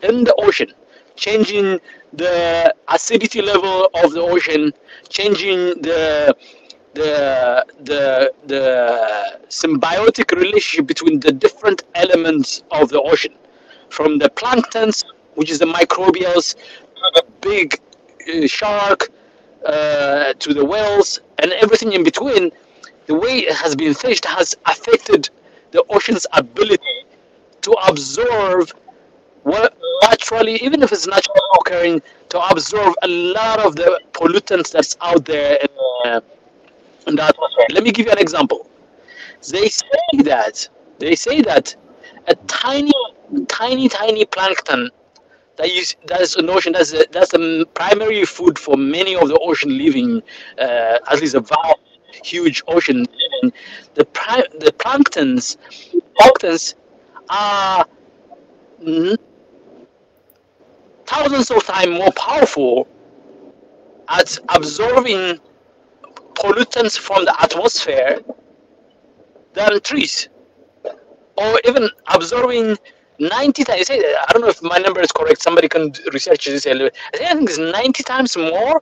in the ocean, changing the acidity level of the ocean, changing the symbiotic relationship between the different elements of the ocean, from the planktons, which is the microbials, to the big shark, to the whales, and everything in between. The way it has been fished has affected the ocean's ability to absorb what naturally, even if it's naturally occurring, to absorb a lot of the pollutants that's out there in the atmosphere. Let me give you an example. They say that a tiny plankton that's an ocean, that's the primary food for many of the ocean living, at least a vast, huge ocean living. The planktons are thousands of times more powerful at absorbing pollutants from the atmosphere than trees, or even absorbing 90 times. I don't know if my number is correct. Somebody can research this a little bit. I think it's 90 times more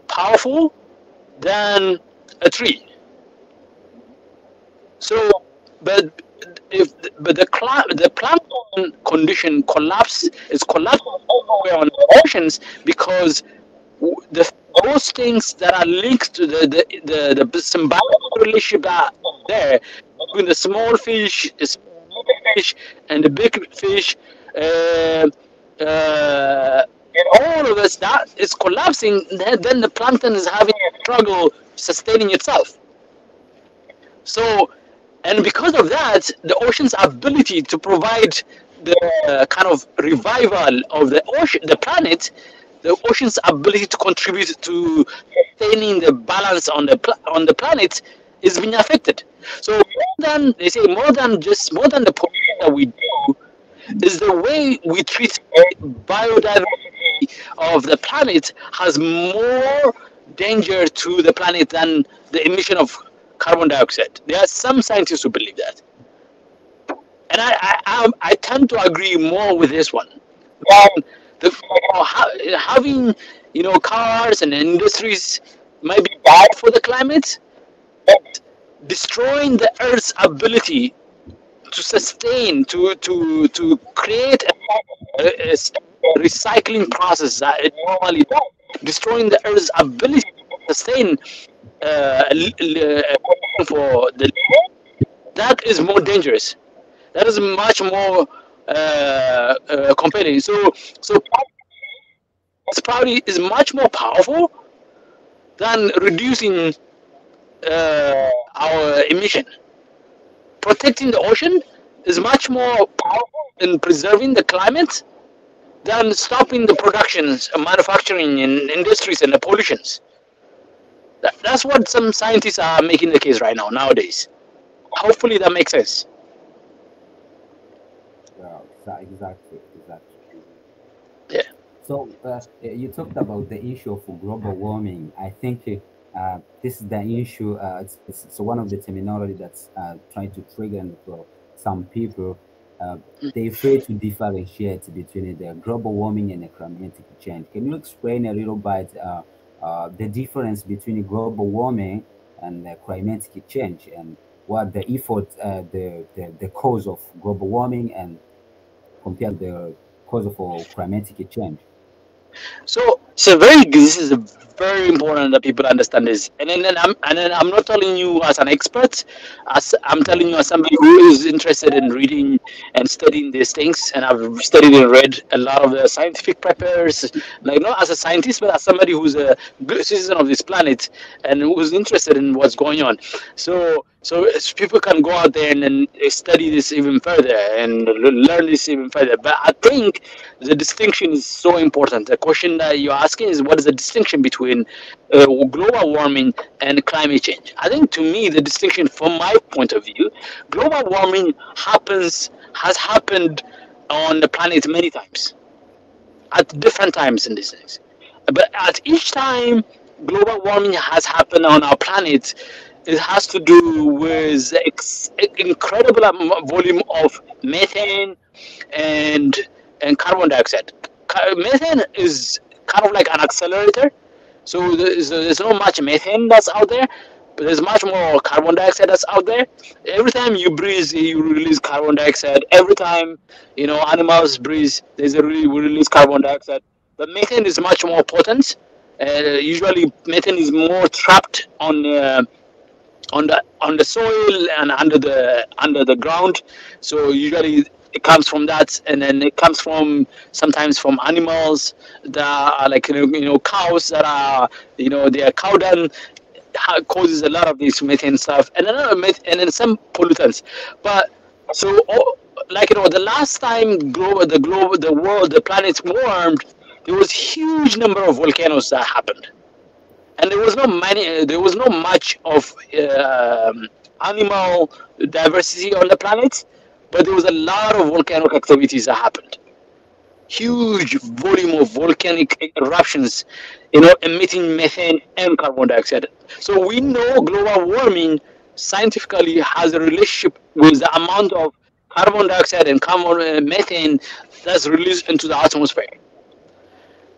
powerful than a tree. So, but the plankton condition is collapsing everywhere on the oceans because those things that are linked to the symbiotic relationship that are there between the small fish, and the big fish, and all of this that is collapsing. Then the plankton is having a struggle sustaining itself. So, and because of that, the ocean's ability to provide the kind of revival of the ocean, the planet, the ocean's ability to contribute to sustaining the balance on the planet is being affected. So more than the pollution that we do, is the way we treat biodiversity of the planet has more danger to the planet than the emission of carbon dioxide. There are some scientists who believe that, and I tend to agree more with this one. Having cars and industries might be bad for the climate, but destroying the Earth's ability to sustain, to create a recycling process that it normally does, destroying the Earth's ability to sustain for the that is more dangerous. That is much more compelling. So this priority is much more powerful than reducing our emission. Protecting the ocean is much more powerful in preserving the climate than stopping the productions, manufacturing in industries and the pollutions. That's what some scientists are making the case right now, nowadays. Hopefully that makes sense. Yeah, exactly. Yeah. So you talked about the issue of global warming. I think this is the issue. It's one of the terminology that's trying to trigger for some people. They fail to differentiate between the global warming and the climatic change. Can you explain a little bit the difference between global warming and climatic change, and what the effort, the cause of global warming, and compare the cause of climatic change? So this is a very important that people understand this. And then I'm not telling you as an expert, as I'm telling you as somebody who is interested in reading and studying these things. And I've studied and read a lot of the scientific papers, like not as a scientist, but as somebody who's a good citizen of this planet and who's interested in what's going on. So people can go out there and then study this even further and learn this even further. But I think the distinction is so important. The question that you're asking is, what is the distinction between global warming and climate change? I think, to me, the distinction from my point of view, global warming has happened on the planet many times, at different times in these things. But at each time global warming has happened on our planet, it has to do with incredible volume of methane and carbon dioxide. Methane is kind of like an accelerator. So there's not much methane that's out there, but there's much more carbon dioxide that's out there. Every time you breathe, you release carbon dioxide. Every time animals breathe, we release carbon dioxide. But methane is much more potent. Usually, methane is more trapped on the soil and under the ground. So usually it comes from that, and then it comes from sometimes from animals that are like cows that are their cow dung causes a lot of this methane stuff, and then some pollutants. But so the last time the planet warmed, there was huge number of volcanoes that happened. And there was not much of animal diversity on the planet, but there was a lot of volcanic activities that happened. huge volume of volcanic eruptions, emitting methane and carbon dioxide. So we know global warming scientifically has a relationship with the amount of carbon dioxide and carbon methane that's released into the atmosphere.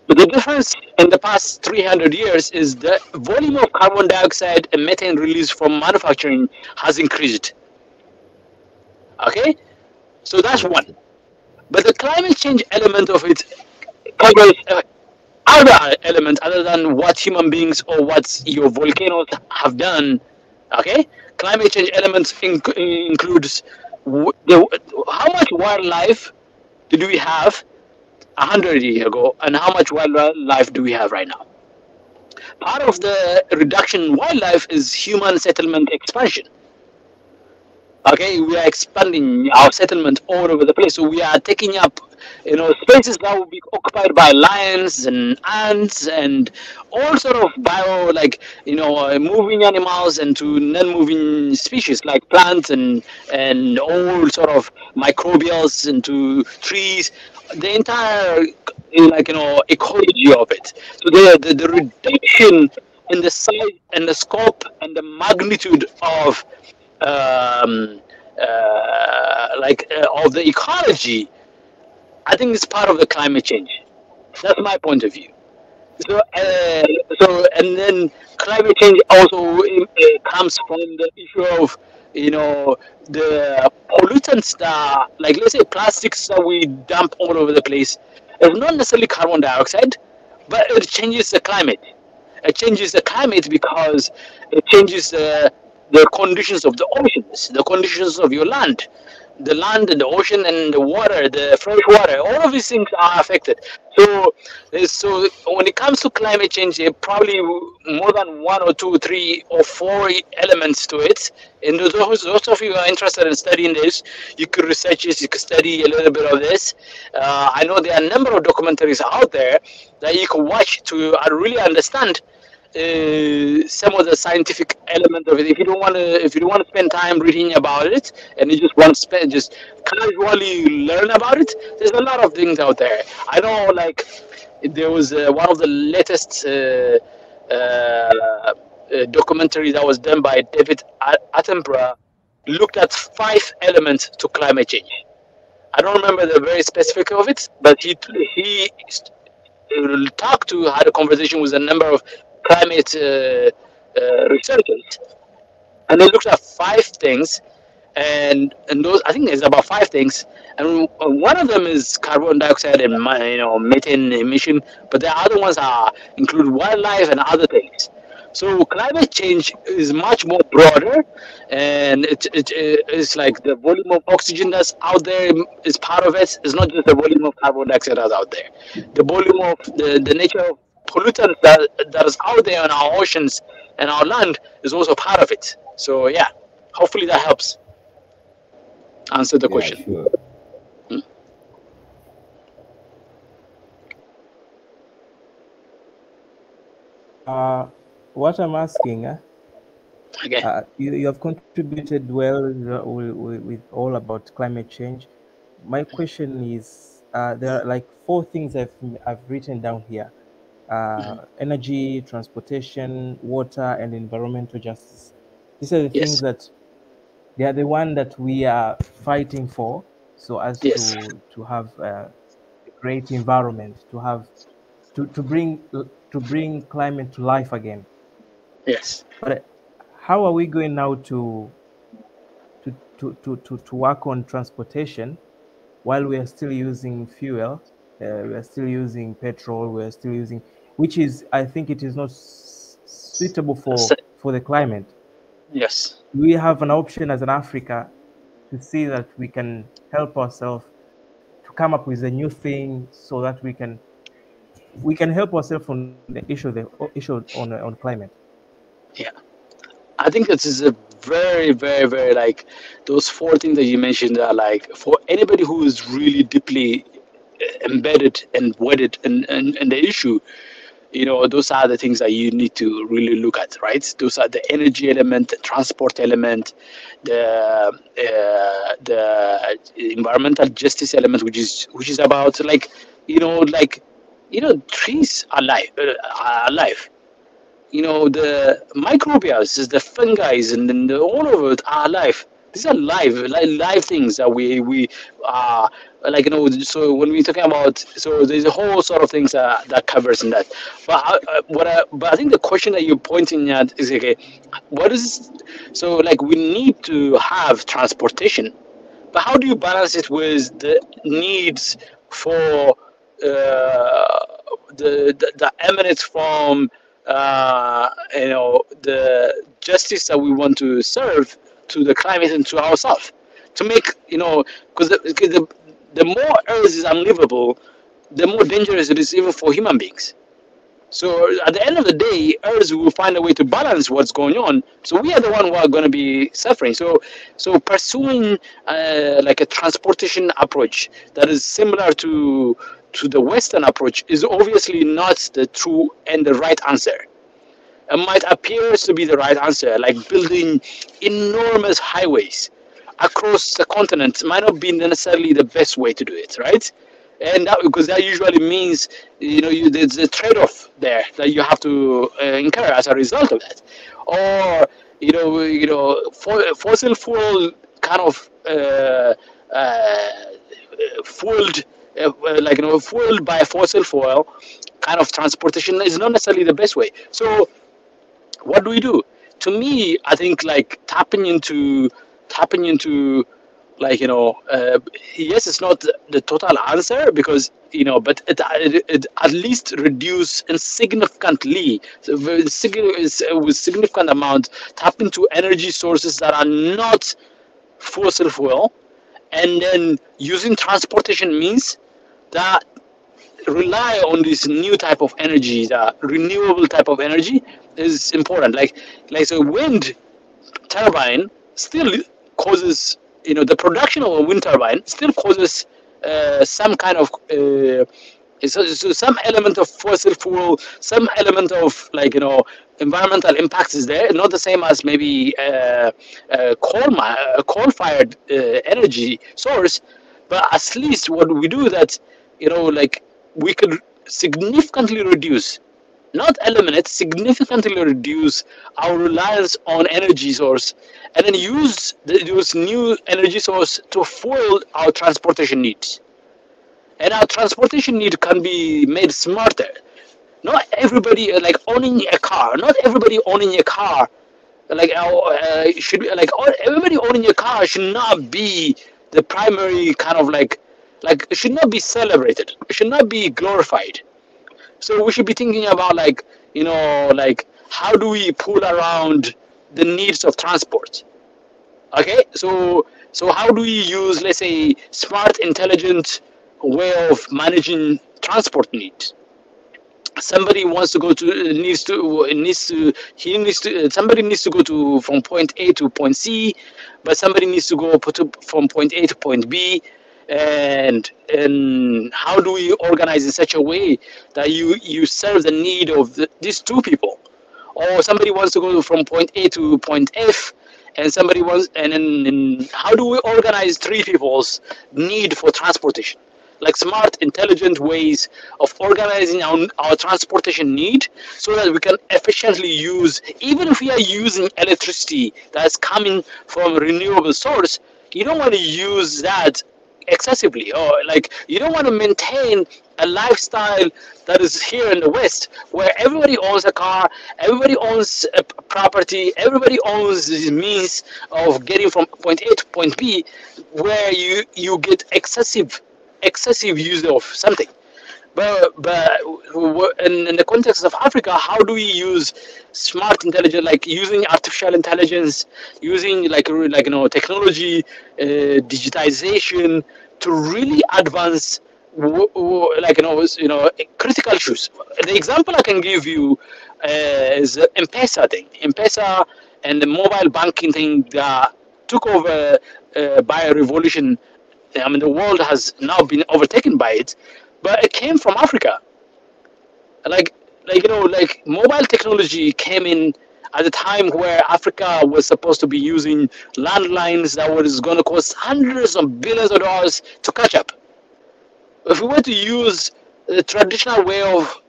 But the difference in the past 300 years is the volume of carbon dioxide and methane released from manufacturing has increased. Okay, so that's one. But the climate change element of it covers other elements other than what human beings or what your volcanoes have done. Okay, climate change elements includes how much wildlife did we have 100 years ago, and how much wildlife do we have right now? Part of the reduction in wildlife is human settlement expansion. Okay, we are expanding our settlement all over the place, so we are taking up spaces that will be occupied by lions and ants and all sort of moving animals and to non-moving species like plants and all sort of microbials into trees, the entire ecology of it. So the reduction in the size and the scope and the magnitude of of the ecology, I think it's part of the climate change. That's my point of view. So, and then climate change also comes from the issue of the pollutants that, like, let's say plastics that we dump all over the place. It's not necessarily carbon dioxide, but it changes the climate. It changes the climate because it changes the conditions of the oceans, the conditions of your land. The land and the ocean and the water, the fresh water, all of these things are affected. So when it comes to climate change, there are probably more than 1 or 2, 3 or 4 elements to it. And those of you who are interested in studying this, you could research this, you could study a little bit of this. I know there are a number of documentaries out there that you can watch to really understand some of the scientific element of it. If you don't want to spend time reading about it, and you just want to just casually learn about it, there's a lot of things out there. I know, like, there was one of the latest documentary that was done by David Attenborough, looked at 5 elements to climate change. I don't remember the very specific of it, but he had a conversation with a number of climate researchers, and they looked at 5 things, and those, I think there's about 5 things, and one of them is carbon dioxide and methane emission, but the other ones include wildlife and other things. So climate change is much more broader, and it's like the volume of oxygen that's out there is part of it. It's not just the volume of carbon dioxide that's out there. The volume of the nature of pollutants that is out there in our oceans and our land is also part of it. So yeah, hopefully that helps answer the question. Sure. What I'm asking, Okay. you have contributed well with all about climate change. My question is, there are like 4 things I've written down here: energy, transportation, water, and environmental justice. These are the things that they are the one that we are fighting for, so as to have a great environment, to bring climate to life again. Yes. But how are we going now to work on transportation while we are still using fuel? We are still using petrol. We are still using, which is, I think, it is not suitable for the climate. Yes. We have an option as an Africa to see that we can help ourselves to come up with a new thing, so that we can help ourselves on the issue on climate. Yeah, I think this is a very, very, very, like, those 4 things that you mentioned are like, for anybody who is really deeply embedded and wedded in the issue, those are the things that you need to really look at, right? Those are the energy element, the transport element, the environmental justice element, which is about, like, trees are alive. The microbials, the fungi, and then all of it are alive. These are live things that we so when we're talking about, so there's a whole sort of things that covers in that. But I think the question that you're pointing at is, okay, what is, so like we need to have transportation, but how do you balance it with the needs for the emanates from the justice that we want to serve to the climate and to ourselves, to make, because the more Earth is unlivable, the more dangerous it is even for human beings. So at the end of the day, Earth will find a way to balance what's going on. So we are the one who are going to be suffering. So pursuing like a transportation approach that is similar to the Western approach is obviously not the true and the right answer. It might appear to be the right answer, like building enormous highways across the continent might not be necessarily the best way to do it, right? And that, because that usually means, there's a trade-off there that you have to incur as a result of that. Or, fossil fuel kind of fueled, fueled by fossil fuel kind of transportation is not necessarily the best way. So what do we do? To me, I think like tapping into like, yes, it's not the total answer, because, but it at least reduce significantly, with significant amount, tap into energy sources that are not fossil fuel, and then using transportation means that rely on this new type of energy, the renewable type of energy, is important. Like so wind turbine still causes, the production of a wind turbine still causes some kind of so some element of fossil fuel, some element of environmental impacts is there. Not the same as maybe coal-fired energy source, but at least what we do that, we could significantly reduce, not eliminate, significantly reduce our reliance on energy source, and then use those new energy source to fuel our transportation needs. And our transportation need can be made smarter. Not everybody owning a car. Not everybody owning a car should be everybody owning a car should not be the primary kind of it should not be celebrated. It should not be glorified. So we should be thinking about how do we pull around the needs of transport? Okay, so how do we use, let's say, smart, intelligent way of managing transport needs? Somebody wants to go to somebody needs to go to from point A to point C, but somebody needs to go from point A to point B. And how do we organize in such a way that you serve the need of these two people? Or somebody wants to go from point A to point F, and somebody wants, and then how do we organize three people's need for transportation? Like smart, intelligent ways of organizing our transportation need, so that we can efficiently use, even if we are using electricity that's coming from a renewable source, you don't want to use that excessively, or you don't want to maintain a lifestyle that is here in the West, where everybody owns a car, everybody owns a property, everybody owns the means of getting from point A to point B, where you get excessive use of something. But in the context of Africa, how do we use smart intelligence, using artificial intelligence, using technology, digitization, to really advance critical issues? The example I can give you is the M-Pesa thing. M-Pesa and the mobile banking thing that took over by a revolution. I mean, the world has now been overtaken by it, but it came from Africa. Mobile technology came in at a time where Africa was supposed to be using landlines that was going to cost hundreds of billions of dollars to catch up. If we were to use traditional way of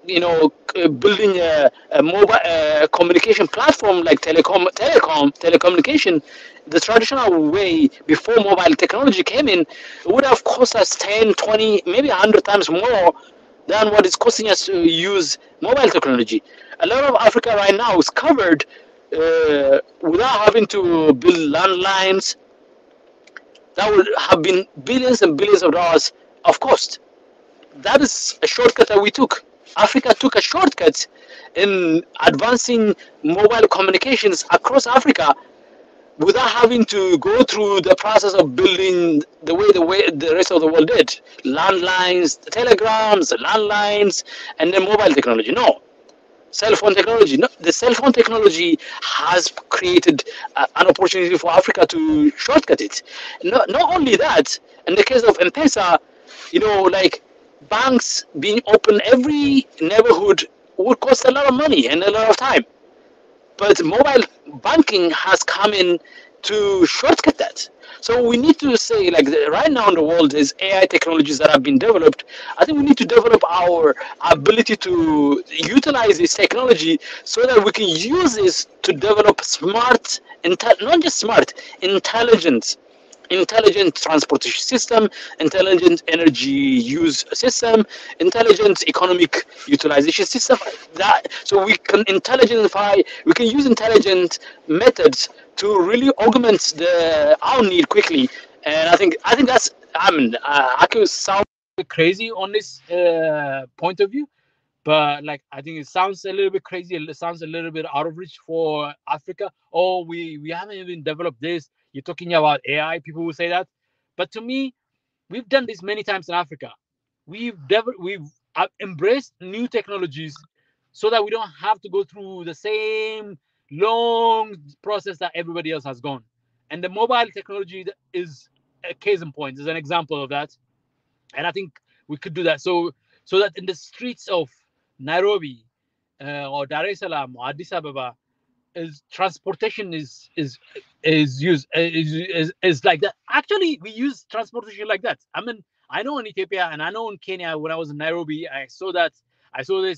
building a mobile communication platform like telecommunication, the traditional way before mobile technology came in, it would have cost us 10, 20, maybe 100 times more than what it's costing us to use mobile technology. A lot of Africa right now is covered without having to build landlines. That would have been billions and billions of dollars of cost. That is a shortcut that we took. Africa took a shortcut in advancing mobile communications across Africa without having to go through the process of building the way the rest of the world did. Landlines, telegrams, landlines, and then mobile technology. No. Cell phone technology. No, the cell phone technology has created an opportunity for Africa to shortcut it. Not only that, in the case of M-Pesa, like banks being open every neighborhood would cost a lot of money and a lot of time. But mobile banking has come in to shortcut that. So we need to say, like, right now in the world, there's AI technologies that have been developed. I think we need to develop our ability to utilize this technology so that we can use this to develop smart, not just smart, intelligent transportation system, intelligent energy use system, intelligent economic utilization system. So we can use intelligent methods to really augment our need quickly. And I think that's, I could sound crazy on this point of view, but like I think it sounds a little bit crazy. It sounds a little bit out of reach for Africa. Oh, we haven't even developed this. You're talking about AI. People will say that, but to me, we've done this many times in Africa. We've embraced new technologies so that we don't have to go through the same long process that everybody else has gone. And the mobile technology is a case in point, is an example of that. And I think we could do that. So that in the streets of Nairobi or Dar es Salaam or Addis Ababa, transportation is like that. Actually, we use transportation like that. I mean, I know in Ethiopia and I know in Kenya. When I was in Nairobi, I saw this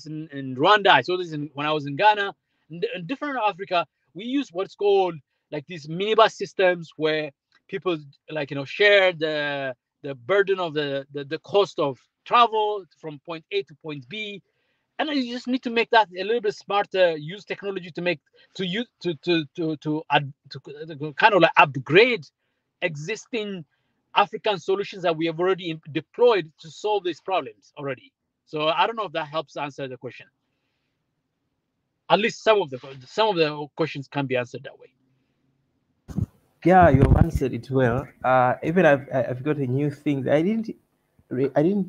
in Rwanda. I saw this when I was in Ghana. In different Africa, we use what's called like these minibus systems where people share the burden of the cost of travel from point A to point B. And you just need to make that a little bit smarter. Use technology to kind of like upgrade existing African solutions that we have already deployed to solve these problems already. So I don't know if that helps answer the question. At least some of the questions can be answered that way. Yeah, you've answered it well. Even I've got a new thing. I didn't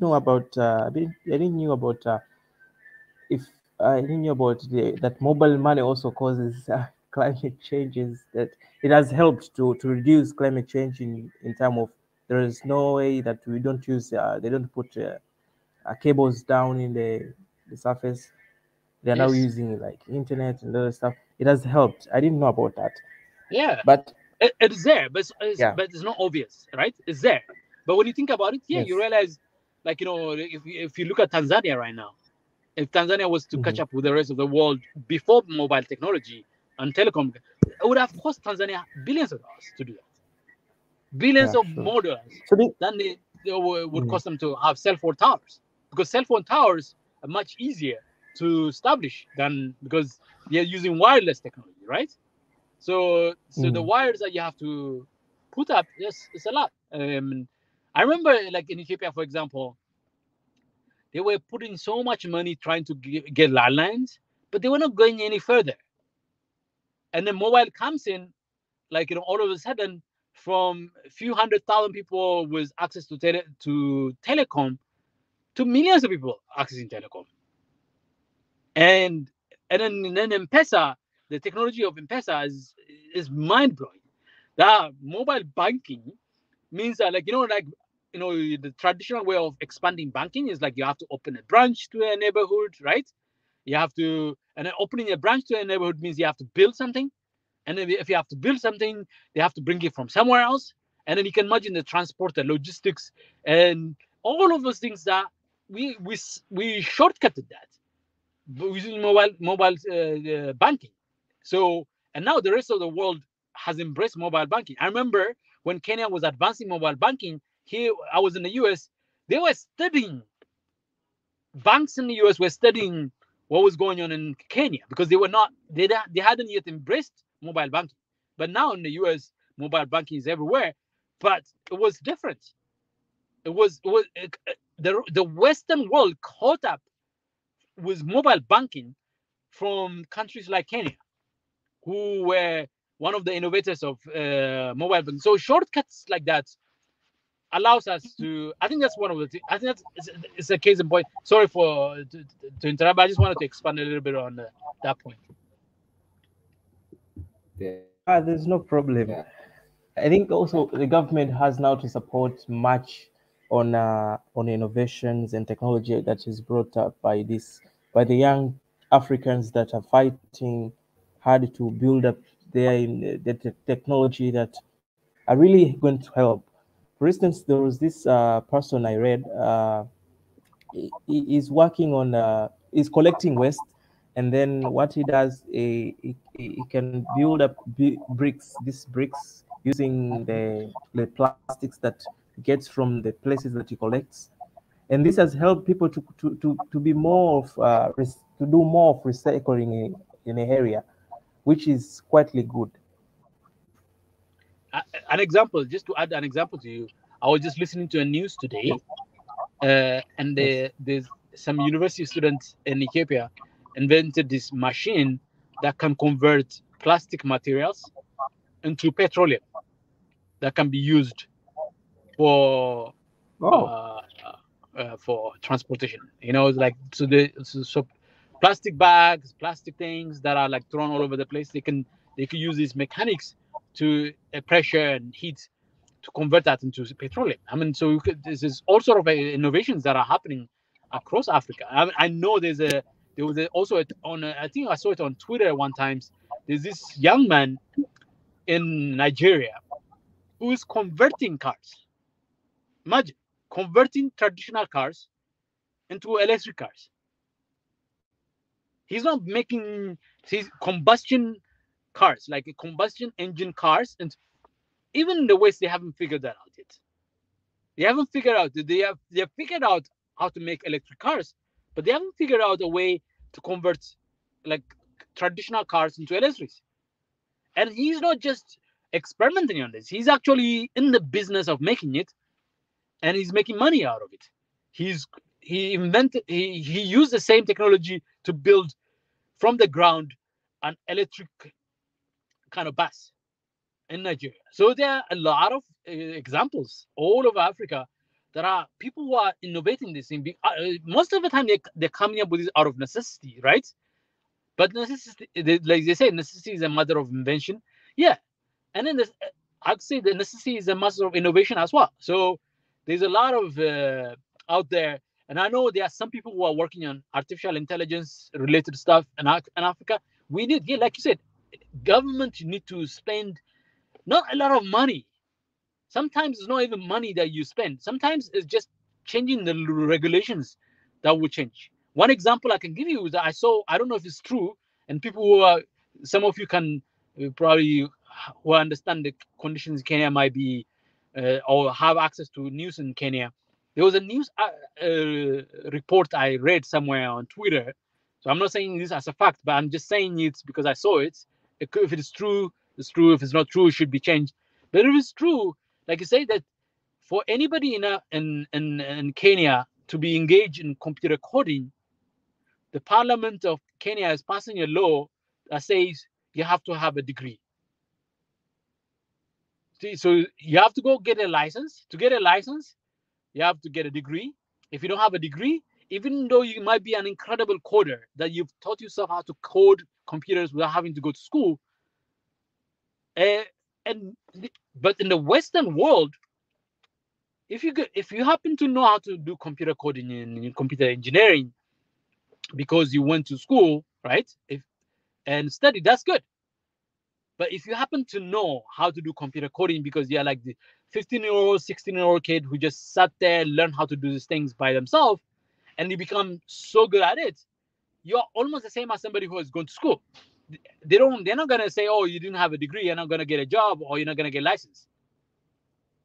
know about. I didn't know about that mobile money also causes climate changes. That it has helped to reduce climate change in terms of there is no way that we don't use. They don't put cables down in the surface. They are now using like internet and other stuff. It has helped. I didn't know about that. Yeah, but it's there, but it's not obvious, right? It's there, but when you think about it, you realize, like, if you look at Tanzania right now, if Tanzania was to catch up with the rest of the world before mobile technology and telecom, it would have cost Tanzania billions of dollars to do that. Billions of more dollars than they would cost them to have cell phone towers, because cell phone towers are much easier to establish because they're using wireless technology, right? So the wires that you have to put up, yes, it's a lot. I remember, like in Ethiopia, for example, they were putting so much money trying to get landlines, but they were not going any further. And then mobile comes in, like, all of a sudden, from a few 100,000 people with access to telecom to millions of people accessing telecom. And then M-Pesa, the technology of M-Pesa is mind-blowing. That mobile banking means that, the traditional way of expanding banking is like you have to open a branch to a neighborhood, right? And then opening a branch to a neighborhood means you have to build something. And then if you have to build something, they have to bring it from somewhere else. And then you can imagine the transport, the logistics, and all of those things that we shortcutted that using mobile banking. So, and now the rest of the world has embraced mobile banking. I remember when Kenya was advancing mobile banking. Here, I was in the US. They were studying, banks in the US were studying what was going on in Kenya because they hadn't yet embraced mobile banking. But now in the US, mobile banking is everywhere. But it was different. The Western world caught up with mobile banking from countries like Kenya, who were one of the innovators of mobile banking. So shortcuts like that allows us to. I think that's one of the. I think it's a case in point. Sorry to interrupt. But I just wanted to expand a little bit on that point. There's no problem. I think also the government has now to support much on innovations and technology that is brought up by the young Africans that are fighting hard to build up the technology that are really going to help. For instance, there was this person I read. He is working on is collecting waste, and then what he does, he can build up bricks using the plastics that he gets from the places that he collects, and this has helped people to be more of to do more of recycling in an area, which is quietly good. An example, just to add an example to you, I was just listening to a news today, and there's some university students in Ethiopia invented this machine that can convert plastic materials into petroleum that can be used for transportation. It's like so plastic bags, plastic things that are like thrown all over the place. They can use these mechanics to pressure and heat to convert that into petroleum. I mean, so this is all sort of innovations that are happening across Africa. I know there was also I think I saw it on Twitter one time. There's this young man in Nigeria who is converting cars. Imagine converting traditional cars into electric cars. He's not making combustion cars, like a combustion engine cars, and even in the West they haven't figured that out yet. They haven't figured out. They have figured out how to make electric cars, but they haven't figured out a way to convert like traditional cars into electric. And he's not just experimenting on this. He's actually in the business of making it, and he's making money out of it. He used the same technology to build from the ground an electric kind of bus in Nigeria. So there are a lot of examples all over Africa that are people who are innovating this thing. Most of the time they're coming up with this out of necessity, right? But necessity, like they say, necessity is a mother of invention. Yeah, and then I'd say the necessity is a mother of innovation as well. So there's a lot of out there, and I know there are some people who are working on artificial intelligence related stuff in Africa. We need, like you said, government need to spend not a lot of money. Sometimes it's not even money that you spend. Sometimes it's just changing the regulations that will change. One example I can give you is that I don't know if it's true, and some of you can probably who understand the conditions in Kenya might be or have access to news in Kenya. There was a news report I read somewhere on Twitter. So I'm not saying this as a fact, but I'm just saying it because I saw it. If it is true, it's true. If it's not true, it should be changed. But if it's true, like you say, that for anybody in Kenya to be engaged in computer coding, the Parliament of Kenya is passing a law that says you have to have a degree. See, so you have to go get a license. To get a license, you have to get a degree. If you don't have a degree, even though you might be an incredible coder, that you've taught yourself how to code computers without having to go to school, but in the Western world, if you happen to know how to do computer coding in computer engineering because you went to school, right? And study, that's good. But if you happen to know how to do computer coding because you're like the 15-year-old, 16-year-old kid who just sat there and learned how to do these things by themselves, and you become so good at it, you're almost the same as somebody who has gone to school. They're not gonna say, oh, you didn't have a degree, you're not gonna get a job, or you're not gonna get a license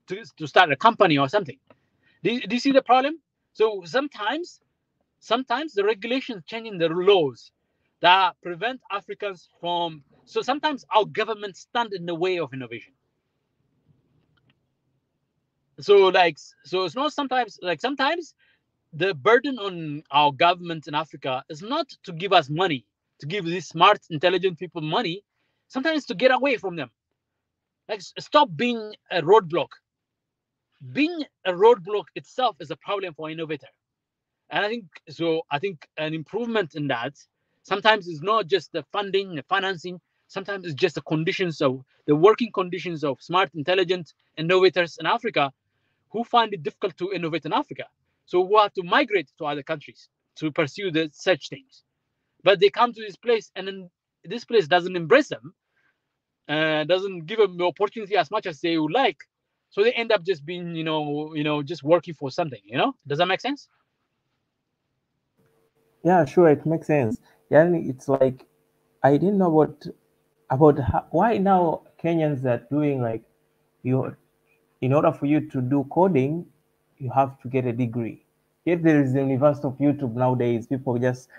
to start a company or something. Do you see the problem? So sometimes the regulations changing the laws that prevent Africans from. So sometimes our government stand in the way of innovation. So it's not sometimes the burden on our government in Africa is not to give us money, to give these smart, intelligent people money. Sometimes to get away from them. Like, stop being a roadblock. Being a roadblock itself is a problem for innovator. And I think an improvement in that sometimes is not just the funding, the financing. Sometimes it's just the working conditions of smart, intelligent innovators in Africa who find it difficult to innovate in Africa. So who have to migrate to other countries to pursue such things. But they come to this place, and then this place doesn't embrace them, doesn't give them the opportunity as much as they would like. So they end up just being, just working for something. Does that make sense? Yeah, sure, it makes sense. Yeah, it's like I didn't know about why now Kenyans are doing like in order for you to do coding, you have to get a degree. Yet there is the universe of YouTube nowadays. People just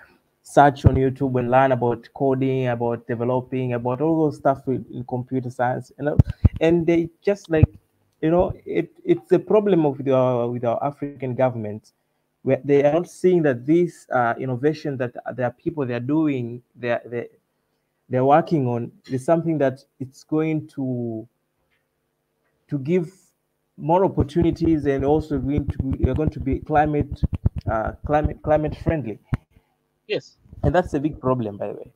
search on YouTube and learn about coding, about developing, about all those stuff in computer science, and they just like, it's a problem with our African government, where they are not seeing that this innovation that there are people they are doing, they're working on, is something that it's going to give more opportunities, and also you're going to be climate friendly. Yes. And that's a big problem, by the way.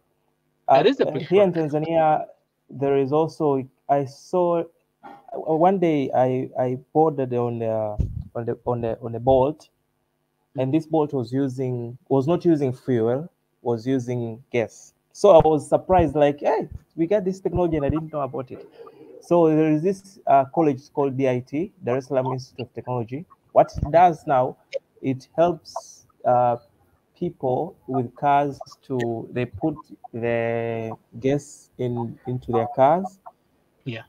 That is a big here in problem. Tanzania, there is also, I saw one day I boarded on the boat, and this boat was not using fuel, was using gas. So I was surprised, like, hey, we got this technology and I didn't know about it. So there is this college called DIT, Dar es Salaam Institute of Technology. What it does now, it helps people with cars they put the gas into their cars. Yeah.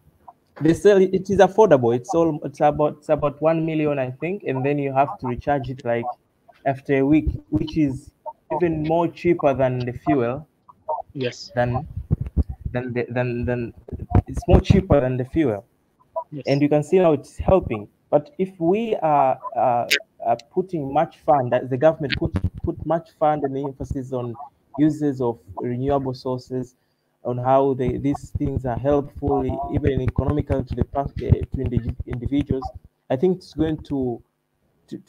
They sell it. It is affordable. It's about 1 million, I think, and then you have to recharge it like after a week, which is even more cheaper than the fuel. Yes. Than it's more cheaper than the fuel. Yes. And you can see how it's helping. But if we are putting much fund, that the government put much fund and emphasis on uses of renewable sources, on how these things are helpful, even economical to individuals, I think it's going to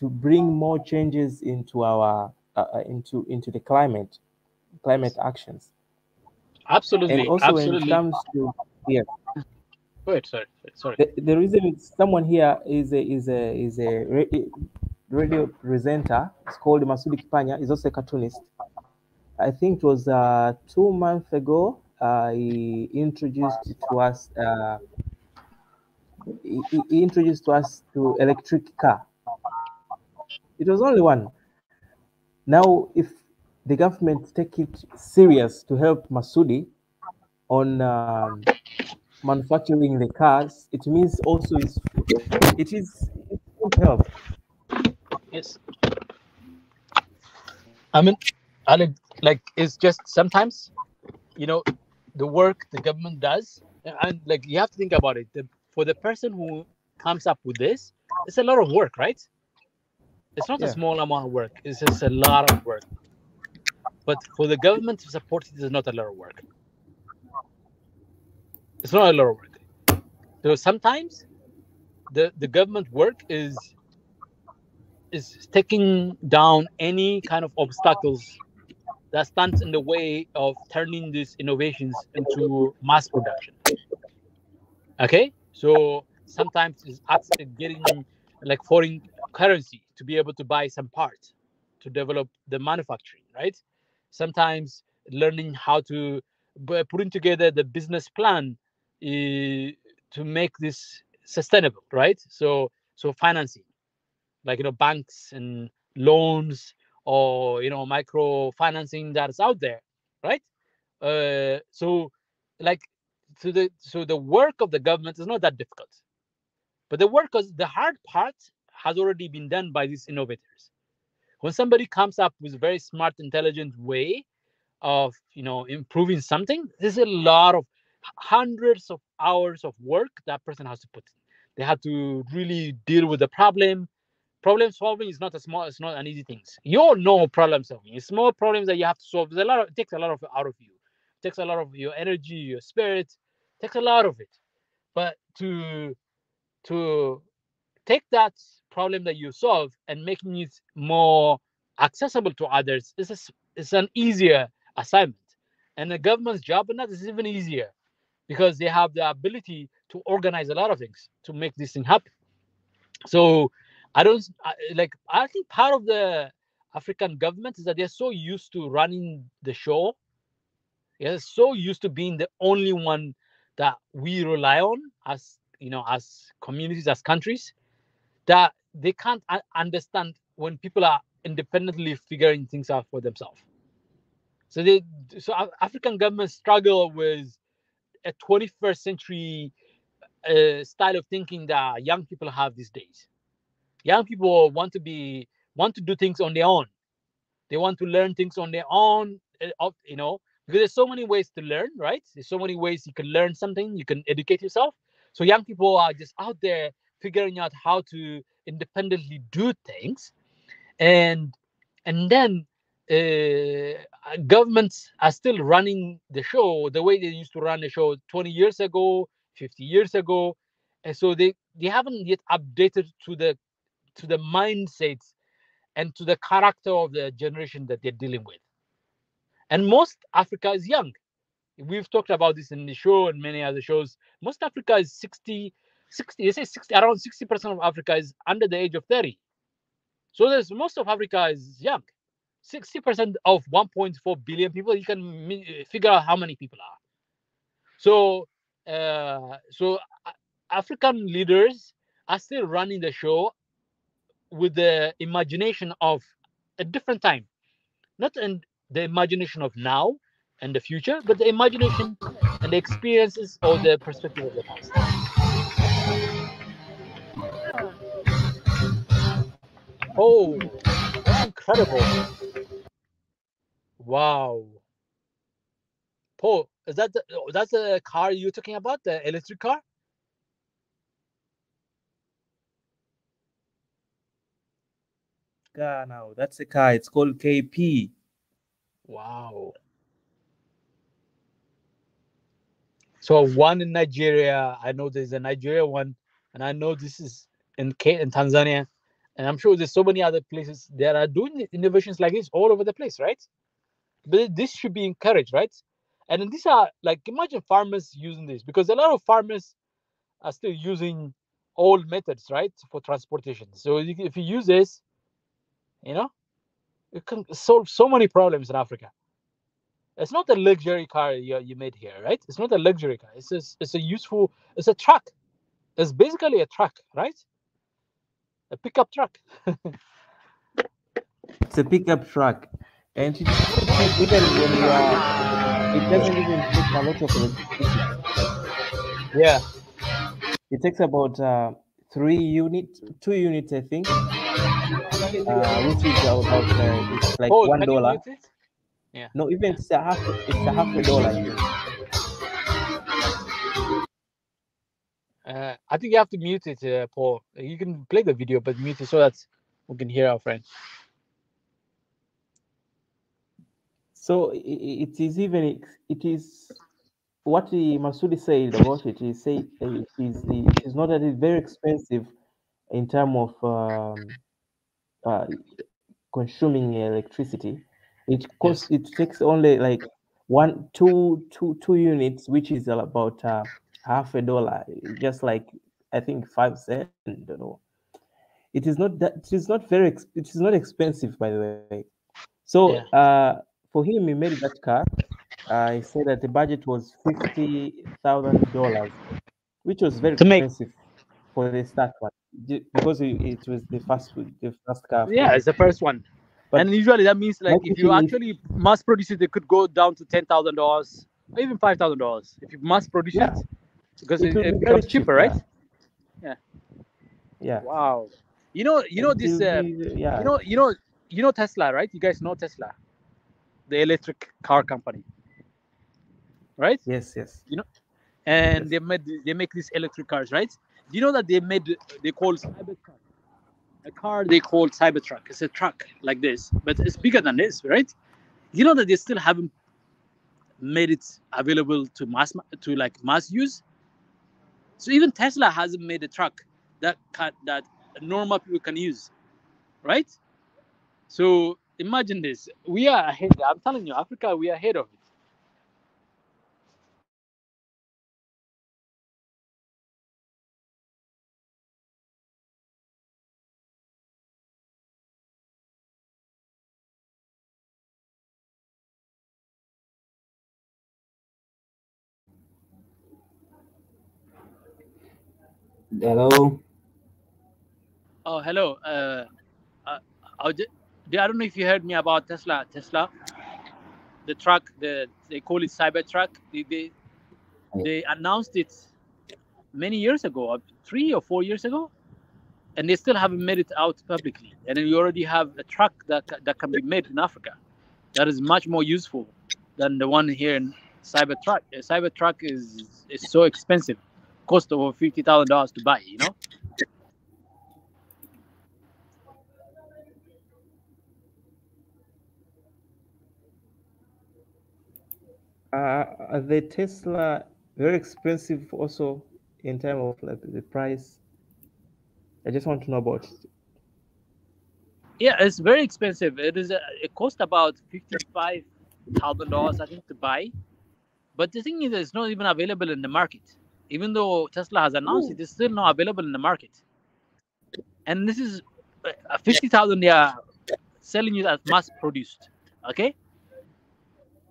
bring more changes into our into the climate actions. Absolutely. And also when it Absolutely. comes to Go ahead. Sorry. The reason someone here is a radio presenter. It's called Masudi Kipanya. He's also a cartoonist. I think it was 2 months ago. He introduced to us. He introduced to us to electric car. It was only one. Now, if the government take it serious to help Masudi on manufacturing the cars, it means also it would help. Yes. I mean, like it's just sometimes, the work the government does, and like you have to think about it. For the person who comes up with this, it's a lot of work, right? It's not a small amount of work. It's just a lot of work. But for the government to support it is not a lot of work. It's not a lot of work. So sometimes the government work is taking down any kind of obstacles that stands in the way of turning these innovations into mass production. Okay, so sometimes it's getting like foreign currency to be able to buy some parts to develop the manufacturing, right? Sometimes learning how to putting together the business plan to make this sustainable, right? So financing, like banks and loans, or microfinancing that's out there, right? So like so the work of the government is not that difficult, but the hard part has already been done by these innovators. When somebody comes up with a very smart, intelligent way of improving something, there's a lot of hundreds of hours of work that person has to put in. They have to really deal with the problem solving is not it's not an easy thing. You all know problem solving. It's small problems that you have to solve. It takes a lot of out of you. It takes a lot of your energy, your spirit. It takes a lot of it. But to take that problem that you solve and making it more accessible to others is an easier assignment. And the government's job in that is even easier because they have the ability to organize a lot of things to make this thing happen. So I think part of the African government is that they're so used to running the show. They're so used to being the only one that we rely on as as communities, as countries, that they can't understand when people are independently figuring things out for themselves. So African governments struggle with a 21st century style of thinking that young people have these days. Young people want to do things on their own. They want to learn things on their own, because there's so many ways to learn, right? There's so many ways you can learn something, you can educate yourself. So young people are just out there figuring out how to independently do things, and then governments are still running the show the way they used to run the show 20 years ago, 50 years ago, and so they haven't yet updated to the mindsets and to the character of the generation that they're dealing with. And most Africa is young. We've talked about this in the show and many other shows. Most Africa is 60, they say 60, around 60% of Africa is under the age of 30. So most of Africa is young. 60% of 1.4 billion people, you can figure out how many people are. So, African leaders are still running the show with the imagination of a different time, not in the imagination of now and the future, but the imagination and the experiences or the perspective of the past. Oh, that's incredible! Wow, Paul, that's the car you're talking about, the electric car? Car now. That's a car. It's called KP. Wow. So one in Nigeria, I know there's a Nigeria one, and I know this is in Tanzania, and I'm sure there's so many other places that are doing innovations like this all over the place, right? But this should be encouraged, right? And then these are like, imagine farmers using this, because a lot of farmers are still using old methods, right, for transportation. So if you use this, it can solve so many problems in Africa. It's not a luxury car you made here, right? It's not a luxury car. It's a truck. It's basically a truck, right? A pickup truck. It's a pickup truck, and it's so cheap. Even when you are, it doesn't even take a lot of electricity. Yeah. It takes about 2 units, I think, which is about it's like Paul, $1. can you mute it? Yeah. No, even it's a half a dollar, I think. I think you have to mute it, Paul. You can play the video, but mute it so that we can hear our friend. So it is what Masudi said about it. He said it is not that it's very expensive in terms of consuming electricity. It costs. It takes only like two units, which is about half a dollar, just like I think 5 cents. I don't know. It is not that. It is not very. It is not expensive, by the way. So for him, he made that car. He said that the budget was $50,000, which was very expensive for the start one, because it was the first car. Yeah, it's the first one. But and usually that means like my if you question is, actually mass produce it, it could go down to $10,000 or even $5,000 if you mass produce yeah, it, because it will it be very becomes cheap. cheaper, right? Yeah. Yeah. Yeah. Wow. You know It this. will be, yeah. You know Tesla, right? You guys know Tesla, the electric car company, right? Yes, yes, You know, and yes. they make these electric cars, right? Do you know that they call Cybertruck a car they call Cybertruck? It's a truck like this, but it's bigger than this, right? You know that they still haven't made it available to mass use. So even Tesla hasn't made a truck that normal people can use, right? So imagine this. We are ahead. I'm telling you, Africa, we are ahead of it. hello. Oh, hello. Uh, I don't know if you heard me about Tesla. Tesla, the truck, they call it Cybertruck. They announced it many years ago, 3 or 4 years ago, and they still haven't made it out publicly. And then we already have a truck that can be made in Africa that is much more useful than the one here in Cybertruck. A Cybertruck is so expensive, cost over $50,000 to buy. You know. The Tesla very expensive also in terms of like the price. I just want to know about it. Yeah, it's very expensive. It costs about $55,000, I think, to buy. But the thing is, it's not even available in the market. Even though Tesla has announced it, it's still not available in the market. And this is 50,000 they are selling it as mass produced. Okay,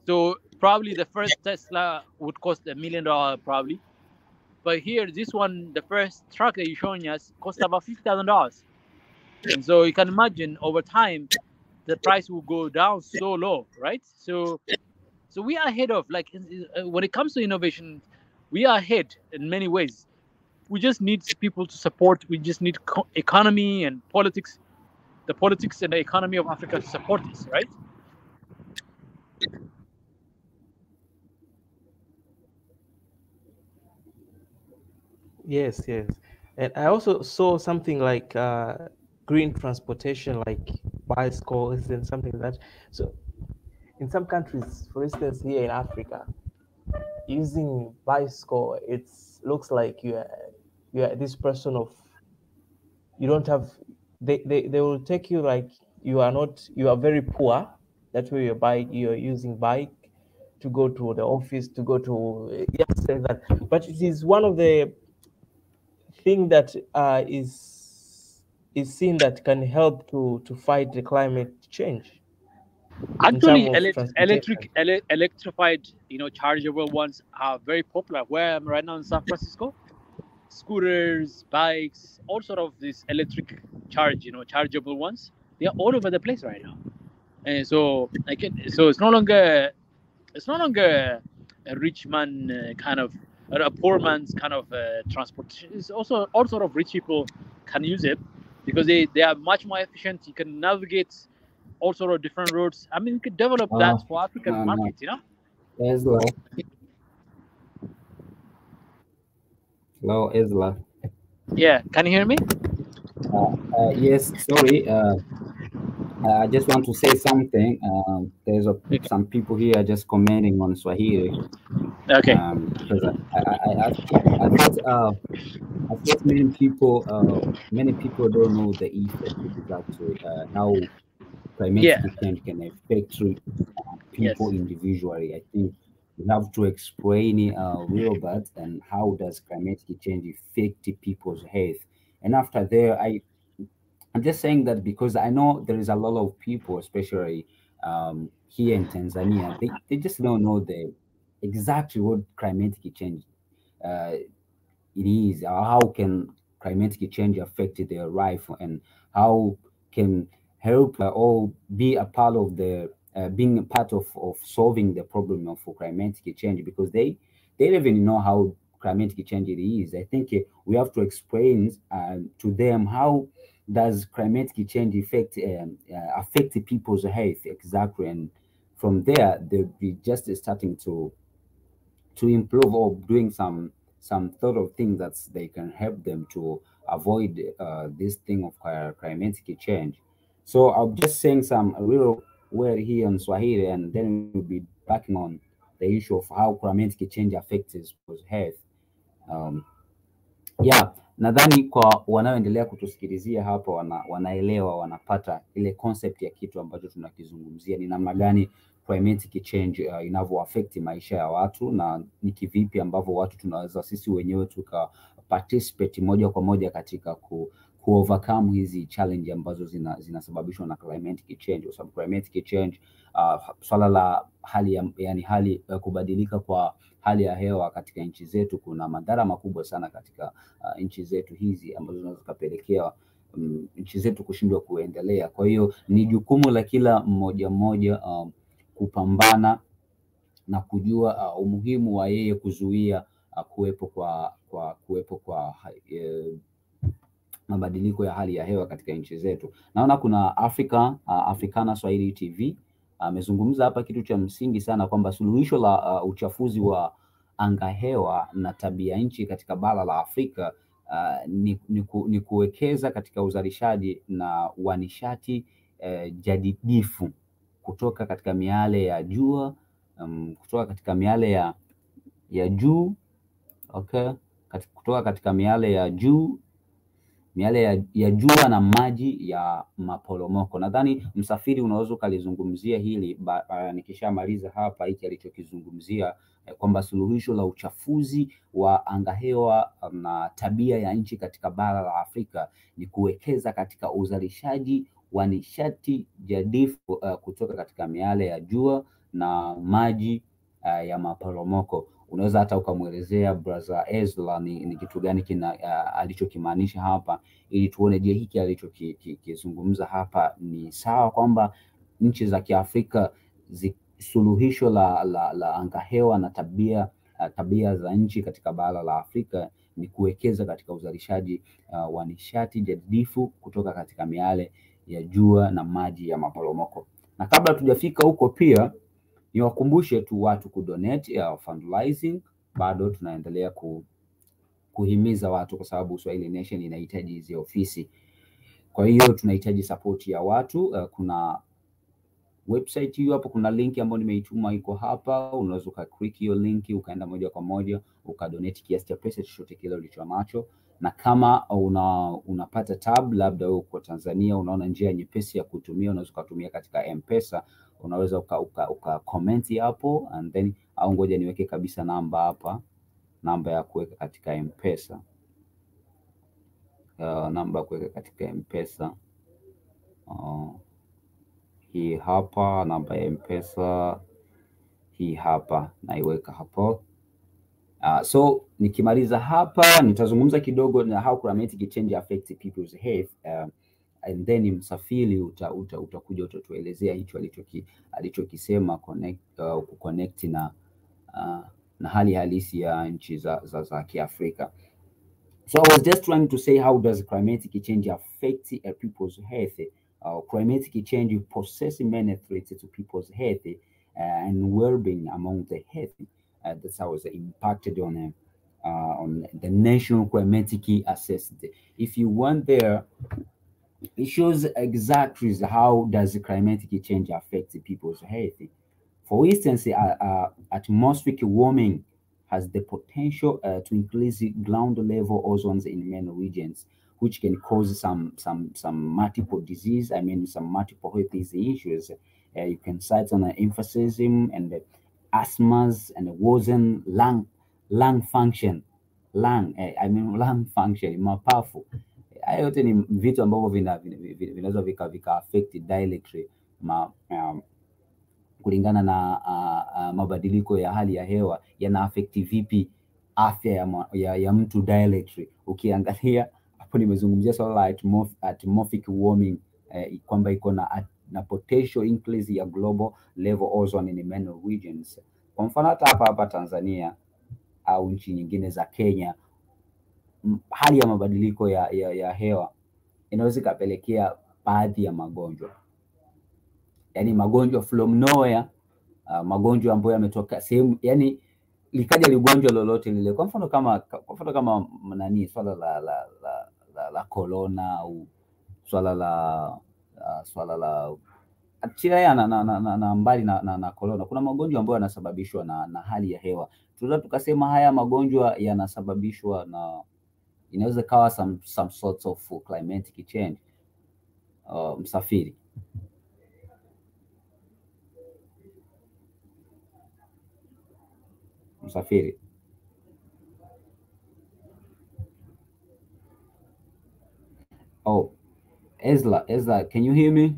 so probably the first Tesla would cost $1 million probably. But here, this one, the first truck that you're showing us, cost about $50,000. And so you can imagine over time, the price will go down so low, right? So we are ahead of, like, when it comes to innovation, we are ahead in many ways. We just need people to support. We just need economy and politics, the politics and the economy of Africa to support this, right? Yes, yes. And I also saw something like green transportation, like bicycles and something like that. So in some countries, for instance, here in Africa, using bicycle, it looks like you are this person of you don't have they will take you like you are very poor. That's why you're using bike to go to the office, to go to yes, like that. But it is one of the thing that is seen that can help to fight the climate change in terms Actually, of transportation. electrified, chargeable ones are very popular. Where I'm right now in San Francisco, scooters, bikes, all sort of these electric chargeable ones. They are all over the place right now, and so so it's no longer a rich man kind of, or a poor man's kind of transportation. It's also all sort of rich people can use it because they are much more efficient. You can navigate all sort of different roads. I mean, you could develop that for African No, market. Ezra. Hello, Ezra. Yeah, can you hear me? Yes, sorry. I just want to say something. There's Okay. some people here just commenting on Swahili. Okay. Because I thought many people don't know the effect exactly how Yeah. climatic change can affect people Yes. individually. I think we have to explain it real bad and how does climatic change affect people's health. And after there, I'm just saying that because I know there is a lot of people, especially here in Tanzania, they just don't know the exactly what climatic change uh, it is, or how can climatic change affect their life, and how can help or be a part of the being a part of solving the problem of climatic change, because they don't even know how climatic change it is. I think we have to explain to them how does climatic change affect people's health exactly, and from there they'll be just starting to improve or doing some sort of things that they can help them to avoid this thing of climatic change. So I'm just saying some a little word here in Swahili, and then we'll be backing on the issue of how climatic change affects people's health. Yeah, nadhani kwa wanaoendelea kutusikilizia hapo wanaelewa, wanapata ile concept ya kitu ambacho tunakizungumzia, ni namna gani climatic change inavyo affect maisha ya watu, na ni kivipi ambavyo watu tunaweza sisi wenyewe tuka participate moja kwa moja katika ku overcome hizi challenge ambazo zinasababishwa na climatic change. Kwa sababu climatic change swala la hali kubadilika kwa hali ya hewa katika nchi zetu kuna madhara makubwa sana katika nchi zetu hizi ambazo zinaweza kupelekea nchi zetu kushindwa kuendelea. Kwa hiyo ni jukumu la kila mmoja kupambana na kujua umuhimu wa yeye kuzuia kuwepo kwa mabadiliko ya hali ya hewa katika nchi zetu. Naona kuna Africana Swahili TV amezungumza hapa kitu cha msingi sana, kwamba suluhisho la uchafuzi wa anga hewa na tabia nchi katika bara la Afrika ni kuwekeza katika uzalishaji na nishati jadidifu kutoka katika miale ya jua, kutoka katika miale ya juu, kutoka katika miale ya juu, miale ya jua na maji ya maporomoko. Nadhani Msafiri unaweza ukalizungumzia hili nikishamaliza hapa hiki alichokizungumzia, kwamba suluhisho la uchafuzi wa anga hewa na tabia ya nchi katika bara la Afrika ni kuwekeza katika uzalishaji wa nishati jadidifu kutoka katika miale ya jua na maji ya maporomoko. Unaweza hata ukamuelezea brother Ezra ni kitu gani alichokimaanisha hapa, ili tuone je hiki alichokizungumza hapa ni sawa, kwamba nchi za Kiafrika suluhisho la anga hewa na tabia za nchi katika bara la Afrika ni kuwekeza katika uzalishaji wa nishati jadidifu kutoka katika miale ya jua na maji ya maporomoko. Na kabla tujafika huko pia niwakumbushe tu watu kudonate fundraising. Bado tunaendelea kuhimiza watu, kwa sababu Swahili Nation inahitaji hizi ofisi. Kwa hiyo tunahitaji support ya watu. Kuna website hiyo hapo, kuna link ambayo nimeituma iko hapa, unaweza ukaclick hiyo link ukaenda moja kwa moja ukadonate kiasi cha pesa chochote kile ulicho nacho. Na kama unapata tab, labda uko Tanzania unaona njia nyepesi ya kutumia, unaweza kutumia katika M-Pesa, unaweza uka comment hapo, and then au ngoja niweke kabisa namba hapa, namba ya kuweka katika M-Pesa, namba ya kuweka katika M-Pesa hii hapa, namba ya M-Pesa hii hapa, naiweka hapo. So nikimaliza hapa nitazungumza kidogo na how climatic change affects people's health, and then Msafiri utakuja utatuelezea hicho alichokisema connect na hali halisi ya nchi za Kiafrika. So I was just trying to say, how does climatic change affect people's health? Climatic change poses many threats to people's health and well-being among the healthy. That's how it's impacted on the national climatic assessment. If you want there, it shows exactly how does climatic change affect people's health. For instance, atmospheric warming has the potential to increase ground level ozone in many regions, which can cause some multiple disease. I mean, some multiple health issues. You can cite on emphysema and asthmas and worsen lung function, lung function, mapafu. Hayo yote ni vitu ambavyo vinaweza vika affect directly kulingana na mabadiliko ya hali ya hewa yana affect vipi afya ya mtu directly. Ukiangalia hapo nimezungumzia swala la atmospheric warming kwamba iko na potential increase ya global level ozone in many regions. Kwa mfano hata hapa Tanzania au nchi nyingine za Kenya, hali ya mabadiliko ya hewa inaweza kapelekea baadhi ya magonjwa, yani magonjwa from nowhere, magonjwa ambayo yametoka sehemu, yani likaja ligonjwa lolote lile, kwa mfano kama nani, swala la corona au swala la achia na mbali na corona, kuna magonjwa ambayo yanasababishwa na hali ya hewa. Tunaweza tukasema haya magonjwa yanasababishwa na, inaweza kawa some sorts of climatic change. Msafiri. Oh, Ezra, can you hear me?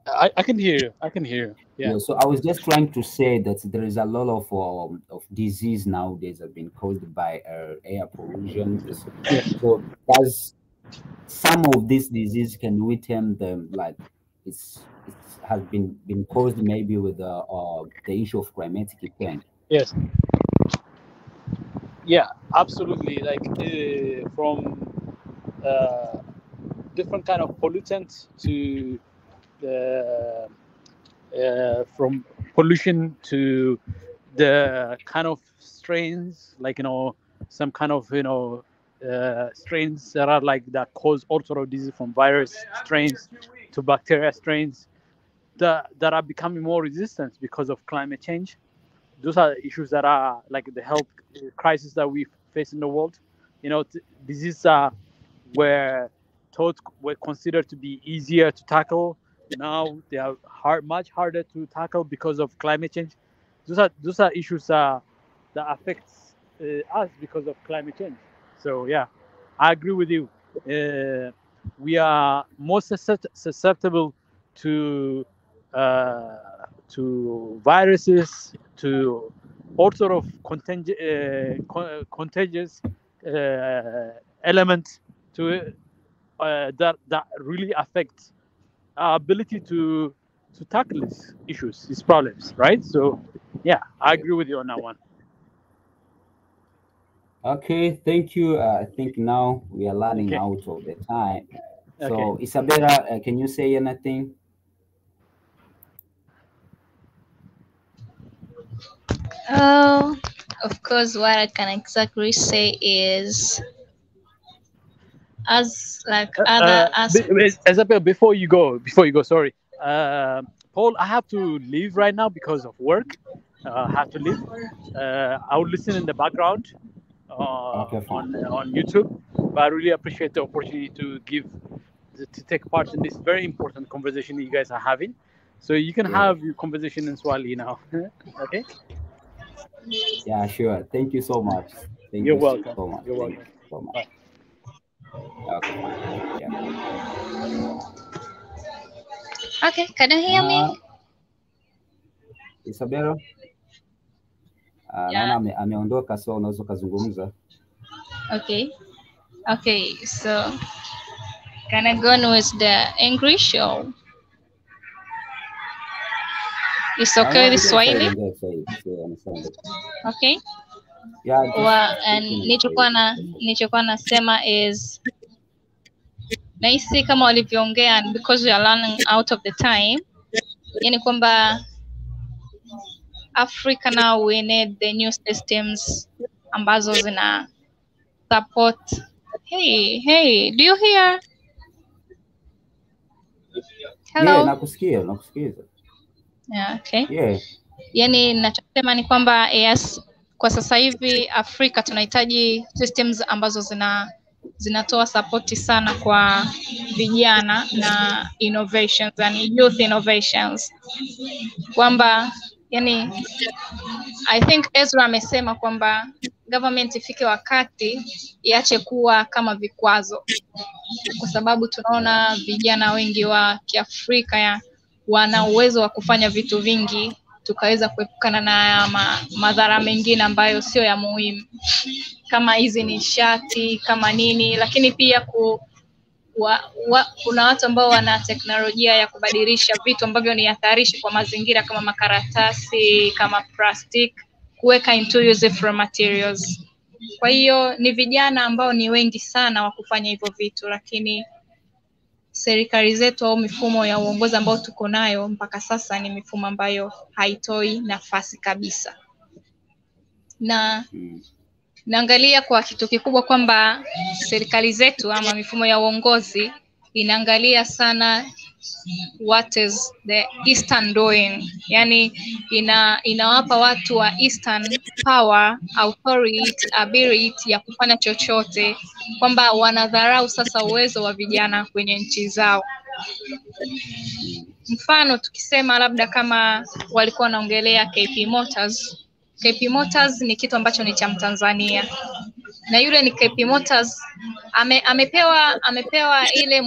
I can hear you. Yeah. So I was just trying to say that there is a lot of disease nowadays have been caused by air pollution. So does some of this disease, can we term them like it has been caused maybe with the issue of climatic change? Yes. Yeah, absolutely. Like from different kind of pollutants to from pollution to the kind of strains, like some kind of strains that are like that cause all sort of disease, from virus strains to bacteria strains that are becoming more resistant because of climate change. Those are issues that are like the health crisis that we face in the world. Diseases were considered to be easier to tackle. Now they are much harder to tackle because of climate change. Those are issues that affects us because of climate change. So yeah, I agree with you. We are more susceptible to viruses, to all sort of contagious elements to that really affect our ability to tackle these issues, these problems, right? So yeah, I agree with you on that one. Okay, thank you. I think now we are running out of the time. So Isabella, can you say anything? Of course, what I can exactly say is, as like other aspects. Isabel, before you go, sorry, Paul, I have to leave right now because of work. I have to leave. I will listen in the background on YouTube, but I really appreciate the opportunity to take part in this very important conversation that you guys are having. So you can have your conversation in Swahili now. Okay? Yeah, sure. Thank you so much. You're welcome. So much. You're Thank welcome. you so much. Bye. Okay, fine. Yeah. Okay, can you hear me? Isabella? Naona ameondoka, so unaweza kuzungumza. Okay, so can I go on with the English or it's okay with Swahili? Okay. Yeah. Nilichokuwa nasema is, nahisi kama walivyoongea, because we are running out of the time, yani kwamba Africa now we need the new systems ambazo zina support. Hey, do you hear? Hello? Yeah, nakusikiza. Yeah, okay. Yeah. Yani ninachosema ni kwamba yes, kwa sasa hivi Afrika tunahitaji systems ambazo zinatoa support sana kwa vijana na innovations, yani youth innovations, kwamba yani I think Ezra amesema kwamba government ifike wakati iache kuwa kama vikwazo, kwa sababu tunaona vijana wengi wa Kiafrika wana uwezo wa kufanya vitu vingi, tukaweza kuepukana na madhara mengine ambayo sio ya muhimu, kama hizi nishati, kama nini, lakini pia kuna watu ambao wana teknolojia ya kubadilisha vitu ambavyo ni hatarishi kwa mazingira kama makaratasi, kama plastic, kuweka into useful materials. Kwa hiyo ni vijana ambao ni wengi sana wa kufanya hivyo vitu, lakini serikali zetu au mifumo ya uongozi ambao tuko nayo mpaka sasa ni mifumo ambayo haitoi nafasi kabisa. Na naangalia kwa kitu kikubwa kwamba serikali zetu ama mifumo ya uongozi inaangalia sana what is the Eastern doing, yani inawapa watu wa Eastern power, authority, ability ya kufanya chochote, kwamba wanadharau sasa uwezo wa vijana kwenye nchi zao. Mfano tukisema labda kama walikuwa wanaongelea KP Motors. KP Motors ni kitu ambacho ni cha Mtanzania. Na yule ni KP Motors amepewa ile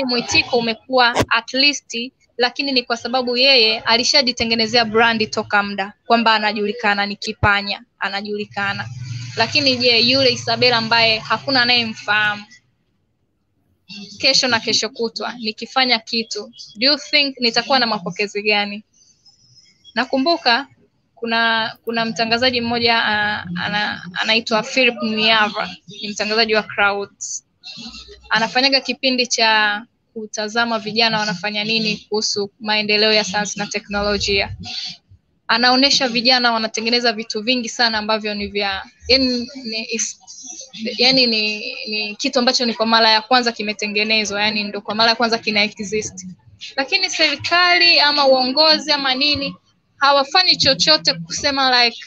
mwitiko umekuwa at least, lakini ni kwa sababu yeye alishajitengenezea brandi toka muda kwamba anajulikana, ni kipanya, anajulikana. Lakini je, yule Isabella ambaye hakuna anayemfahamu, kesho na kesho kutwa nikifanya kitu, do you think nitakuwa na mapokezi gani? Nakumbuka kuna mtangazaji mmoja anaitwa Philip Miava, ni mtangazaji wa Crowds. Anafanyaga kipindi cha kutazama vijana wanafanya nini kuhusu maendeleo ya sayansi na teknolojia. Anaonesha vijana wanatengeneza vitu vingi sana ambavyo ni vya ni kitu ambacho ni kwa mara ya kwanza kimetengenezwa, yani ndio kwa mara ya kwanza kina exist. Lakini serikali ama uongozi ama nini hawafanyi chochote kusema like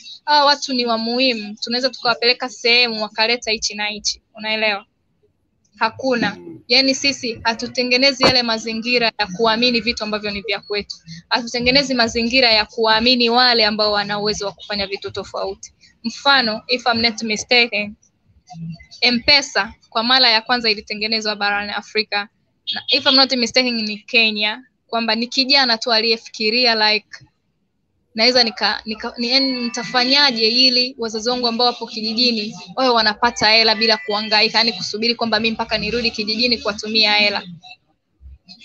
watu ni wa muhimu, tunaweza tukawapeleka sehemu wakaleta hichi na hichi, unaelewa? Hakuna. Yani sisi hatutengenezi yale mazingira ya kuamini vitu ambavyo ni vya kwetu. Hatutengenezi mazingira ya kuamini wale ambao wana uwezo wa kufanya vitu tofauti. Mfano, if I'm not mistaken, M-Pesa kwa mara ya kwanza ilitengenezwa barani Afrika. Na if I'm not mistaken ni Kenya, kwamba ni kijana tu aliyefikiria like naweza nitafanyaje ili wazazi wangu ambao wapo kijijini wao wanapata hela bila kuhangaika, yani kusubiri kwamba mimi mpaka nirudi kijijini kuwatumia hela.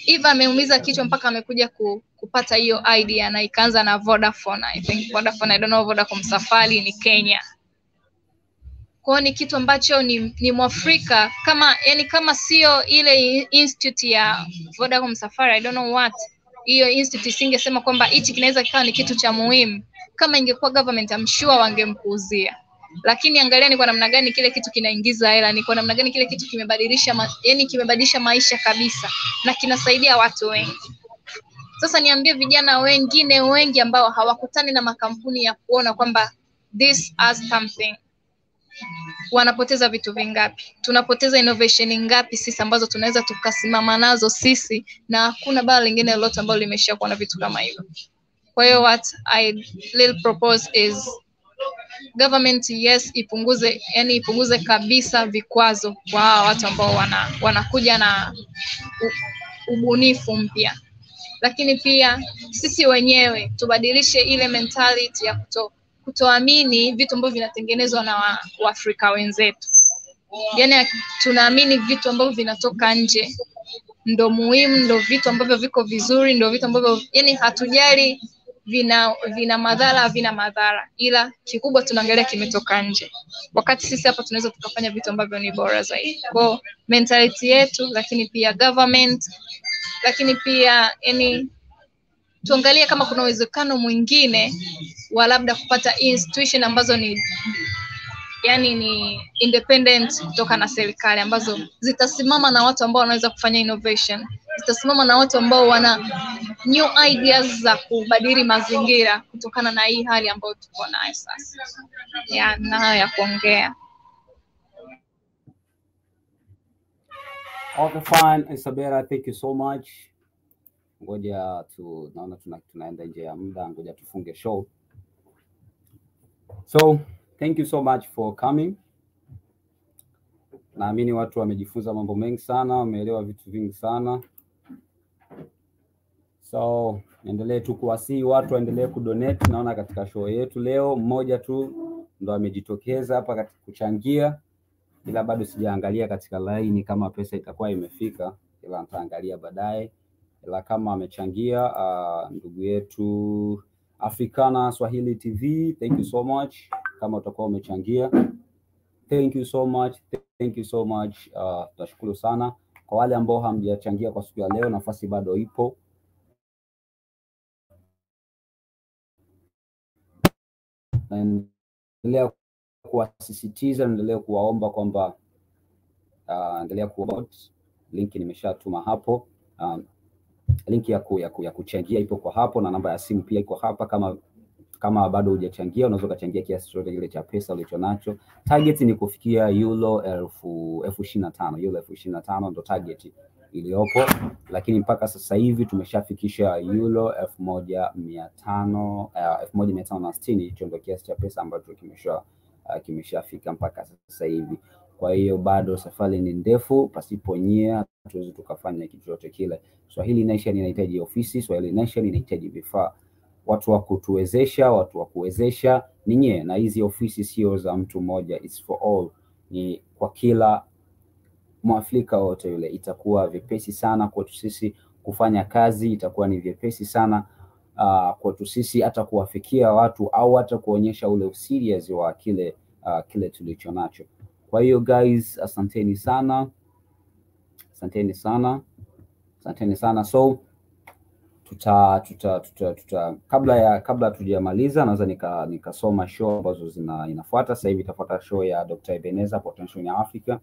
Eva ameumiza kichwa mpaka amekuja kupata hiyo idea, na ikaanza na Vodafone. I think Vodafone, I don't know, Vodacom Safari ni Kenya. Kwa ni kitu ambacho ni Mwafrika, kama sio ile institute ya Vodacom Safari, I don't know what, hiyo institute isingesema kwamba hichi kinaweza kikawa ni kitu cha muhimu. Kama ingekuwa government, I'm sure wangempuuzia. Lakini angalia ni kwa namna gani kile kitu kinaingiza hela, ni kwa namna gani kile kitu kimebadilisha maisha kabisa na kinasaidia watu wengi. Sasa niambie vijana wengine wengi ambao hawakutani na makampuni ya kuona kwamba this as something, wanapoteza vitu vingapi? Tunapoteza innovation ngapi sisi ambazo tunaweza tukasimama nazo sisi, na hakuna bara lingine lolote ambalo limeshakuwa na vitu kama hivyo. Kwa hiyo what I will propose is government, yes, ipunguze kabisa vikwazo kwa watu ambao wanakuja na ubunifu mpya. Lakini pia sisi wenyewe tubadilishe ile mentality ya kutoamini vitu ambavyo vinatengenezwa na Waafrika wenzetu. Yani tunaamini vitu ambavyo vinatoka nje ndo muhimu, ndo vitu ambavyo viko vizuri, ndo vitu ambavyo hatujali vina madhara, vina madhara, ila kikubwa tunaangalia kimetoka nje, wakati sisi hapa tunaweza tukafanya vitu ambavyo ni bora zaidi. Kwa mentality yetu, lakini pia government, lakini pia tuangalie kama kuna uwezekano mwingine wa labda kupata institution ambazo ni independent kutoka na serikali, ambazo zitasimama na watu ambao wanaweza kufanya innovation, zitasimama na watu ambao wana new ideas za kubadili mazingira kutokana na hii hali ambayo tuko nayo sasa. Na hayo ya kuongea. Okay, fine. Isabella, thank you so much. Ngoja naona tunaenda nje ya muda, ngoja tufunge show. So, thank you so much for coming. Naamini watu wamejifunza mambo mengi sana, wameelewa vitu vingi sana. So, endelee tu kuwasihi watu waendelee kudonate. Naona katika show yetu leo mmoja tu ndo amejitokeza hapa katika kuchangia. ila bado sijaangalia katika line kama pesa itakuwa imefika, ila nitaangalia baadaye. Ila kama amechangia ndugu yetu Africana Swahili TV, thank you so much. Kama utakuwa umechangia, thank you so much, thank you so much. Tunashukuru sana. Kwa wale ambao hamjachangia kwa siku ya leo, nafasi bado ipo. Naendelea kuwasisitiza, naendelea kuwaomba kwamba endelea kuvote. Link nimeshatuma hapo. Link ya kuchangia ipo kwa hapo, na namba ya simu pia iko hapa. Kama bado hujachangia, unaweza kuchangia kiasi chochote kile cha pesa ulichonacho. Target ni kufikia euro 25,000. Euro 25,000 ndo target iliyopo, lakini mpaka sasa hivi tumeshafikisha euro 1,560. Hicho ndo kiasi cha pesa ambacho kimeshafika mpaka sasa hivi. Kwa hiyo bado safari ni ndefu, pasipo nyie hatuwezi tukafanya kitu chochote kile. Swahili Nation inahitaji ofisi, Swahili Nation inahitaji vifaa. Watu wa kutuwezesha, watu wa kuwezesha ni nyie, na hizi ofisi sio za mtu mmoja, it's for all. Ni kwa kila Mwafrika wote yule. Itakuwa vipesi sana kwetu sisi kufanya kazi, itakuwa ni vipesi sana kwetu sisi hata kuwafikia watu au hata kuonyesha ule serious wa kile tulicho nacho. Kwa hiyo guys, asanteni sana. Asanteni sana. Asanteni sana. So kabla tujamaliza, naweza nikasoma show ambazo inafuata. Sasa hivi itafuata show ya Dr. Ebeneza Potential in Africa.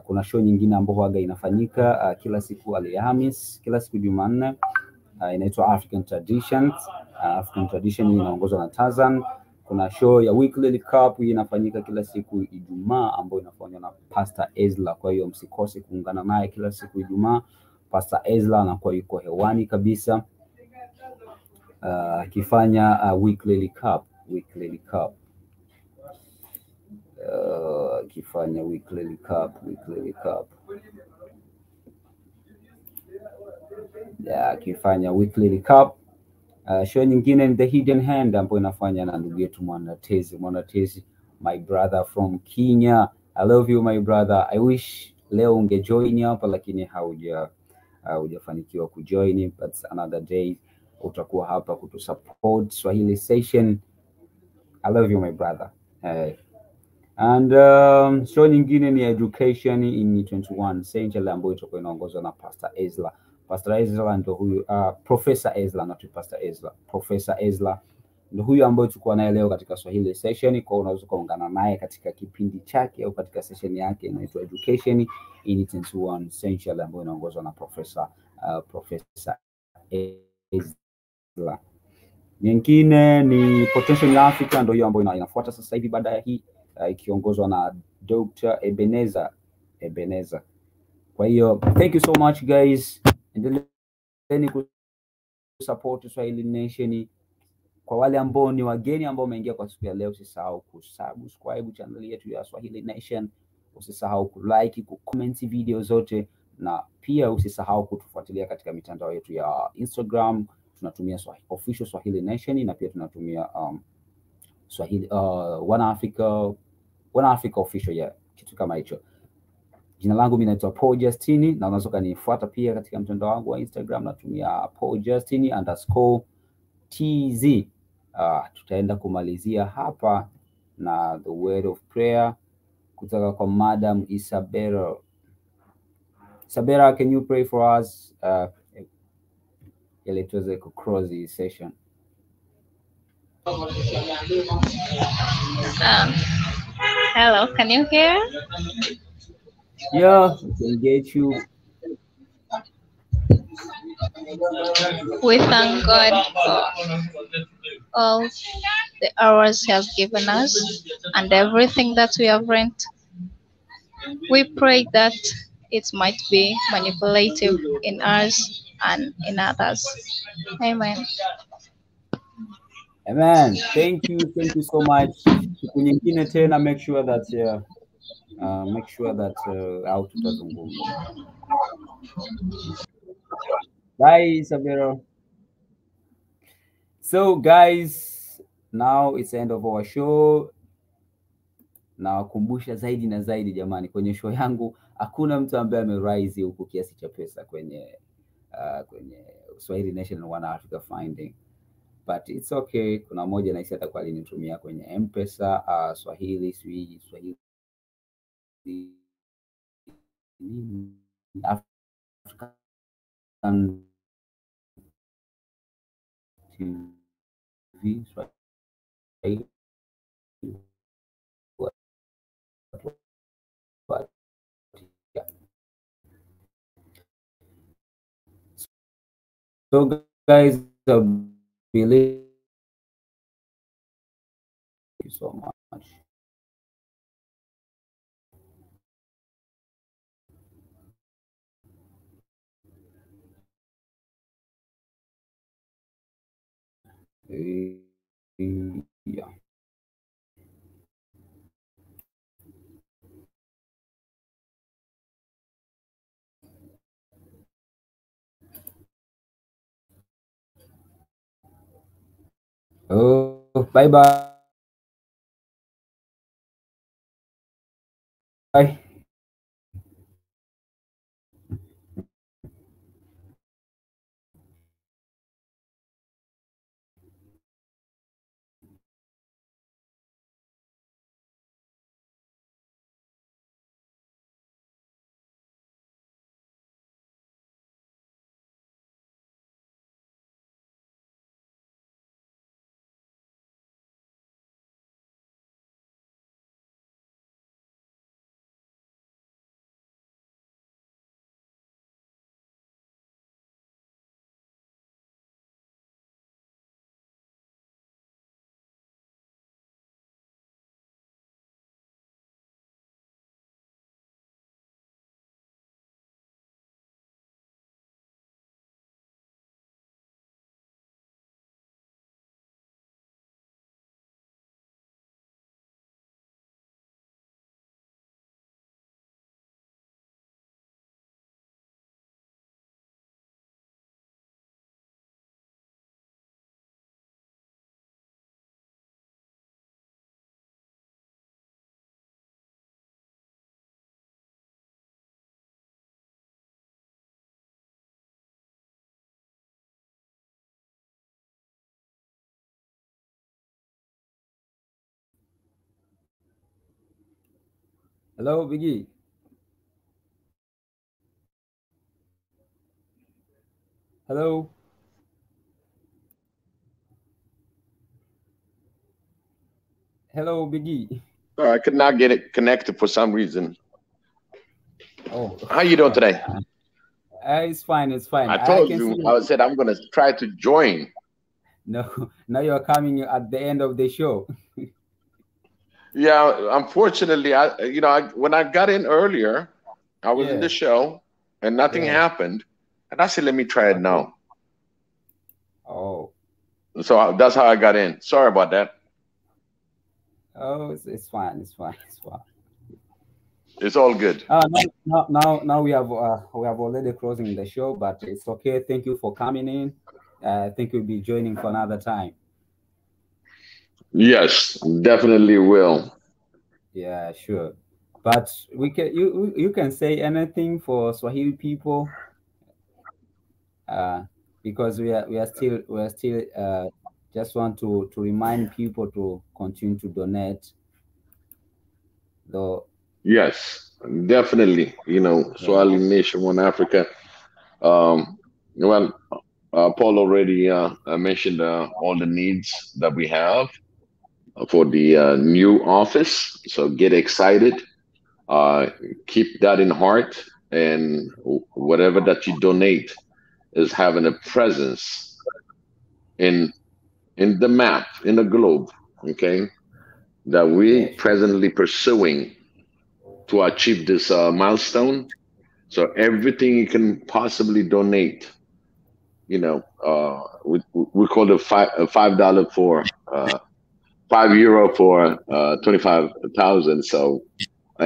Kuna show nyingine ambayo huaga inafanyika kila siku Alhamisi, kila siku Jumanne, inaitwa African Traditions. African Tradition inaongozwa na Tazan. Kuna show ya Weekly Recap inafanyika kila siku Ijumaa ambayo inafanywa na Pastor Ezra. Kwa hiyo msikose kuungana naye kila siku Ijumaa. Pastor Ezra anakuwa yuko hewani kabisa akifanya Weekly Recap. Akifanya Weekly Recap. Akifanya Weekly Recap. Show nyingine ni The Hidden Hand ambayo inafanya na ndugu yetu Mwanatezi, my brother from Kenya. I love you my brother. I wish leo ungejoin hapa, lakini hujafanikiwa kujoin, but another day utakuwa hapa kutusupport Swahili session. I love you my brother. And show nyingine ni Education in 21 Century ambayo itakuwa inaongozwa na Pastor Ezra. Pastor Ezra ndo huyu, Professor Ezra, not Pastor Ezra. Professor Ezra ndo huyu ambaye tulikuwa naye leo katika Swahili session. Kwa unaweza kuungana naye katika kipindi chake au katika session yake inaitwa Education in 21 Century ambayo inaongozwa na Professor Ezra. Nyingine ni Potential in Africa, ndio hiyo ambayo inafuata sasa hivi baada ya hii, ikiongozwa na Dr. Ebeneza. Kwa hiyo thank you so much guys. Endeleeni kusupport Swahili Nation. Kwa wale ambao ni wageni ambao wameingia kwa siku ya leo, usisahau kusubscribe channel yetu ya Swahili Nation. Usisahau kulike, kucomment video zote, na pia usisahau kutufuatilia katika mitandao yetu ya Instagram. Tunatumia official Swahili Nation, na pia tunatumia Swahili ONEAFRICA official, kitu kama hicho. Jina langu mimi naitwa Paul Justini, na unaweza kunifuata pia katika mtandao wangu wa Instagram, natumia paulJustini_TZ. Tutaenda kumalizia hapa na the word of prayer kutoka kwa Madam Isabella. Isabella, can you pray for us ili tuweze kuclose this session? Hello, can you hear? Yeah, we can get you. We thank God for all the hours He has given us and everything that we have learned. We pray that it might be manipulative in us and in others. Amen. Amen. Thank you so much. Siku nyingine tena, make sure au tutazungumza. Bye Isabella. So guys, now it's the end of our show. nawakumbusha zaidi na zaidi, jamani, kwenye show yangu hakuna mtu ambaye amerise huku kiasi cha pesa kwenye Swahili Nation and One Africa Finding, but it's okay. Kuna moja naisi atakuwa alinitumia kwenye M-Pesa, Swahili African TV, Swahili. So guys, I believe you so much. Yeah. Oh, bye bye. Bye. Hello, Biggie. Hello. Hello, Biggie. I could not get it connected for some reason. Oh. How you doing today? It's fine. It's fine. I told you. I said I'm going to try to join. No, now you're coming at the end of the show. Yeah, unfortunately, when I got in earlier, I was in the show and nothing happened, and I said, "Let me try it now." Oh. So that's how I got in. Sorry about that. Oh, it's fine. It's fine. It's fine. It's all good. Now we have already closing the show, but it's okay. Thank you for coming in. I think we'll be joining for another time. Yes, definitely will. Yeah, sure. But we can you can say anything for Swahili people, because we are still just want to remind people to continue to donate. Though. Yes, definitely. Swahili Nation, One Africa. Paul already mentioned all the needs that we have for the new office. So get excited. Keep that in heart, and whatever that you donate is having a presence in the map, in the globe, okay, that we presently pursuing to achieve this milestone. So everything you can possibly donate, we call it $5 for €5 for 25,000. So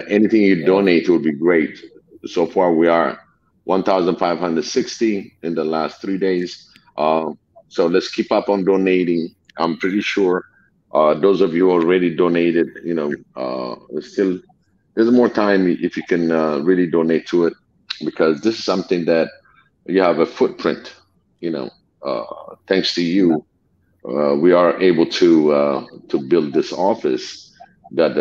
anything you donate will be great. So far, we are 1,560 in the last 3 days. So let's keep up on donating. I'm pretty sure Those of you already donated, still there's more time if you can really donate to it, because this is something that you have a footprint. Thanks to you, we are able to build this office that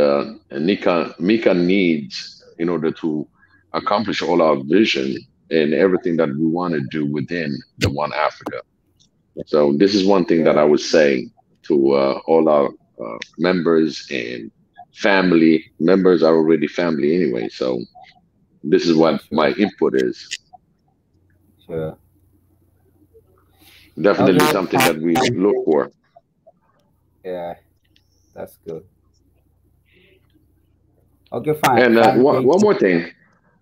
Mika needs in order to accomplish all our vision and everything that we want to do within the One Africa. So this is one thing that I would say to all our members and family. Members are already family anyway, so this is what my input is. Sure. Definitely Okay. something that we look for. Yeah, that's good. Okay, fine. And Fine, one thank more thing.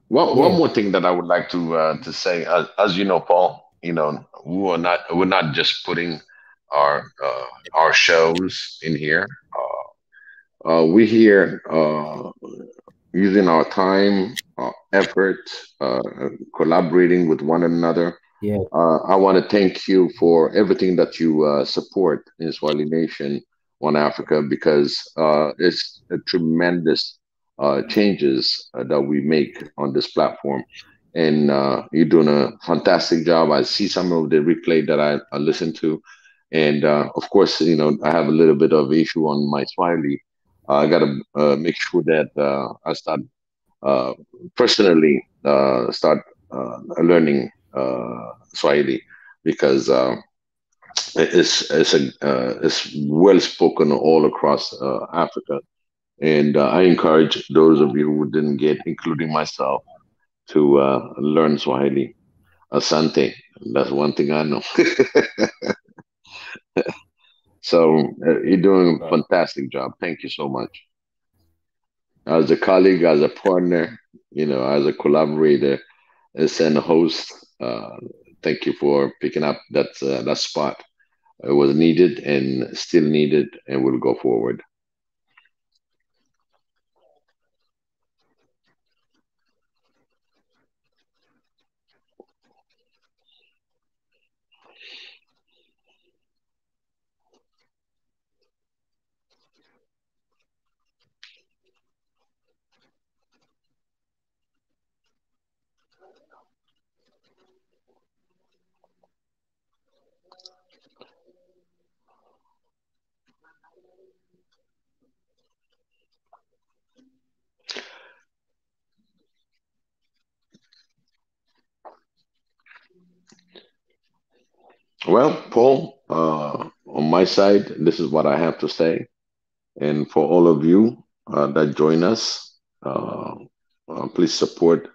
One Yeah. more thing that I would like to say, as you know, Paul, we're not just putting our shows in here. We here using our time, effort, collaborating with one another. Yeah. I want to thank you for everything that you support in Swahili Nation, One Africa, because it's a tremendous changes that we make on this platform. And you're doing a fantastic job. I see some of the replay that I listened to. And of course, I have a little bit of issue on my Swahili. I got to make sure that I start personally start learning Swahili, because it's well spoken all across Africa, and I encourage those of you who didn't get, including myself, to learn Swahili. Asante, that's one thing I know. So you're doing a fantastic job. Thank you so much. As a colleague, as a partner, as a collaborator, as a host, thank you for picking up that spot. It was needed and still needed, and we'll go forward. Well, Paul, on my side, this is what I have to say. And for all of you that join us, please support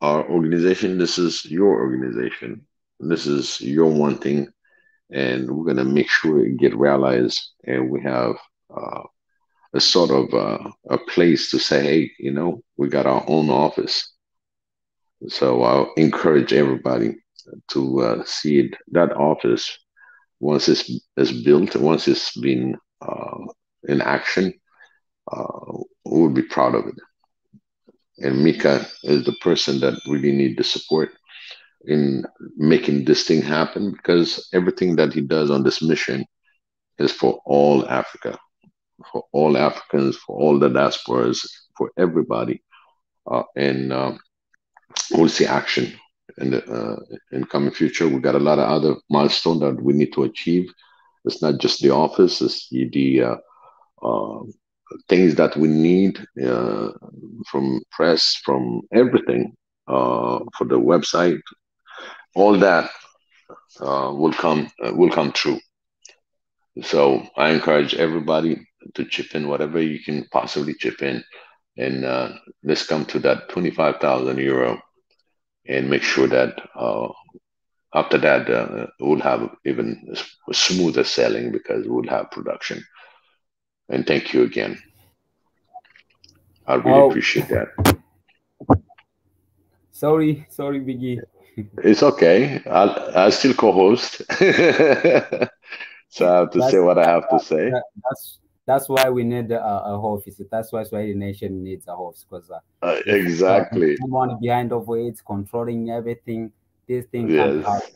our organization. This is your organization. This is your one thing. And we're going to make sure it get realized. And we have a sort of a place to say, hey, we got our own office. So I'll encourage everybody to see it, that office, once it's built, once it's been in action, we'll be proud of it. And Mika is the person that really need the support in making this thing happen, because everything that he does on this mission is for all Africa, for all Africans, for all the diasporas, for everybody. And we'll see action in the coming future. We got a lot of other milestones that we need to achieve. It's not just the office; it's the things that we need from press, from everything, for the website. All that will come true. So I encourage everybody to chip in whatever you can possibly chip in, and let's come to that 25,000 euro, and make sure that after that we'll have even smoother selling, because we'll have production. And thank you again. I really appreciate that. Sorry, Biggie. It's okay. I'll still co-host. So I have to say what I have to say. That's why we need a host. That's why Swahili Nation needs a host, because exactly, someone behind of it controlling everything. This thing yes. can't happen.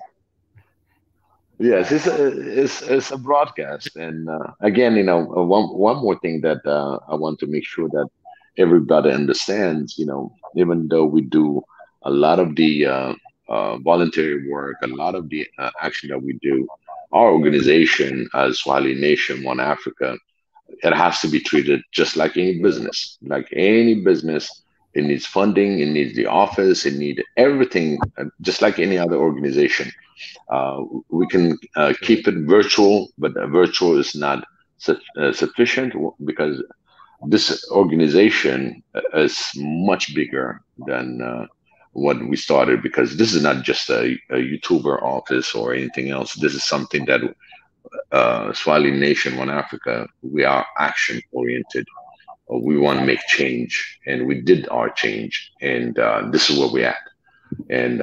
Yes, it's a broadcast, and again, one more thing that I want to make sure that everybody understands. Even though we do a lot of the voluntary work, a lot of the action that we do, our organization as Swahili Nation, One Africa, it has to be treated just like any Yeah, business. Like any business, it needs funding, it needs the office, it needs everything, just like any other organization. We can yeah, keep it virtual, but virtual is not sufficient because this organization is much bigger than what we started. Because this is not just a YouTuber office or anything else. This is something that Swahili Nation, One Africa, we are action oriented. We want to make exactly. change, and we did our change, and this is where we're at. And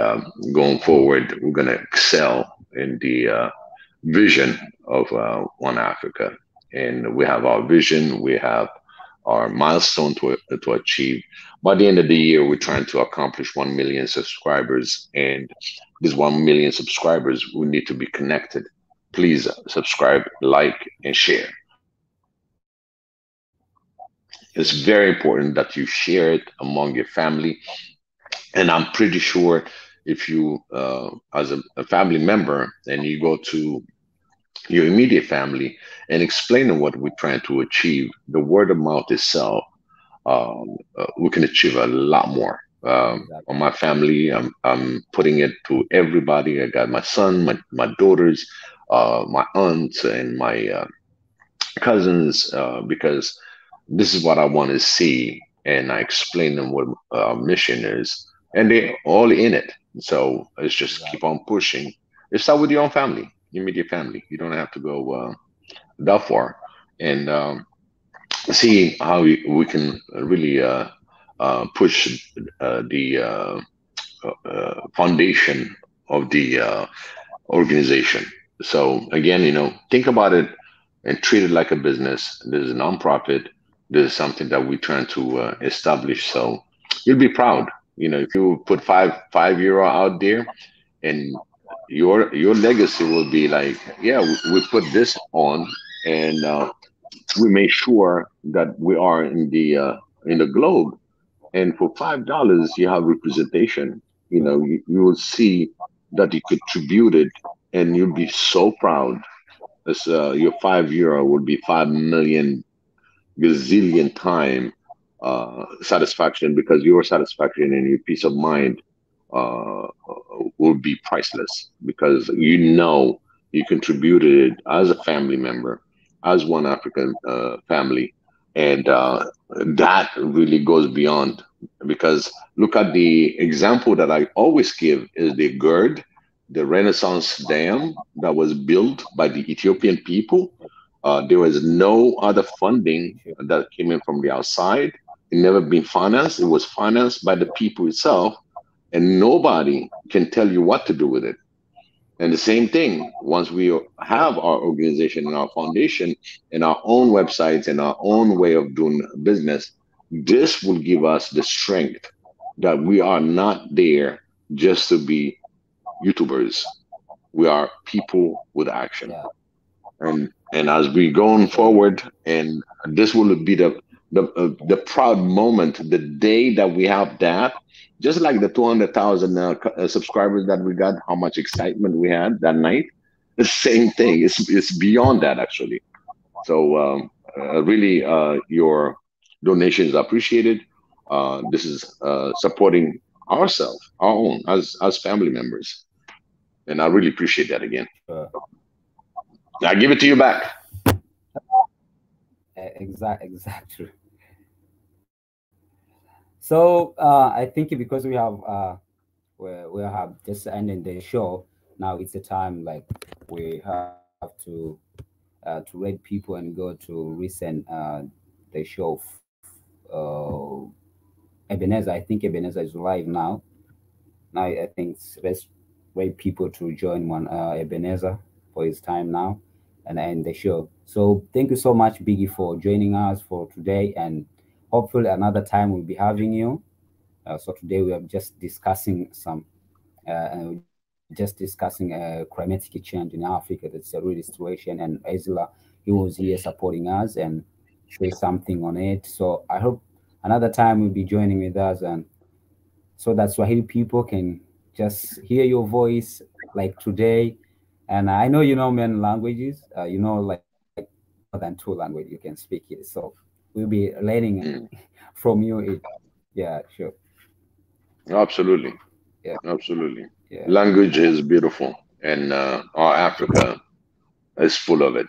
going forward, we're going to excel in the vision of One Africa. And we have our vision, we have our milestone to achieve. By the end of the year, we're trying to accomplish 1 million subscribers. And these 1 million subscribers, we need to be connected. Please subscribe, like, and share. It's very important that you share it among your family. And I'm pretty sure if you, as a family member, and you go to your immediate family and explain them what we're trying to achieve, the word of mouth itself, we can achieve a lot more. On Exactly. my family, I'm putting it to everybody. I got my son, my daughters, my aunts, and my cousins, because this is what I want to see. And I explain them what our mission is, and they all in it. So it's just keep Exactly. on pushing. It start with your own family, your immediate family. You don't have to go that far, and see how we can really push the foundation of the organization. So again, think about it and treat it like a business. This is a nonprofit. This is something that we're trying to establish. So you'll be proud. If you put €5 out there, and your legacy will be like, yeah, we put this on, and we make sure that we are in the globe. And for $5, you have representation. You will see that you contributed, and you'll be so proud. As your €5 will be 5 million gazillion time satisfaction, because your satisfaction and your peace of mind uh, will be priceless, because you contributed as a family member, as one African family, and that really goes beyond. Because look at the example that I always give is the GERD, the Renaissance Dam that was built by the Ethiopian people. There was no other funding Sure. that came in from the outside. It never been financed. It was financed by the people itself, and nobody can tell you what to do with it. And the same thing, once we have our organization and our foundation and our own websites and our own way of doing business, this will give us the strength that we are not there just to be YouTubers. We are people with action. Yeah. And as we going So forward, and this will be the proud moment, the day that we have that, just like the 200,000 subscribers that we got, how much excitement we had that night. The same thing. It's beyond that, actually. So really, your donations are appreciated. This is supporting ourselves, our own, as family members, and I really appreciate that again. sure. I give it to you back. Exactly. So I think because we have just ended the show, now it's the time like we have to rate people and go to recent the show uh Ebenezer. I think Ebenezer is live now. Now I think let's rate people to join one Ebenezer for his time now and end the show. So thank you so much, Biggie, for joining us for today, and hopefully another time we'll be having you. So today we are just discussing some, just just discussing climatic change in Africa. That's a real situation, and Ezra, he was here supporting us and say something on it. So I hope another time will be joining with us, and so that Swahili people can just hear your voice like today. And I know you know many languages, you know, like more than 2 languages you can speak it. So we'll be learning from you. Yeah, sure. Absolutely. Yeah. Absolutely. Yeah. Language is beautiful, and our Africa is full of it.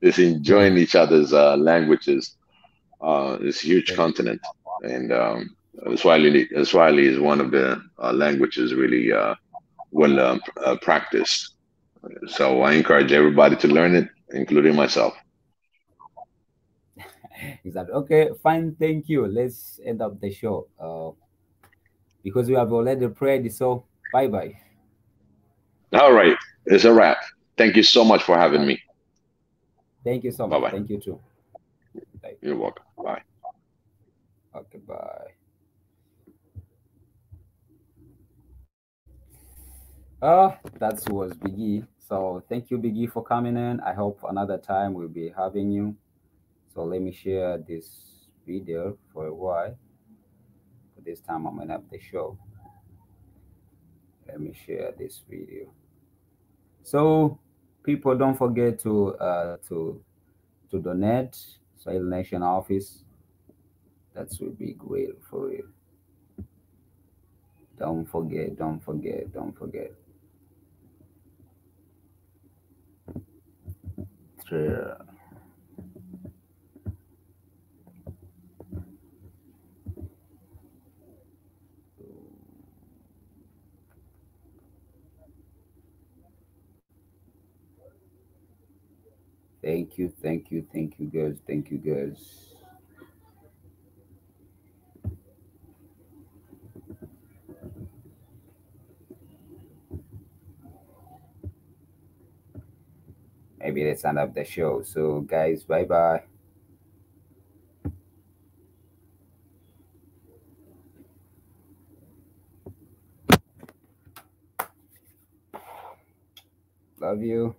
It's enjoying each other's languages. It's a huge continent, and Swahili is one of the languages really well practiced. So I encourage everybody to learn it, including myself. Exactly. Okay, fine. Thank you. Let's end up the show because we have already prayed. So bye bye. All right, it's a wrap. Thank you so much for having me. Thank you so much. Bye-bye. Thank you too. Bye. You're welcome. Bye. Okay, bye. That was Biggie. So thank you, Biggie, for coming in. I hope another time we'll be having you. So let me share this video for a while. But this time I'm gonna have the show. Let me share this video. So people, don't forget to donate. Soil Nation office. That would be great for you. Don't forget. Don't forget. Don't forget. Sure. Thank you, thank you, thank you, guys. Thank you, guys. Maybe let's end up the show. So, guys, bye bye. Love you.